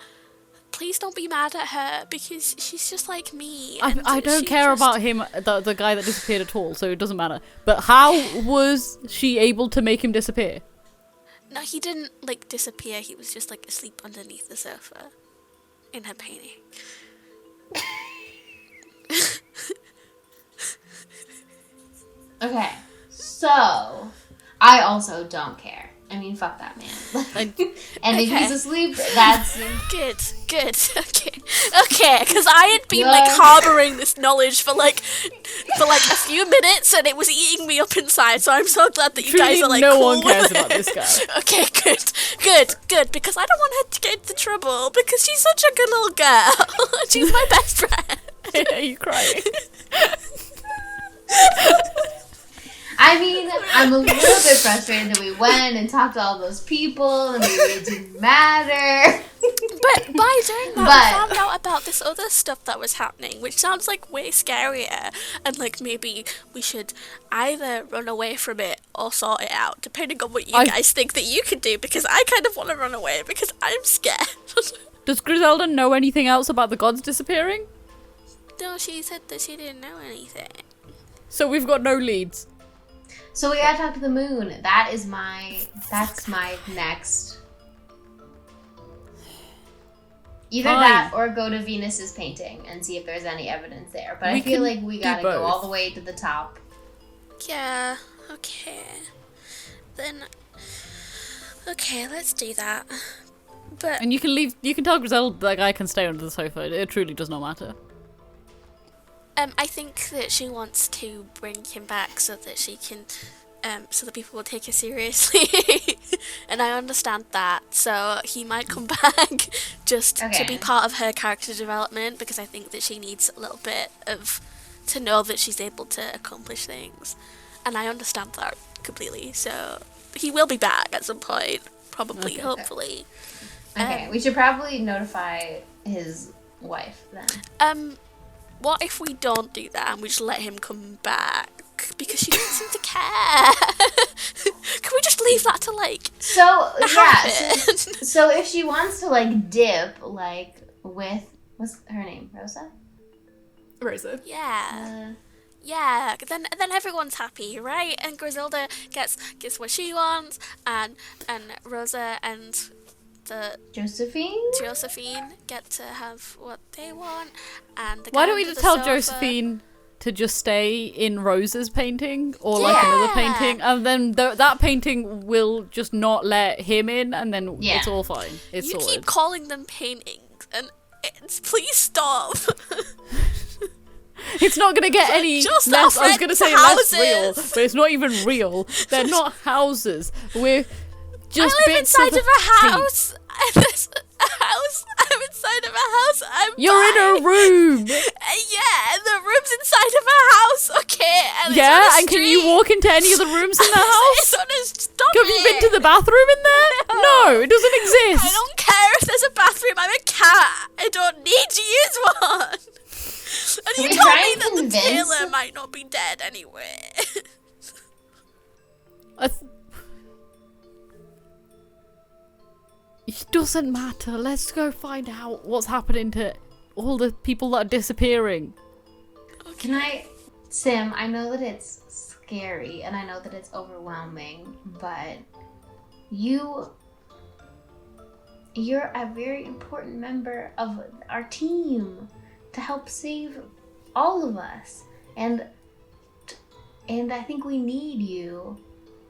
please don't be mad at her because she's just like me. And I don't she care just- about him, the guy that disappeared at all, so it doesn't matter. But how was she able to make him disappear? No, he didn't like disappear. He was just like asleep underneath the sofa in her painting. Okay, so I also don't care. I mean, fuck that man. And if he's asleep, that's Good. Okay, because I had been You're- like harboring this knowledge for like a few minutes, and it was eating me up inside. So I'm so glad that you Truly, guys are like no cool one cares with about it. this guy. Okay, good. Because I don't want her to get into trouble because she's such a good little girl. She's my best friend. Are you crying? I mean, I'm a little bit frustrated that we went and talked to all those people and maybe it didn't matter. But by doing that, But- we found out about this other stuff that was happening, which sounds like way scarier. And like maybe we should either run away from it or sort it out, depending on what you guys think that you can do. Because I kind of want to run away because I'm scared. Does Griselda know anything else about the gods disappearing? No, she said that she didn't know anything. So we've got no leads. So we gotta talk to the moon. That's my next. Either Fine. that or go to Venus's painting and see if there's any evidence there. But We I feel can like we do gotta go both. all the way to the top. Yeah, okay. Then, okay, let's do that. But And you can tell Griselda that guy can stay under the sofa. It truly does not matter. I think that she wants to bring him back so that she can, so that people will take her seriously. And I understand that. So he might come back just to Okay. be part of her character development because I think that she needs a little bit of, to know that she's able to accomplish things. And I understand that completely. So he will be back at some point, probably, Okay. hopefully. Okay, we should probably notify his wife then. What if we don't do that and we just let him come back? because she doesn't seem to care. Can we just leave that to like happen? So if she wants to like dip like with what's her name, Rosa? Yeah. Yeah, then everyone's happy, right? And Griselda gets what she wants, and Rosa and the Josephine get to have what they want, and why don't we just tell Josephine to just stay in Rosa's painting or like another painting, and then that painting will just not let him in, and then it's all fine. It's you sorted. keep calling them paintings, and please stop. It's not gonna get any just less. I was gonna say less real, houses. but it's not even real. They're not houses. We're just I live bits inside of a paint. house. And there's a house. I'm inside of a house. You're in a room. Yeah, the room's inside of a house. Okay. And Yeah, it's on a and can you street. walk into any of the rooms in the house? It's on a stop. Have you been to the bathroom in there? No, it doesn't exist. I don't care if there's a bathroom. I'm a cat. I don't need to use one. And you told me that the Tailor might not be dead anyway. It doesn't matter. Let's go find out what's happening to all the people that are disappearing. Sim, I know that it's scary and I know that it's overwhelming, but you're a very important member of our team to help save all of us. And I think we need you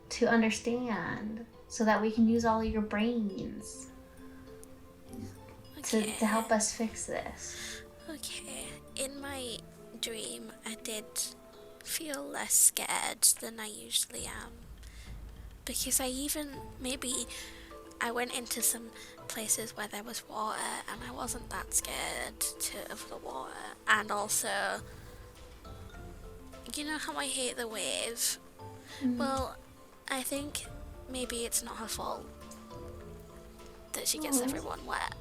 to understand so that we can use all of your brains to help us fix this. Okay. In my dream, I did feel less scared than I usually am. Because I went into some places where there was water and I wasn't that scared of the water. And also, you know how I hate the wave? Well, I think maybe it's not her fault that she gets everyone wet.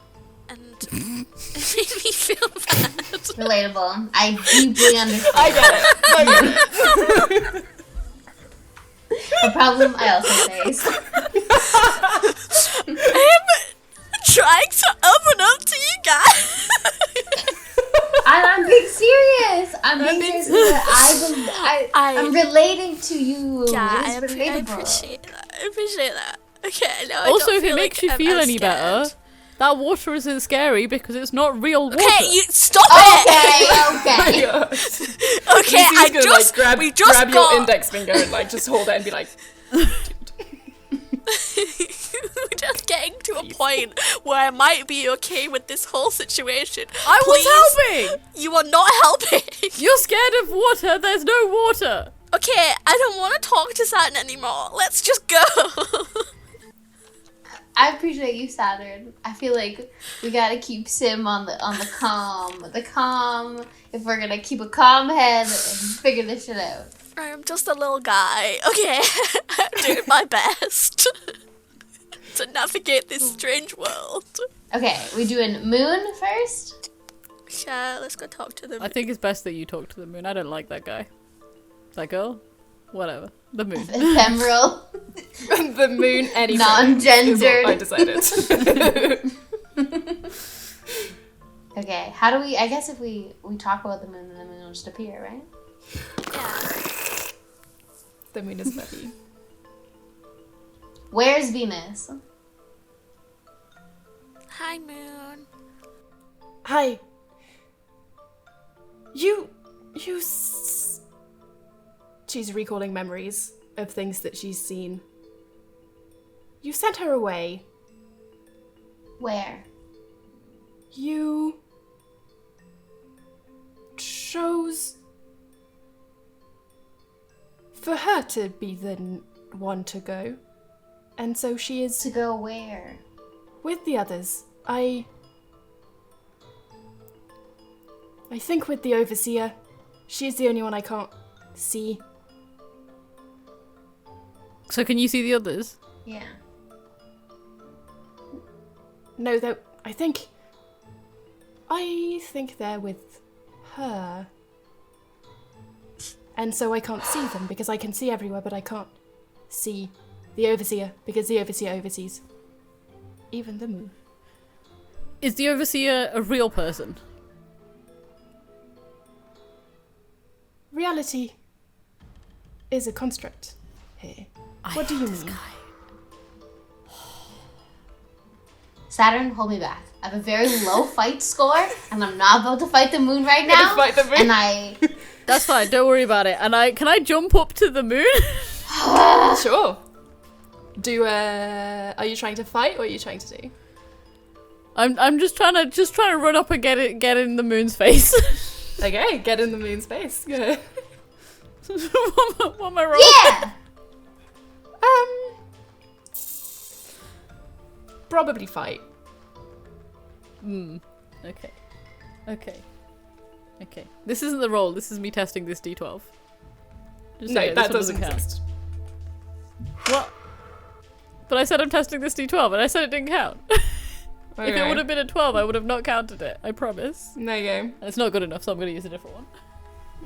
And it made me feel bad. Relatable. I deeply understand. I get it. A problem I also face. I'm trying to open up to you guys. I'm being serious. I'm being serious. I'm relating to you. Yeah, I It's appreciate that. Okay, no, I Also, don't if feel it makes like you feel I'm any scared. better, that water isn't scary because it's not real water. Okay, you stop it. Okay. Okay, I gonna, just like, we just grab got your index finger and like just hold it and be like, we're just getting to a point where I might be okay with this whole situation. I Please, was helping! You are not helping. You're scared of water, there's no water! Okay, I don't want to talk to Saturn anymore. Let's just go. I appreciate you, Saturn. I feel like we gotta keep Sim on the calm. The calm. If we're gonna keep a calm head and figure this shit out. I'm just a little guy. Okay, I'm doing my best to navigate this strange world. Okay, we doing moon first? Yeah, let's go talk to them. I think it's best that you talk to the moon. I don't like that guy. That girl? Whatever. The moon. Ephemeral. the moon anything. Non-gendered. Is what I decided. Okay, how do we... I guess if we talk about the moon, then the moon will just appear, right? Yeah. The moon is Buffy. Where's Venus? Hi, Moon. Hi. She's recalling memories of things that she's seen. You sent her away. Where? You chose for her to be the one to go. And so she is To go where? with the others. I think with the Overseer. She's the only one I can't see. So can you see the others? Yeah. No, though, I think they're with her. And so I can't see them because I can see everywhere, but I can't see the overseer because the overseer oversees even the moon. Is the overseer a real person? Reality is a construct here. What do you mean? Saturn, hold me back. I have a very low fight score, and I'm not about to fight the moon right now. Fight the moon. And I... That's fine, don't worry about it. And can I jump up to the moon? Sure. Are you trying to fight? What are you trying to do? I'm just trying to run up and get in the moon's face. Okay, get in the moon's face. Good. what am I rolling? Yeah! Probably fight. Okay. This isn't the roll. This is me testing this D12. Just No, saying, that this one doesn't count. exist. What? But I said I'm testing this D12, and I said it didn't count. If it Okay. would have been a 12, I would have not counted it. I promise. There you And it's not good enough, so I'm going to use a different one.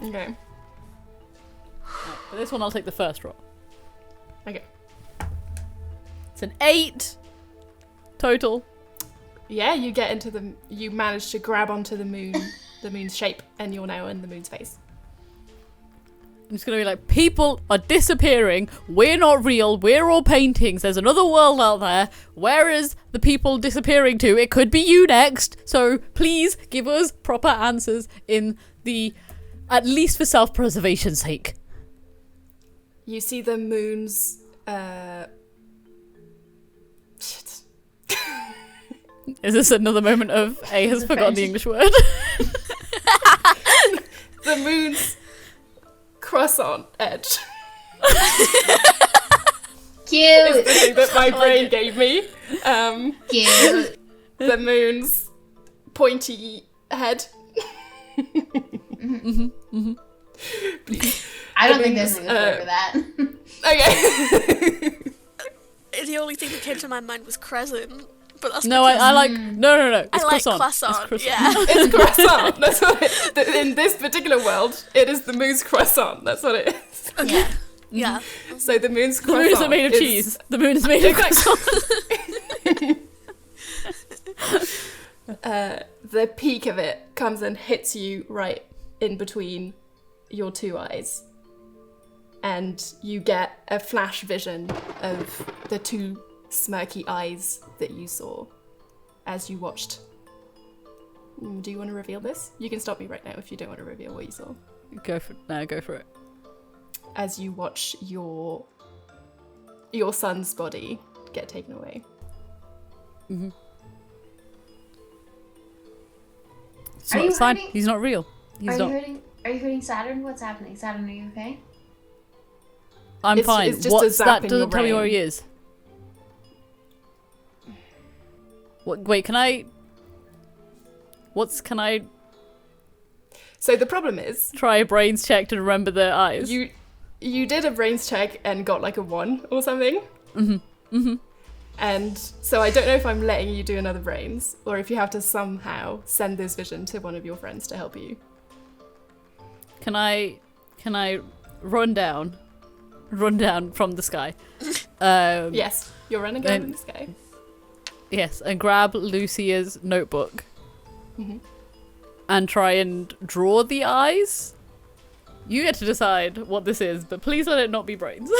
go. Okay. Right, for this one, I'll take the first roll. Okay. It's an 8 total. Yeah, you manage to grab onto the moon, the moon's shape, and you're now in the moon's face. I'm just going to be like, people are disappearing. We're not real. We're all paintings. There's another world out there. Where is the people disappearing to? It could be you next. So please give us proper answers at least for self-preservation's sake. You see the moon's, shit. Is this another moment of A has forgotten the English word? The moon's croissant edge. Cute! Is the thing that my brain gave me. Cute! The moon's pointy head. I don't think there's an English word for that. Okay. The only thing that came to my mind was crescent, but that's No, because I like... No. It's I like croissant. croissant. It's croissant. Yeah. It's croissant. That's what in this particular world, it is the moon's croissant. That's what it is. Okay. Yeah. So the moon's The croissant moon isn't made of is- cheese. The moon is made of croissant. The peak of it comes and hits you right in between your two eyes. And you get a flash vision of the two smirky eyes that you saw as you watched. Do you want to reveal this? You can stop me right now if you don't want to reveal what you saw. Go for it. As you watch your son's body get taken away. Mm-hmm. Are you It's fine. hurting? He's not real. He's Are not. you hurting Saturn? What's happening? Saturn, are you okay? I'm It's fine. just a What's zap that? in Doesn't your tell me where brain. he is. Wait, can I So the problem is, try a brains check to remember the eyes? you did a brains check and got like a 1 or something. And so I don't know if I'm letting you do another brains or if you have to somehow send this vision to one of your friends to help you. Can I run down from the sky? Yes, you're running out in the sky. Yes, and grab Lucia's notebook Mhm. and try and draw the eyes. You get to decide what this is, but please let it not be brains.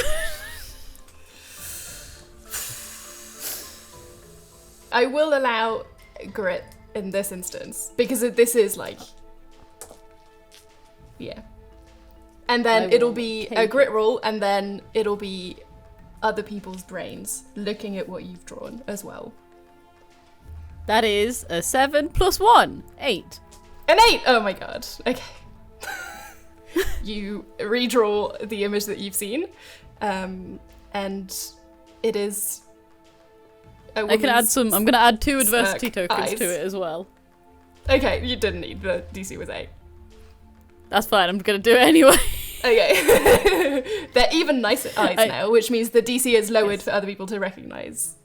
I will allow grit in this instance because this is like, yeah. And then I it'll will be take a it. grit roll, and then it'll be other people's brains looking at what you've drawn as well. That is a 7 plus 1, 8. An 8! Oh my god. Okay. You redraw the image that you've seen, and it is. I can add some. I'm gonna add 2 adversity smirk tokens eyes. to it as well. Okay, you didn't need the DC was 8. That's fine. I'm gonna do it anyway. Okay. They're even nicer eyes now, which means the DC is lowered Yes. for other people to recognize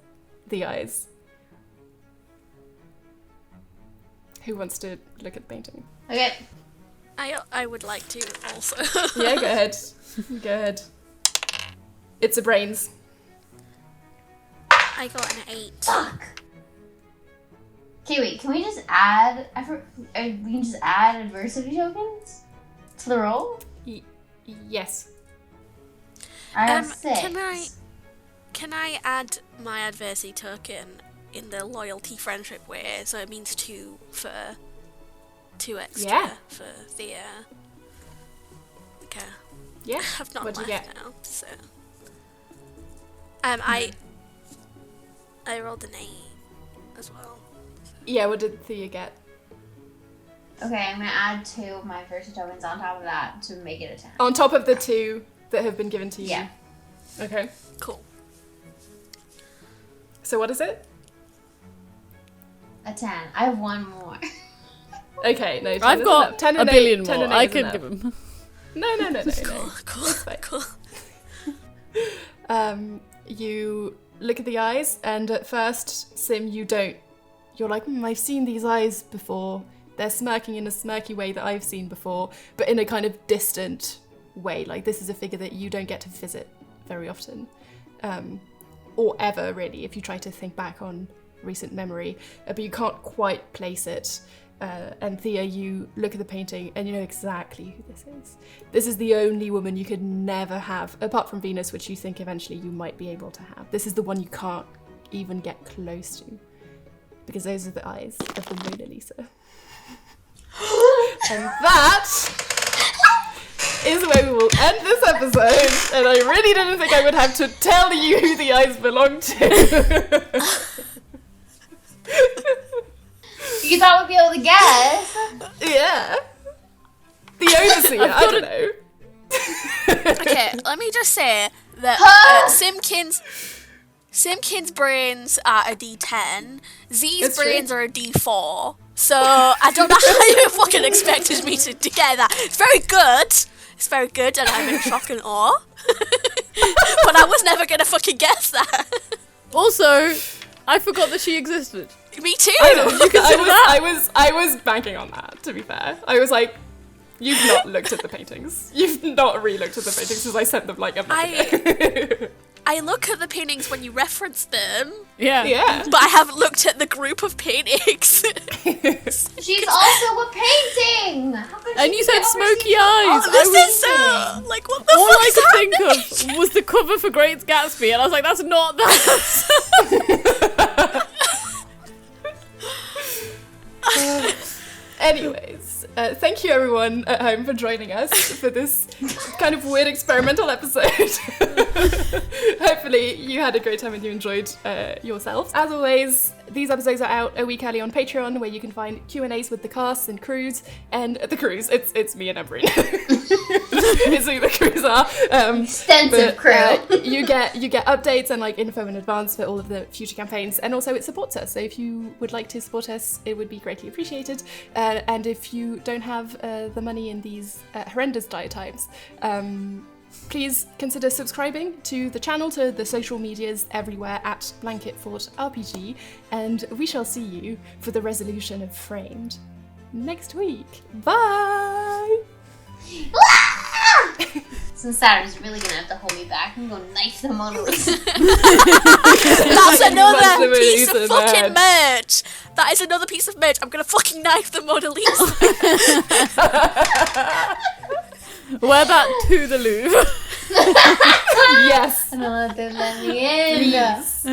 the eyes. Who wants to look at the painting? Okay. I would like to also. Yeah, go ahead. Go ahead. It's a brains. I got an 8. Fuck. Okay, wait. Can we just add? We can just add adversity tokens to the roll. Yes. I have 6. Can I add my adversity token in the loyalty friendship way? So it means 2 for 2 extra for the. Okay. Yeah. I've not What'd you left get? now, so. I rolled an 8 as well. Yeah. What did Thea get? Okay, I'm gonna add 2 of my adversity tokens on top of that to make it a 10. On top of the 2 that have been given to you. Yeah. Okay. Cool. So what is it? A 10. I have 1 more. Okay. No. 10 I've is got enough. 10 a and 8, billion 10 more. and 8 I is can enough. give him. No. Cool. You look at the eyes, and at first, Sim, you don't. You're like, I've seen these eyes before. They're smirking in a smirky way that I've seen before, but in a kind of distant way. Like, this is a figure that you don't get to visit very often. Or ever, really, if you try to think back on recent memory. But you can't quite place it. And Thea, you look at the painting and you know exactly who this is. This is the only woman you could never have, apart from Venus, which you think eventually you might be able to have. This is the one you can't even get close to, because those are the eyes of the Mona Lisa. And that is where we will end this episode. And I really didn't think I would have to tell you who the eyes belong to. You thought we'd be able to guess. Yeah. The overseer, I don't know. Okay, let me just say that Simpkin's brains are a D10, Z's That's brains true. are a D4, so I don't know how you fucking expected me to get that. It's very good, and I'm in shock and awe. But I was never gonna fucking guess that. Also, I forgot that she existed. Me too! I was banking on that, to be fair. I was like, you've not looked at the paintings. You've not re-looked at the paintings because I sent them like a month ago. I look at the paintings when you reference them, Yeah. Yeah. but I haven't looked at the group of paintings. She's also a painting. How could And she you said be smoky overseas? eyes. This is so, like, what the All fuck I is could think happening? of was the cover for Great Gatsby, and I was like, that's not that. Anyways, thank you everyone at home for joining us for this kind of weird experimental episode. Hopefully you had a great time and you enjoyed yourselves. As always, these episodes are out a week early on Patreon, where you can find Q&As with the cast and crews. And the crews, it's me and Embreen. It's who the crews are. Extensive crew. You get updates and like info in advance for all of the future campaigns, and also it supports us. So if you would like to support us, it would be greatly appreciated. And if you don't have the money in these horrendous dire times, please consider subscribing to the channel, to the social medias everywhere at Blanket Fort RPG, and we shall see you for the resolution of Framed next week. Bye! So Saturn's really gonna have to hold me back. I'm gonna knife the Mona Lisa. That's another Punch the Mona piece Lisa in of the fucking head. merch. That is another piece of merch. I'm gonna fucking knife the Mona Lisa. Wear that to the Louvre. Yes! I don't know if they let me in. Please.